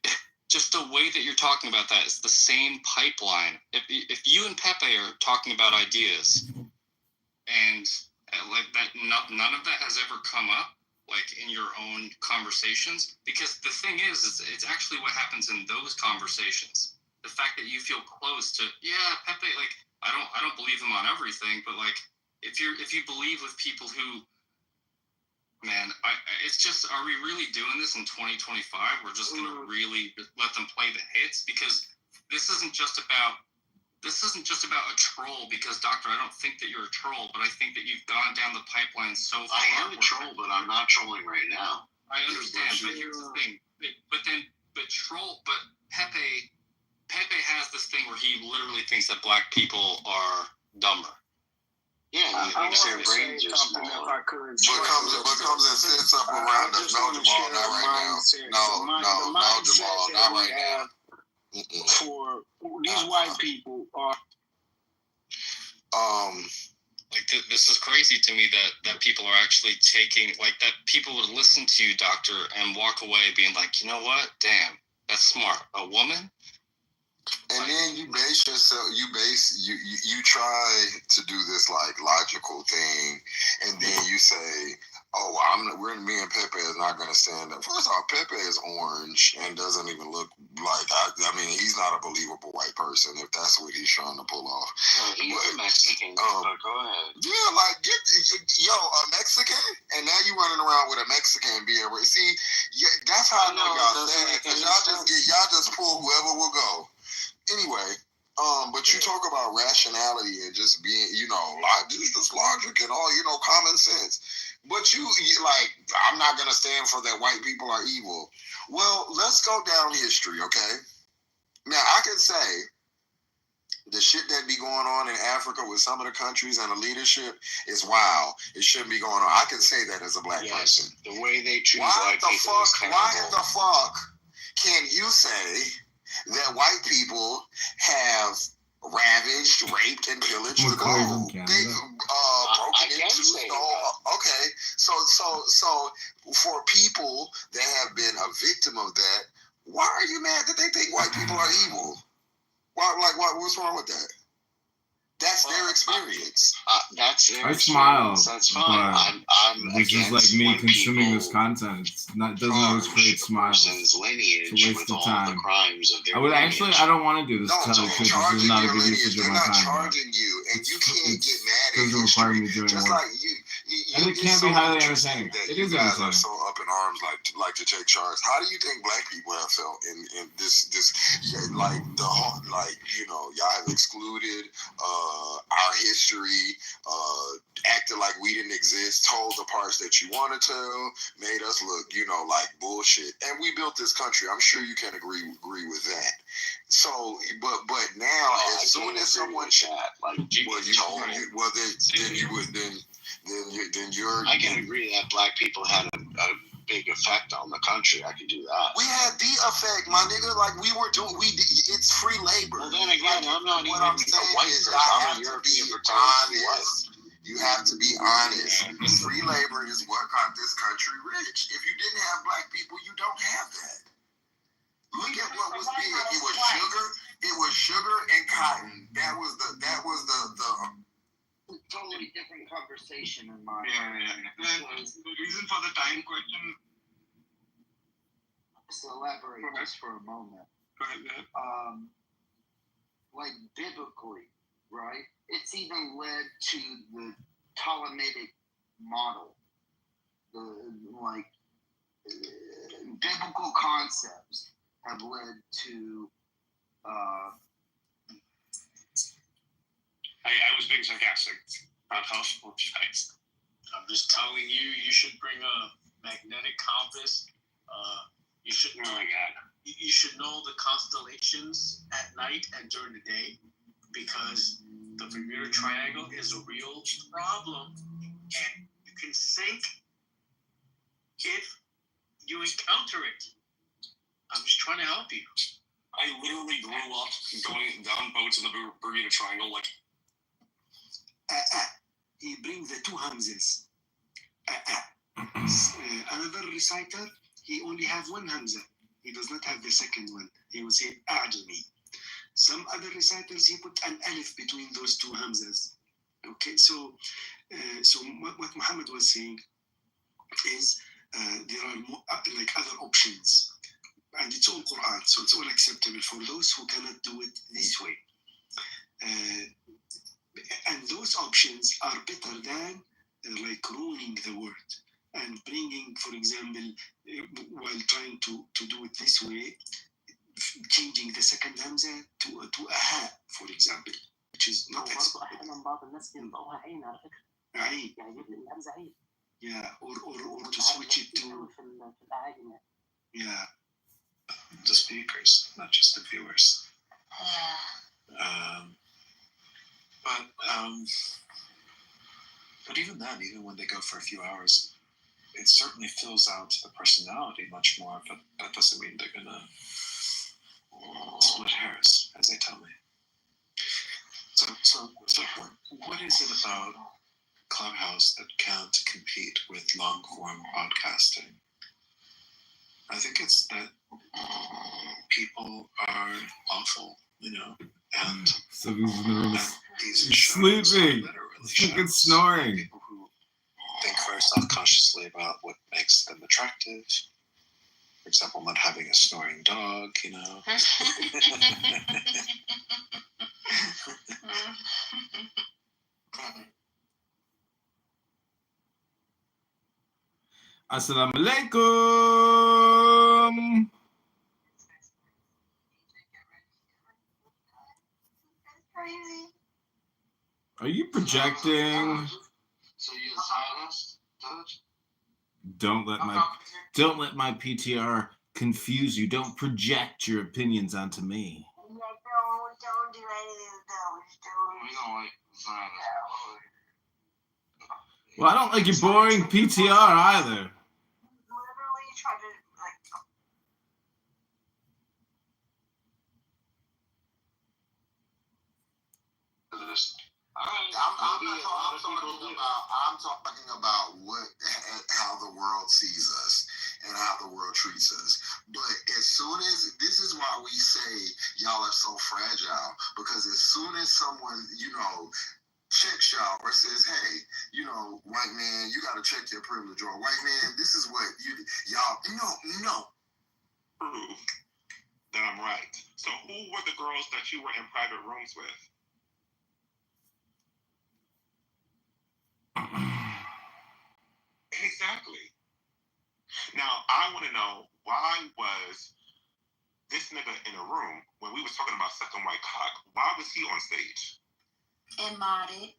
just the way that you're talking about that is the same pipeline. If you and Pepe are talking about ideas, and that, none of that has ever come up in your own conversations, because the thing is it's actually what happens in those conversations. The fact that you feel close to Pepe, I don't believe him on everything, but if you believe with people who. Man, it's just, are we really doing this in 2025? We're just going to really let them play the hits? Because this isn't just about a troll, because, Doctor, I don't think that you're a troll, but I think that you've gone down the pipeline so far. I am a troll, but I'm not trolling right now. I understand, but here's the thing. But Pepe has this thing where he literally thinks that black people are dumber. Yeah, I want to say something if I could. What comes and sits up around us? No, Jamal, not right now. No, Jamal, not right now. For these white people are. This is crazy to me that people are actually taking, that people would listen to you, Doctor, and walk away being like, you know what? Damn, that's smart. A woman? And then you base yourself, you try to do this logical thing, and then you say, me and Pepe is not going to stand up. First off, Pepe is orange and doesn't even look like, he's not a believable white person if that's what he's trying to pull off. No, he's a Mexican, but go ahead. Yeah, a Mexican? And now you running around with a Mexican beer. See, that's how I know y'all sad, because y'all just pull whoever will go. Anyway, but you talk about rationality and just being, just logic and all, common sense. But I'm not going to stand for that white people are evil. Well, let's go down history, okay? Now, I can say the shit that be going on in Africa with some of the countries and the leadership is wild. It shouldn't be going on. I can say that as a black person. The way they treat white people is terrible. Why in the fuck can you say that white people have ravaged, raped, and pillaged the globe? They've broken into the whole. Okay, so for people that have been a victim of that, why are you mad that they think white people are evil? What's wrong with that? That's their experience. That's their experience. That's fine. This is like me consuming this content. It doesn't always create smiles. It's a waste of time. I don't want to do this because this is not a good usage of my time. They're not charging you, and you can't get mad at it. Doesn't require me doing work. And it can be highly entertaining. It is entertaining. So up in arms, like to take charge. How do you think Black people have felt in this like the whole, like, you know, y'all have excluded our history, acted like we didn't exist, told the parts that you wanted to, made us look, you know, like bullshit, and we built this country. I'm sure you can agree with that. So, but now, as soon as someone chat, like, then you're. I can agree that Black people had a big effect on the country. I can do that. We had the effect, my nigga. Like it's free labor. Well, then again, I'm not what even I'm saying white is, person. I'm a to European be fraternity white. honest. You have to be honest. Free labor is what got this country rich. If you didn't have Black people, you don't have that. Look at what was big. It was sugar. It was sugar and cotton. That was the totally different conversation in mind. Yeah. The reason for the time question. Just elaborate just for a moment. Like biblically, right? It's even led to the Ptolemaic model. Biblical concepts have led to. I was being sarcastic. Not helpful, guys. I'm just telling you, you should bring a magnetic compass. You should. Oh my God. You should know the constellations at night and during the day, because the Bermuda Triangle is a real problem, and you can sink if you encounter it. I'm just trying to help you. I literally grew up going down boats in the Bermuda Triangle, like. He brings the two Hamzas. Another reciter, he only have one Hamza. He does not have the second one. He will say A'jami. Some other reciters, he put an alif between those two Hamzas. Okay, so what Muhammad was saying is there are like other options. And it's all Quran, so it's all acceptable for those who cannot do it this way. And those options are better than like ruining the word and bringing, for example, while trying to do it this way, changing the second hamza to a ha, for example, which is not acceptable. Yeah, or to switch it to the speakers, not just the viewers. But even then, even when they go for a few hours, it certainly fills out the personality much more. But that doesn't mean they're gonna split hairs, as they tell me. So what is it about Clubhouse that can't compete with long-form podcasting? I think it's that people are awful, you know, and so he's nervous. He's sleeping. He's snoring. People who think very self-consciously about what makes them attractive. For example, not having a snoring dog, you know. Assalamu alaikum. Are you projecting? So you're silenced, Dutch? Don't let my PTR confuse you. Don't project your opinions onto me. Don't do anything with those. We don't like silence. Well, I don't like your boring PTR either. Literally try to I'm talking about how the world sees us and how the world treats us. But as soon as, this is why we say y'all are so fragile, because as soon as someone, you know, checks y'all or says, hey, you know, white man, you got to check your privilege, or white man, this is what y'all, no. Prove that I'm right. So who were the girls that you were in private rooms with? Exactly. Now, want to know, why was this nigga in a room when we was talking about sucking white cock? Why was he on stage? And modded.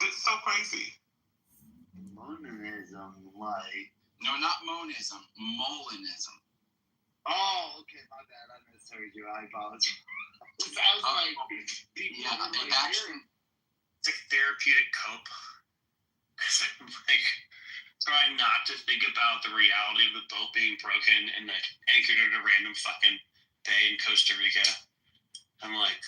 It's so crazy. Monism, like. No, not monism. Molinism. Oh, okay, my bad. I misheard you. I apologize. It sounds like people. Yeah, like, actually, It's like therapeutic cope. Because I'm like trying not to think about the reality of the boat being broken and like anchored at a random fucking bay in Costa Rica. I'm like,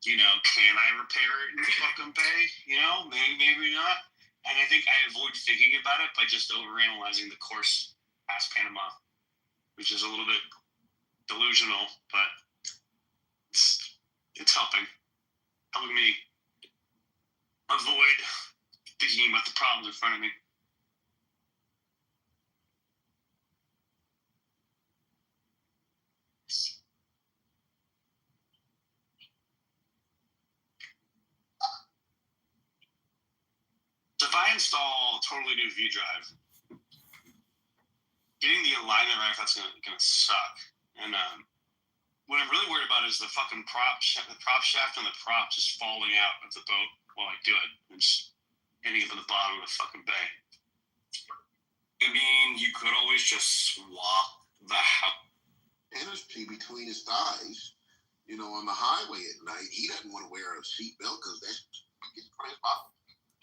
you know, can I repair it in the fucking bay? You know, maybe not. And I think I avoid thinking about it by just overanalyzing the course past Panama, which is a little bit delusional, but it's helping me avoid thinking about the problems in front of me. So if I install a totally new V drive, getting the alignment right, that's gonna suck. And what I'm really worried about is the fucking prop shaft and the prop just falling out of the boat while I do it and just ending up in the bottom of the fucking bay. I mean, you could always just swap the energy between his thighs, you know, on the highway at night. He doesn't want to wear a seatbelt because that's his bottom.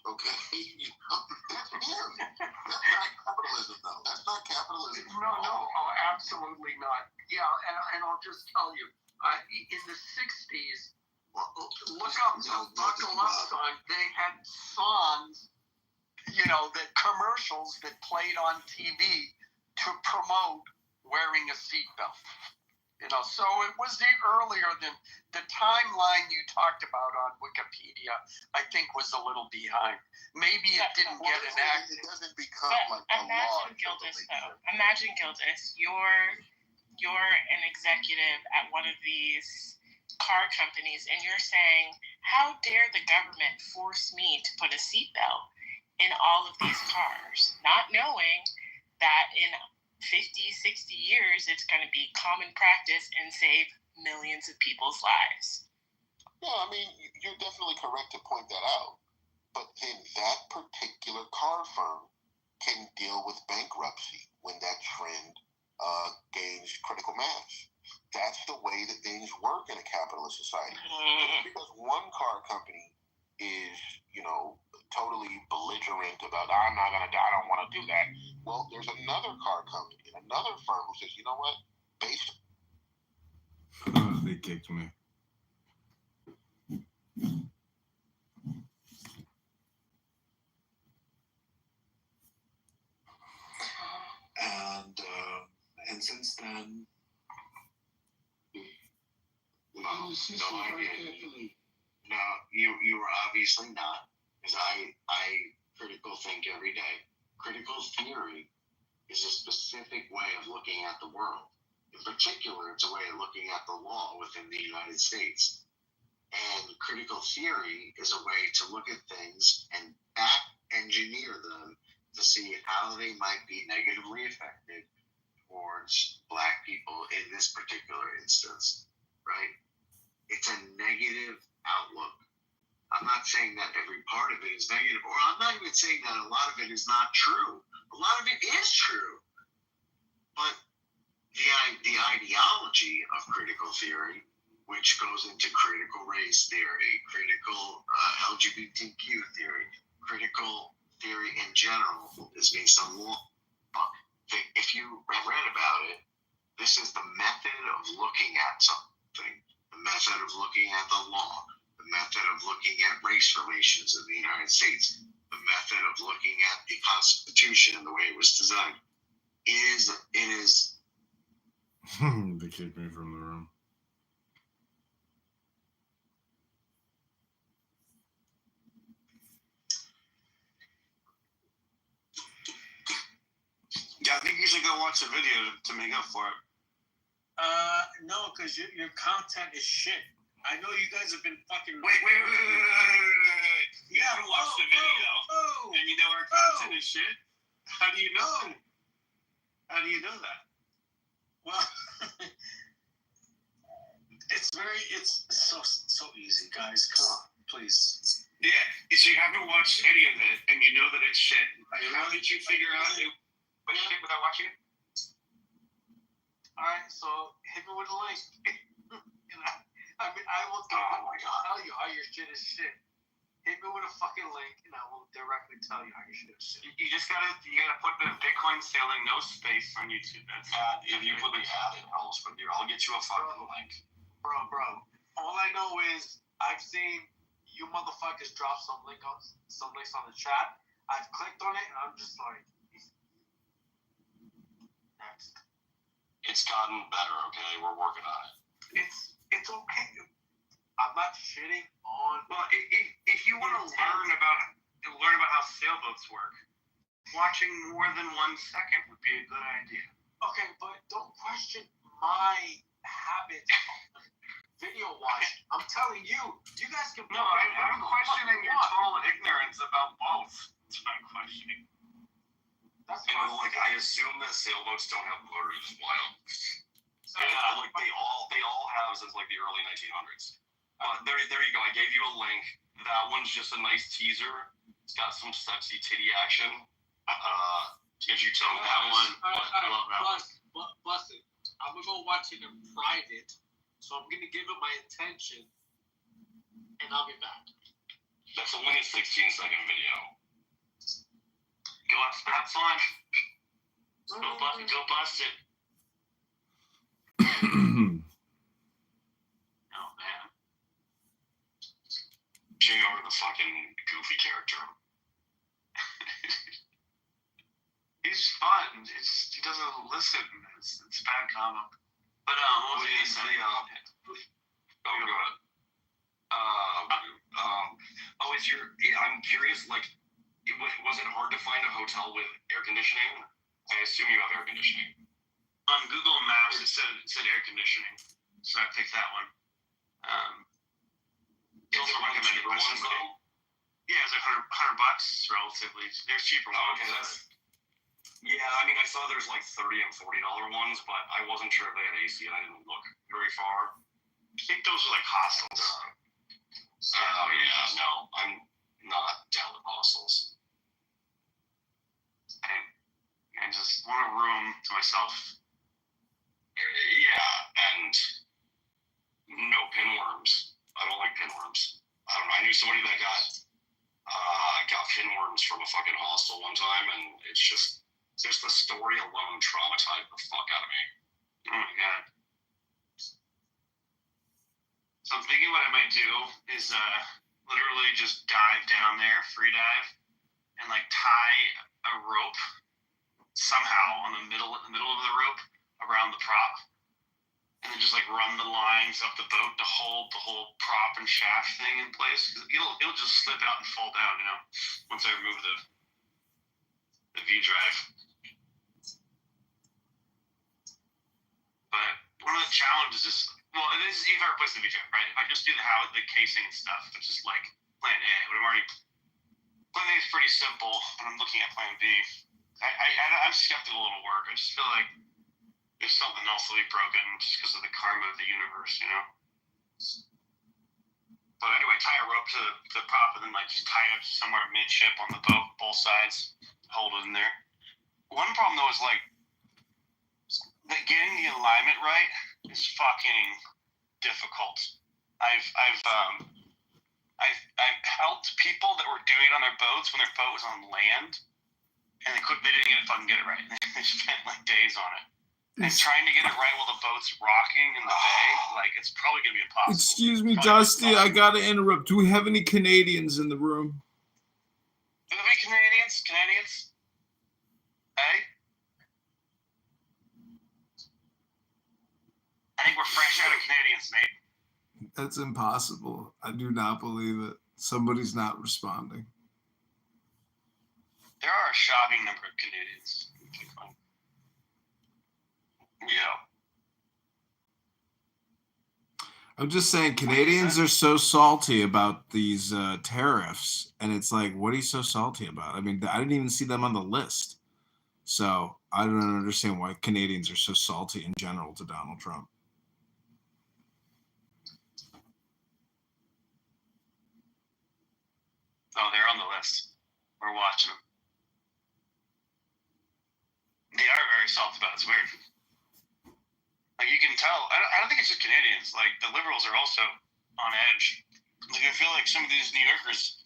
Okay, you know, that's him. That's not capitalism, though. That's not capitalism. No, absolutely not. Yeah, and I'll just tell you, in the 60s, look up the Buckle Up song. They had songs, you know, that commercials that played on TV to promote wearing a seatbelt. You know, so it was earlier than the timeline you talked about on Wikipedia, I think, was a little behind. Maybe it didn't get enacted. It doesn't become But like a law. imagine Gildas, though. Imagine Gildas, you're an executive at one of these car companies, and you're saying, how dare the government force me to put a seatbelt in all of these cars, not knowing that in 50, 60 years, it's going to be common practice and save millions of people's lives. Yeah, I mean, you're definitely correct to point that out. But then that particular car firm can deal with bankruptcy when that trend gains critical mass. That's the way that things work in a capitalist society. Because one car company is, you know, totally belligerent about, I'm not going to, I don't want to do that. Well, there's another car company, another firm who says, you know what, based. They kicked me. And since then, No, I didn't. No, you were obviously not, because I critical think every day. Critical theory is a specific way of looking at the world. In particular, it's a way of looking at the law within the United States. And critical theory is a way to look at things and back engineer them to see how they might be negatively affected towards Black people in this particular instance, right? It's a negative outlook. I'm not saying that every part of it is negative, or I'm not even saying that a lot of it is not true. A lot of it is true. But the ideology of critical theory, which goes into critical race theory, critical LGBTQ theory, critical theory in general, is based on law. If you read about it, this is the method of looking at something, the method of looking at the law, the method of looking at race relations in the United States, the method of looking at the Constitution and the way it was designed. It is. They kicked me from the room. Yeah, I think you should go watch the video to make up for it. No, because your content is shit. I know you guys have been fucking. Wait. You haven't watched the video, and you know our content is shit. How do you know? How do you know that? Well, it's so easy, guys. Come on, please. Yeah, so you haven't watched any of it, and you know that it's shit. How did you figure out it was shit without watching it? Alright, so hit me with a link. I will tell you how your shit is shit. Hit me with a fucking link, and I will directly tell you how your shit is shit. You gotta put the Bitcoin sailing no space on YouTube. That's If you put the ad in, I'll get you a fucking link. Bro. All I know is I've seen you motherfuckers drop some links on the chat. I've clicked on it, and I'm just like, next. It's gotten better, okay? We're working on it. It's okay. I'm not shitting on. Well, if you want to learn about how sailboats work, watching more than 1 second would be a good idea. Okay, but don't question my habit of video watching. I'm telling you, you guys can. No, I'm questioning your total ignorance about both. That's what I'm questioning. I assume that sailboats don't have motors as wild. They all have since like the early 1900s. There you go. I gave you a link. That one's just a nice teaser. It's got some sexy titty action. If you tell me that one, I love that one. Plus, I'm gonna go watch it in private, so I'm gonna give it my attention, and I'll be back. That's only a 16-second video. Go have fun. Go bust it. Oh man. JR, the fucking goofy character. He's fun. He doesn't listen. It's bad comic. But what was he saying? I'm curious, like, was it hard to find a hotel with air conditioning? I assume you have air conditioning. On Google Maps, it said air conditioning, so I picked that one. Also recommended by somebody. Yeah, it's like $100 relatively. There's cheaper ones. Okay, I mean, I saw there's like $30 and $40 ones, but I wasn't sure if they had AC, and I didn't look very far. I think those are like hostels. Oh yeah, no, I'm not down with hostels. I just want a room to myself. Yeah, and no pinworms. I don't like pinworms. I don't know. I knew somebody that got pinworms from a fucking hostel one time, and it's just the story alone traumatized the fuck out of me. Oh my god. So I'm thinking what I might do is literally just dive down there, free dive, and like tie a rope somehow on the middle of the rope around the prop, and then just like run the lines up the boat to hold the whole prop and shaft thing in place. Cause it'll just slip out and fall down, once I remove the V drive. But one of the challenges is, well, this is if I replace the V drive, right? If I just do the casing and stuff, which is like plan A, but plan A is pretty simple, and I'm looking at plan B. I'm skeptical it'll work. I just feel like there's something else that'll be broken just because of the karma of the universe, But anyway, tie a rope to the prop and then like just tie it up somewhere midship on the boat, both sides, hold it in there. One problem though is like that getting the alignment right is fucking difficult. I've helped people that were doing it on their boats when their boat was on land, and they didn't fucking get it right. They spent like days on it. And trying to get it right while the boat's rocking in the bay, like it's probably gonna be impossible. Excuse me, Dusty, I gotta interrupt. Do we have any Canadians in the room? Do we Canadians? Hey? I think we're fresh out of Canadians, mate. That's impossible. I do not believe it. Somebody's not responding. There are a shocking number of Canadians. Yeah. I'm just saying, Canadians are so salty about these tariffs, and it's like, what are you so salty about? I mean, I didn't even see them on the list. So I don't understand why Canadians are so salty in general to Donald Trump. Oh, they're on the list. We're watching them. They are very salty about it. It's weird. Like, you can tell. I don't think it's just Canadians. Like, the Liberals are also on edge. Like, I feel like some of these New Yorkers,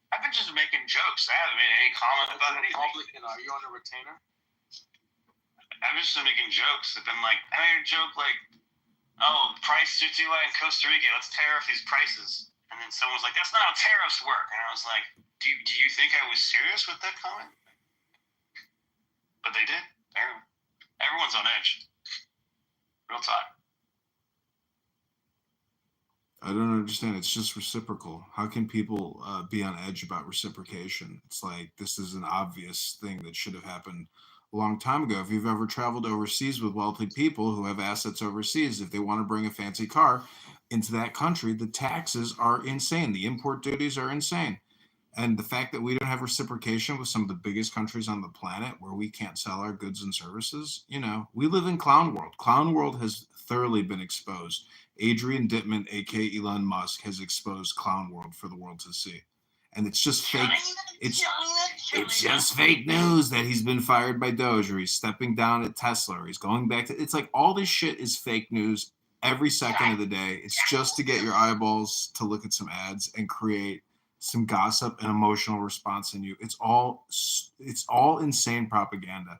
I've been just making jokes. I haven't made any comment about anything. Republican, are you on a retainer? I've just been making jokes. I've been like, I made a joke like, oh, price Tutila in Costa Rica. Let's tariff these prices. And then someone's like, that's not how tariffs work. And I was like, do you think I was serious with that comment? But they did. Everyone's on edge. Real talk. I don't understand. It's just reciprocal. How can people be on edge about reciprocation? It's like, this is an obvious thing that should have happened a long time ago. If you've ever traveled overseas with wealthy people who have assets overseas, if they want to bring a fancy car into that country, the taxes are insane. The import duties are insane. And the fact that we don't have reciprocation with some of the biggest countries on the planet where we can't sell our goods and services, we live in clown world. Clown world has thoroughly been exposed. Adrian Dittman, aka Elon Musk, has exposed clown world for the world to see. And it's just fake. It's just fake news that he's been fired by Doge, or he's stepping down at Tesla, or he's going back to. It's like all this shit is fake news every second of the day. It's just to get your eyeballs to look at some ads and create some gossip and emotional response in you. It's all insane propaganda.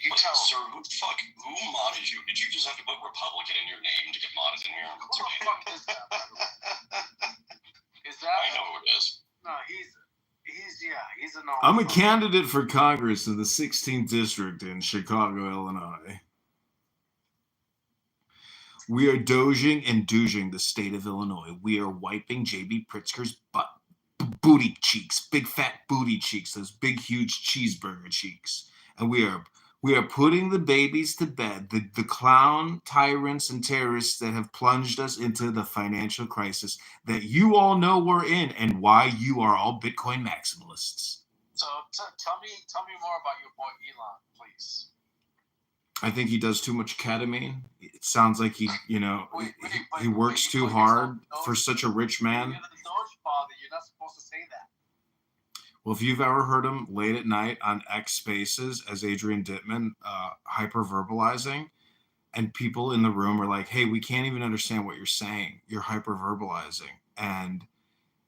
You tell sir, who modded you? Did you just have to put Republican in your name to get modded in here? Who the fuck is that, by the way? Is that? I know who it is. No, he's an. I'm a candidate for Congress in the 16th district in Chicago, Illinois. We are doging and douging the state of Illinois. We are wiping J.B. Pritzker's butt, booty cheeks, big fat booty cheeks, those big huge cheeseburger cheeks, and we are putting the babies to bed. The clown tyrants and terrorists that have plunged us into the financial crisis that you all know we're in, and why you are all Bitcoin maximalists. So tell me more about your boy Elon, please. I think he does too much ketamine. It sounds like he works too hard for such a rich man. You're the Doge father. You're not supposed to say that. Well, if you've ever heard him late at night on X Spaces as Adrian Dittman hyperverbalizing, and people in the room are like, hey, we can't even understand what you're saying. You're hyperverbalizing. And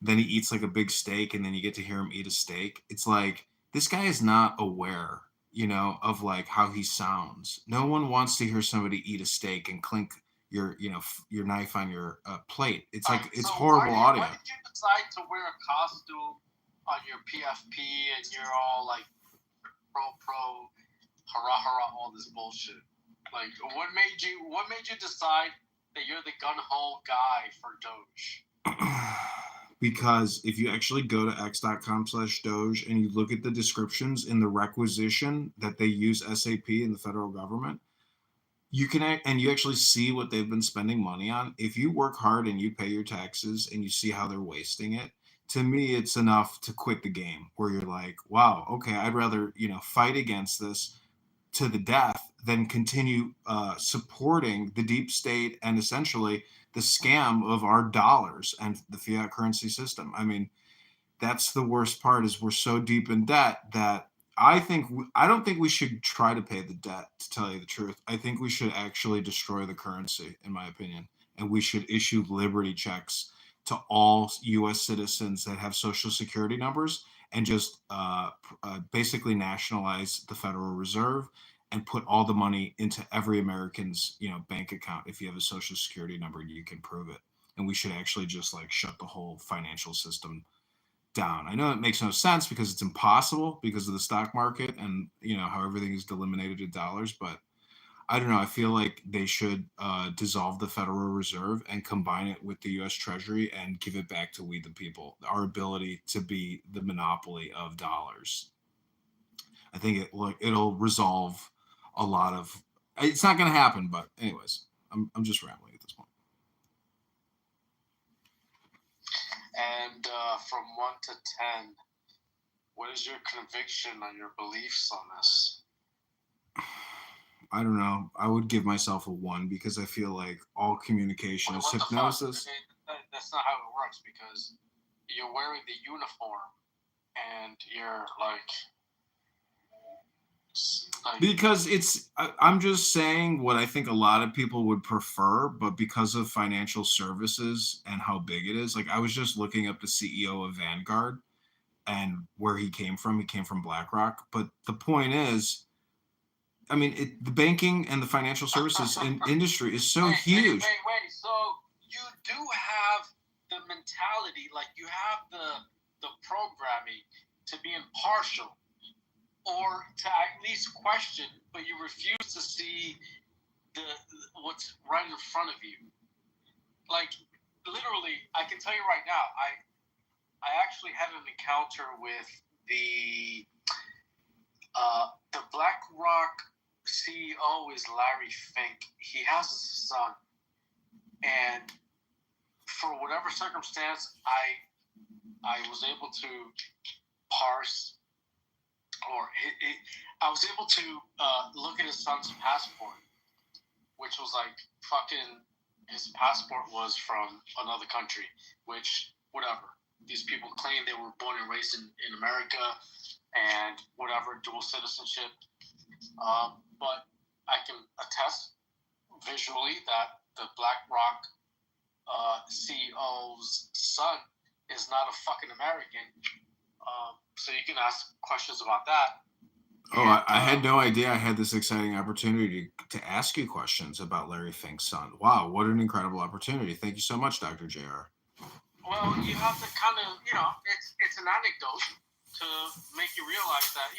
then he eats like a big steak, and then you get to hear him eat a steak. It's like, this guy is not aware of like how he sounds. No one wants to hear somebody eat a steak and clink your knife on your plate. It's like, it's horrible audio. Why did you decide to wear a costume on your PFP and you're all like pro, hurrah, all this bullshit? Like, what made you decide that you're the gun-ho guy for Doge? Because if you actually go to x.com/Doge and you look at the descriptions in the requisition that they use SAP in the federal government, you actually see what they've been spending money on. If you work hard and you pay your taxes and you see how they're wasting it, to me, it's enough to quit the game, where you're like, wow, okay, I'd rather, fight against this to the death than continue supporting the deep state and essentially the scam of our dollars and the fiat currency system. I mean, that's the worst part, is we're so deep in debt that I don't think we should try to pay the debt, to tell you the truth. I think we should actually destroy the currency, in my opinion, and we should issue liberty checks to all U.S. citizens that have social security numbers, and just basically nationalize the Federal Reserve and put all the money into every American's bank account. If you have a social security number, you can prove it. And we should actually just like shut the whole financial system down. I know it makes no sense because it's impossible because of the stock market and how everything is denominated in dollars, but I don't know. I feel like they should dissolve the Federal Reserve and combine it with the U.S. Treasury and give it back to we the people, our ability to be the monopoly of dollars. I think it'll resolve a lot of. It's not going to happen, but anyways, I'm just rambling at this point. And from 1 to 10, What is your conviction on your beliefs on this? I don't know. I would give myself a 1 because I feel like all communication is hypnosis. That's not how it works because you're wearing the uniform and you're like because I'm just saying what I think a lot of people would prefer, but because of financial services and how big it is, like I was just looking up the CEO of Vanguard and where he came from. He came from BlackRock. But the point is, I mean, the banking and the financial services industry is so huge. Wait. So you do have the mentality, like you have the programming to be impartial or to at least question, but you refuse to see what's right in front of you. Like literally, I can tell you right now, I actually had an encounter with the BlackRock CEO is Larry Fink. He has a son, and for whatever circumstance, I was able to parse, or I was able to look at his son's passport, which was like fucking. His passport was from another country, which whatever. These people claim they were born and raised in America and whatever, dual citizenship. But I can attest visually that the BlackRock CEO's son is not a fucking American. So you can ask questions about that. Oh, I had no idea I had this exciting opportunity to ask you questions about Larry Fink's son. Wow, what an incredible opportunity. Thank you so much, Dr. JR. Well, you have to kind of, it's an anecdote to make you realize that,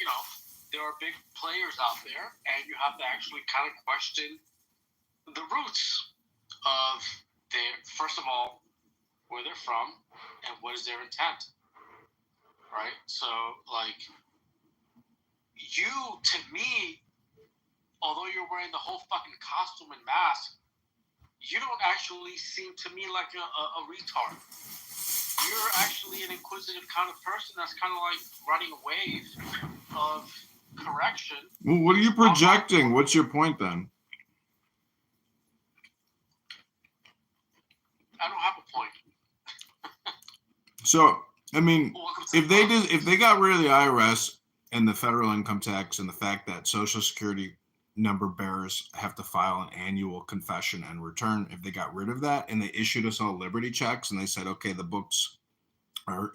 there are big players out there, and you have to actually kind of question the roots of first of all, where they're from and what is their intent, right? So, like, you, to me, although you're wearing the whole fucking costume and mask, you don't actually seem to me like a retard. You're actually an inquisitive kind of person that's kind of like riding a wave of correction. Well, what are you projecting? What's your point then? I don't have a point. So, I mean, if they got rid of the IRS and the federal income tax and the fact that Social Security number bearers have to file an annual confession and return, if they got rid of that and they issued us all Liberty checks and they said, okay, the books are,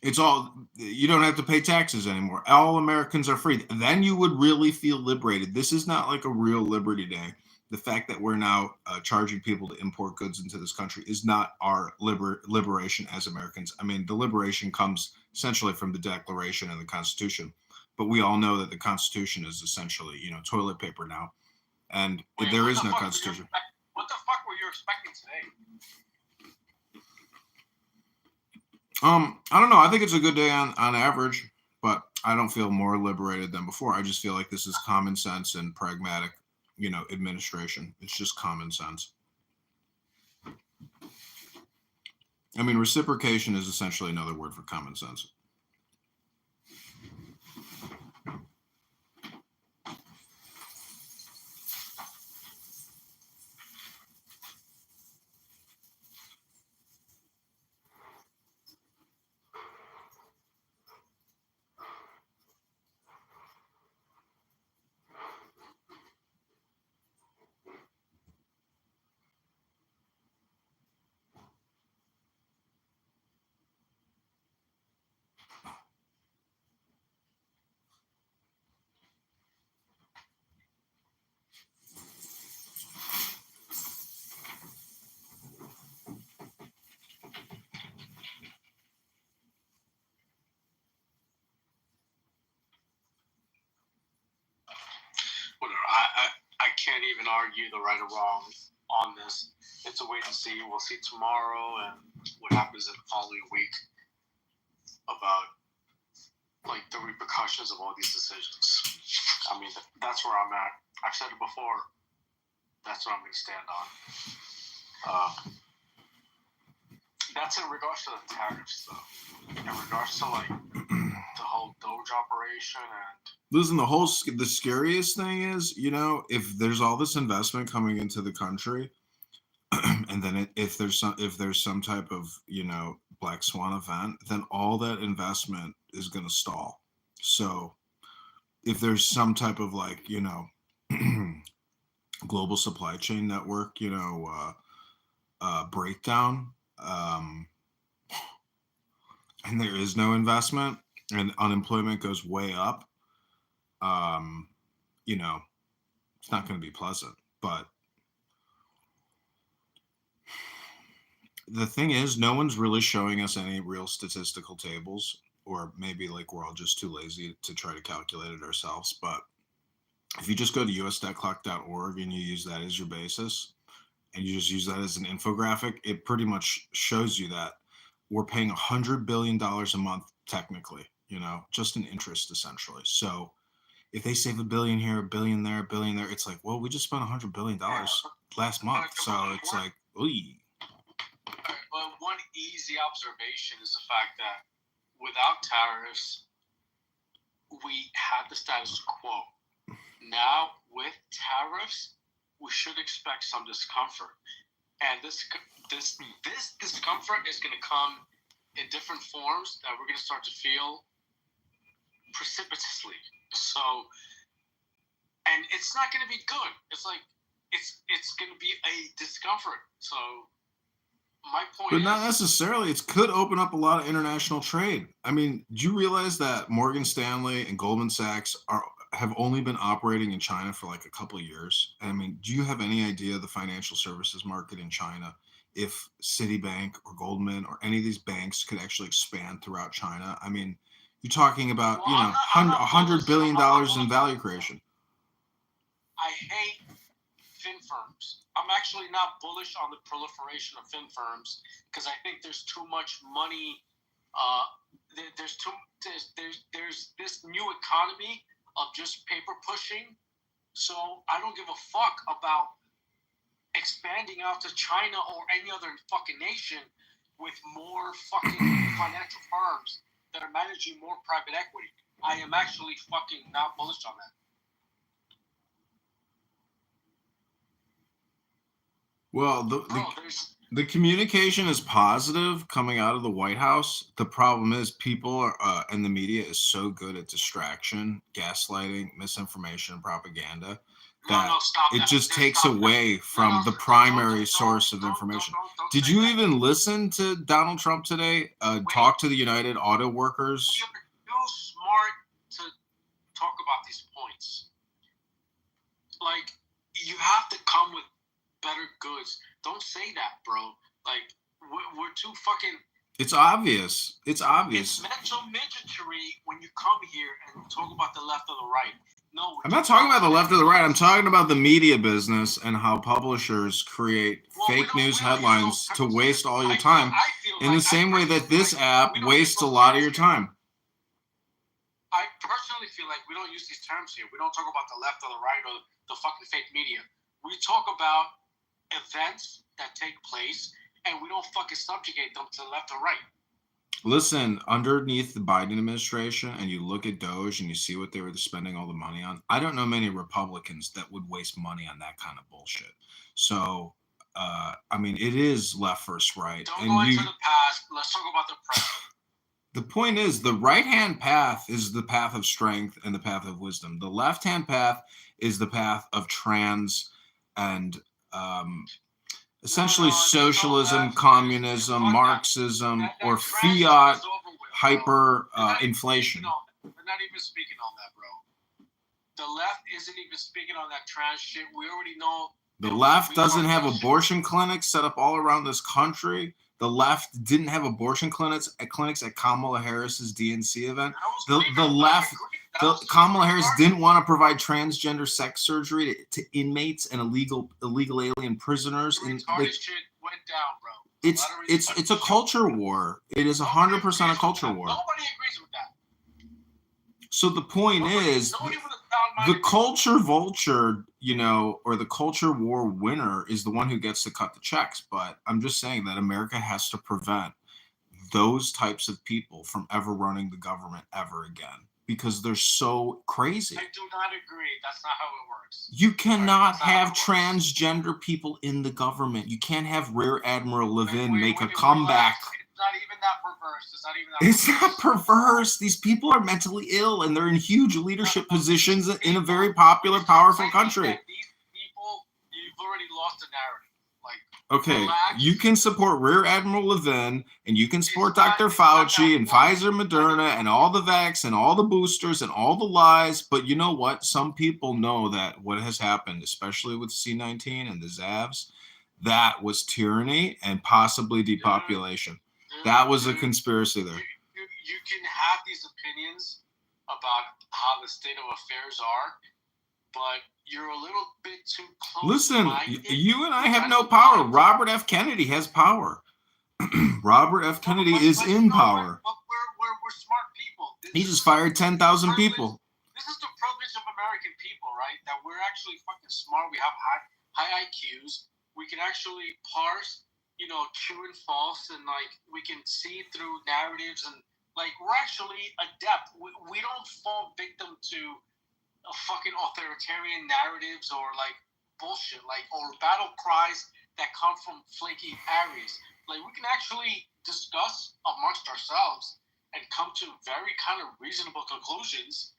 it's all, you don't have to pay taxes anymore. All Americans are free. Then you would really feel liberated. This is not like a real Liberty Day. The fact that we're now charging people to import goods into this country is not our liberation as Americans. I mean, the liberation comes essentially from the Declaration and the Constitution. But we all know that the Constitution is essentially, toilet paper now. And there is no Constitution. What the fuck were you expecting today? I don't know. I think it's a good day on average, but I don't feel more liberated than before. I just feel like this is common sense and pragmatic, administration. It's just common sense. I mean, reciprocation is essentially another word for common sense. I can't even argue the right or wrong on this. It's a wait and see. We'll see tomorrow and what happens in the following week about like the repercussions of all these decisions. I mean, that's where I'm at. I've said it before. That's what I'm going to stand on. That's in regards to the tariffs, though. In regards to like the whole Doge operation and. Listen, the scariest thing is, if there's all this investment coming into the country, and then if there's some type of black swan event, then all that investment is going to stall. So if there's some type of global supply chain network, breakdown, and there is no investment and unemployment goes way up, it's not going to be pleasant. But the thing is, no one's really showing us any real statistical tables, or maybe we're all just too lazy to try to calculate it ourselves. But if you just go to usdebtclock.org and you use that as your basis, and you just use that as an infographic, it pretty much shows you that we're paying $100 billion a month, technically, just in interest, essentially. So if they save $1 billion here, $1 billion there, $1 billion there, it's well, we just spent $100 billion last month. So it's ooh. But one easy observation is the fact that without tariffs, we had the status quo. Now, with tariffs, we should expect some discomfort. And this discomfort is going to come in different forms that we're going to start to feel precipitously. So, and it's not going to be good. It's going to be a discomfort. So, my point but not necessarily. It could open up a lot of international trade. I mean, do you realize that Morgan Stanley and Goldman Sachs have only been operating in China for a couple of years? I mean, do you have any idea the financial services market in China, if Citibank or Goldman or any of these banks could actually expand throughout China? I mean, you're talking about, $100 billion in value creation. I hate fin firms. I'm actually not bullish on the proliferation of fin firms because I think there's too much money. There's this new economy of just paper pushing. So I don't give a fuck about expanding out to China or any other fucking nation with more fucking financial firms that are managing more private equity. I am actually fucking not bullish on that. Well, the communication is positive coming out of the White House. The problem is people are, and the media is so good at distraction, gaslighting, misinformation, and propaganda that it just takes away from the primary source of information. Did you even listen to Donald Trump today talk to the United Auto Workers? You're too smart to talk about these points. You have to come with better goods. Don't say that, bro. We're too fucking. It's obvious. It's mental midgetry when you come here and talk about the left or the right. No, I'm not talking about the left or the right. I'm talking about the media business and how publishers create fake news headlines to waste all your time in the same way that this app wastes a lot of your time. I personally feel like we don't use these terms here. We don't talk about the left or the right or the fucking fake media. We talk about events that take place and we don't fucking subjugate them to the left or right. Listen, underneath the Biden administration, and you look at Doge and you see what they were spending all the money on, I don't know many Republicans that would waste money on that kind of bullshit. So, I mean, it is left versus right. Don't go into the past. Let's talk about the present. The point is, the right-hand path is the path of strength and the path of wisdom. The left-hand path is the path of trans and essentially socialism, communism, Marxism, or fiat hyper inflation. We're not even speaking on that, bro. The left isn't even speaking on that trans shit. We already know. The left doesn't have abortion clinics set up all around this country. The left didn't have abortion clinics at Kamala Harris's DNC event. Kamala Harris didn't want to provide transgender sex surgery to inmates and illegal alien prisoners. And shit went down, bro. It's a culture war. It is 100% a culture war. Nobody agrees with that. So the point is, the culture vulture, or the culture war winner is the one who gets to cut the checks. But I'm just saying that America has to prevent those types of people from ever running the government ever again because they're so crazy. I do not agree. That's not how it works. You cannot have transgender people in the government. You can't have Rear Admiral Levin make a comeback. It's not even that perverse. It's not perverse. These people are mentally ill and they're in huge leadership positions in a very popular, powerful country. These people, you've already lost the narrative. Okay, you can support Rear Admiral Levin, and you can support Dr. Fauci and Pfizer, Moderna, and all the vax and all the boosters and all the lies. But you know what? Some people know that what has happened, especially with C-19 and the Zavs, that was tyranny and possibly depopulation. That was a conspiracy there. You can have these opinions about how the state of affairs are, but you're a little bit too close. Listen, you and I have no power. Robert F. Kennedy has power. Robert F. Kennedy is in power. We're smart people. He just fired 10,000 people. This is the privilege of American people, right? That we're actually fucking smart. We have high IQs. We can actually parse, true and false, and we can see through narratives, and we're actually adept. We don't fall victim to fucking authoritarian narratives or bullshit, or battle cries that come from flaky areas. We can actually discuss amongst ourselves and come to very kind of reasonable conclusions,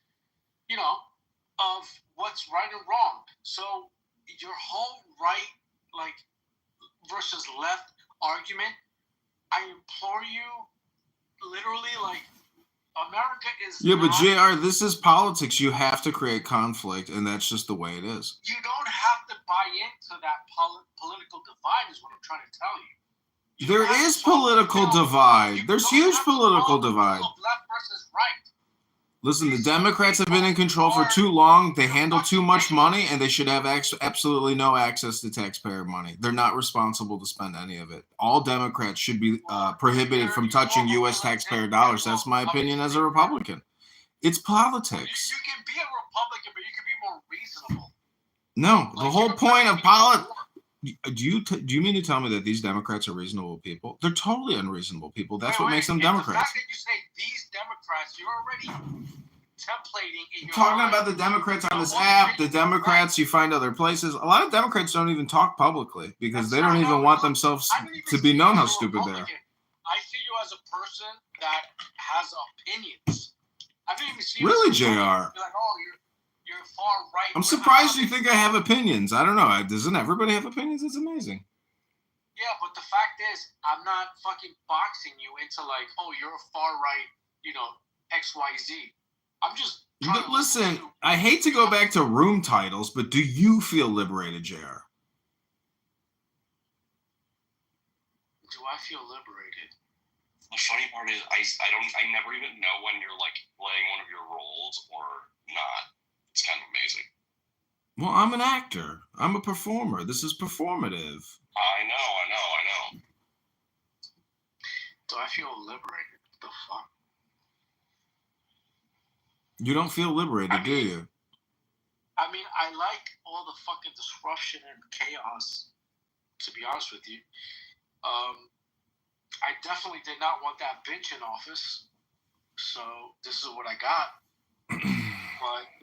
of what's right and wrong. So your whole right, versus left argument, I implore you, literally, America is. Yeah, but JR, this is politics. You have to create conflict, and that's just the way it is. You don't have to buy into that political divide, is what I'm trying to tell you. There is political divide. There's huge political divide. Left versus right. Listen, the Democrats have been in control for too long. They handle too much money, and they should have absolutely no access to taxpayer money. They're not responsible to spend any of it. All Democrats should be prohibited from touching U.S. taxpayer dollars. That's my opinion as a Republican. It's politics. You can be a Republican, but you can be more reasonable. No, the whole point of politics. Do you mean to tell me that these Democrats are reasonable people? They're totally unreasonable people. That's what makes them Democrats. The fact that you say these Democrats, you're already templating in your talking about the Democrats on this app, the Democrats you find other places. A lot of Democrats don't even talk publicly because they don't even want themselves to be known how stupid they are. I see you as a person that has opinions. I don't even see you really, as JR. You're far right. I'm surprised you think I have opinions. I don't know. Doesn't everybody have opinions? It's amazing. Yeah, but the fact is, I'm not fucking boxing you into you're a far right, XYZ. I'm just But listen, I hate to go back to room titles, but do you feel liberated, JR? Do I feel liberated? The funny part is, I never even know when you're playing one of your roles or not. It's kind of amazing. Well, I'm an actor. I'm a performer. This is performative. I know. Do I feel liberated? What the fuck? You don't feel liberated, do you? I mean, I like all the fucking disruption and chaos, to be honest with you. I definitely did not want that bitch in office. So this is what I got.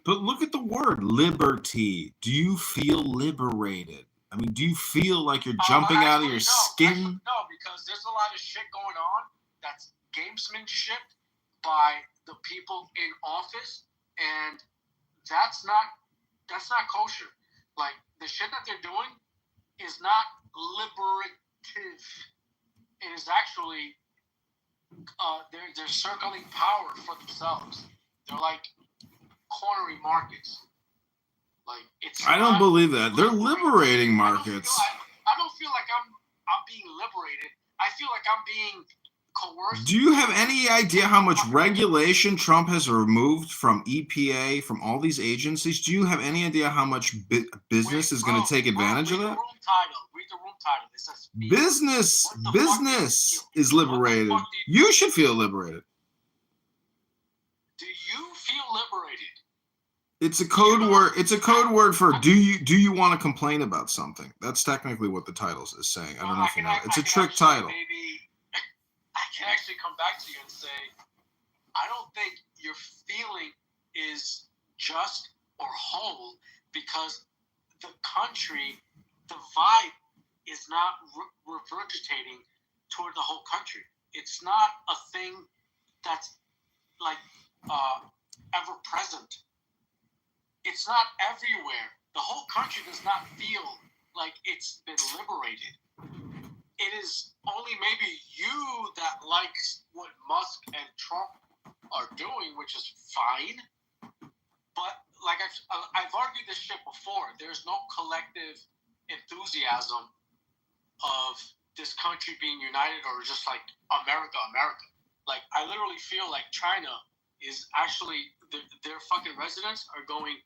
But look at the word liberty. Do you feel liberated? I mean, do you feel like you're jumping out of your skin? No, because there's a lot of shit going on that's gamesmanship by the people in office, and that's not kosher. The shit that they're doing is not liberative. It is actually they're circling power for themselves. They're cornering markets. I don't believe that. They're liberating markets. I don't feel like I'm being liberated. I feel like I'm being coerced. Do you have any idea how much regulation Trump has removed from EPA, from all these agencies? Do you have any idea how much business is going to take advantage of that? Read the room title. It says business is liberated. You should feel liberated. Do you feel liberated? It's a code word. It's a code word for do you want to complain about something? That's technically what the title is saying. I don't know if you know. It's a trick title. I can actually come back to you and say, I don't think your feeling is just or whole because the country, the vibe is not regurgitating toward the whole country. It's not a thing that's like ever present. It's not everywhere. The whole country does not feel like it's been liberated. It is only maybe you that likes what Musk and Trump are doing, which is fine. But like I've argued this shit before. There's no collective enthusiasm of this country being united or just like America. Like I literally feel like China is actually their fucking residents are going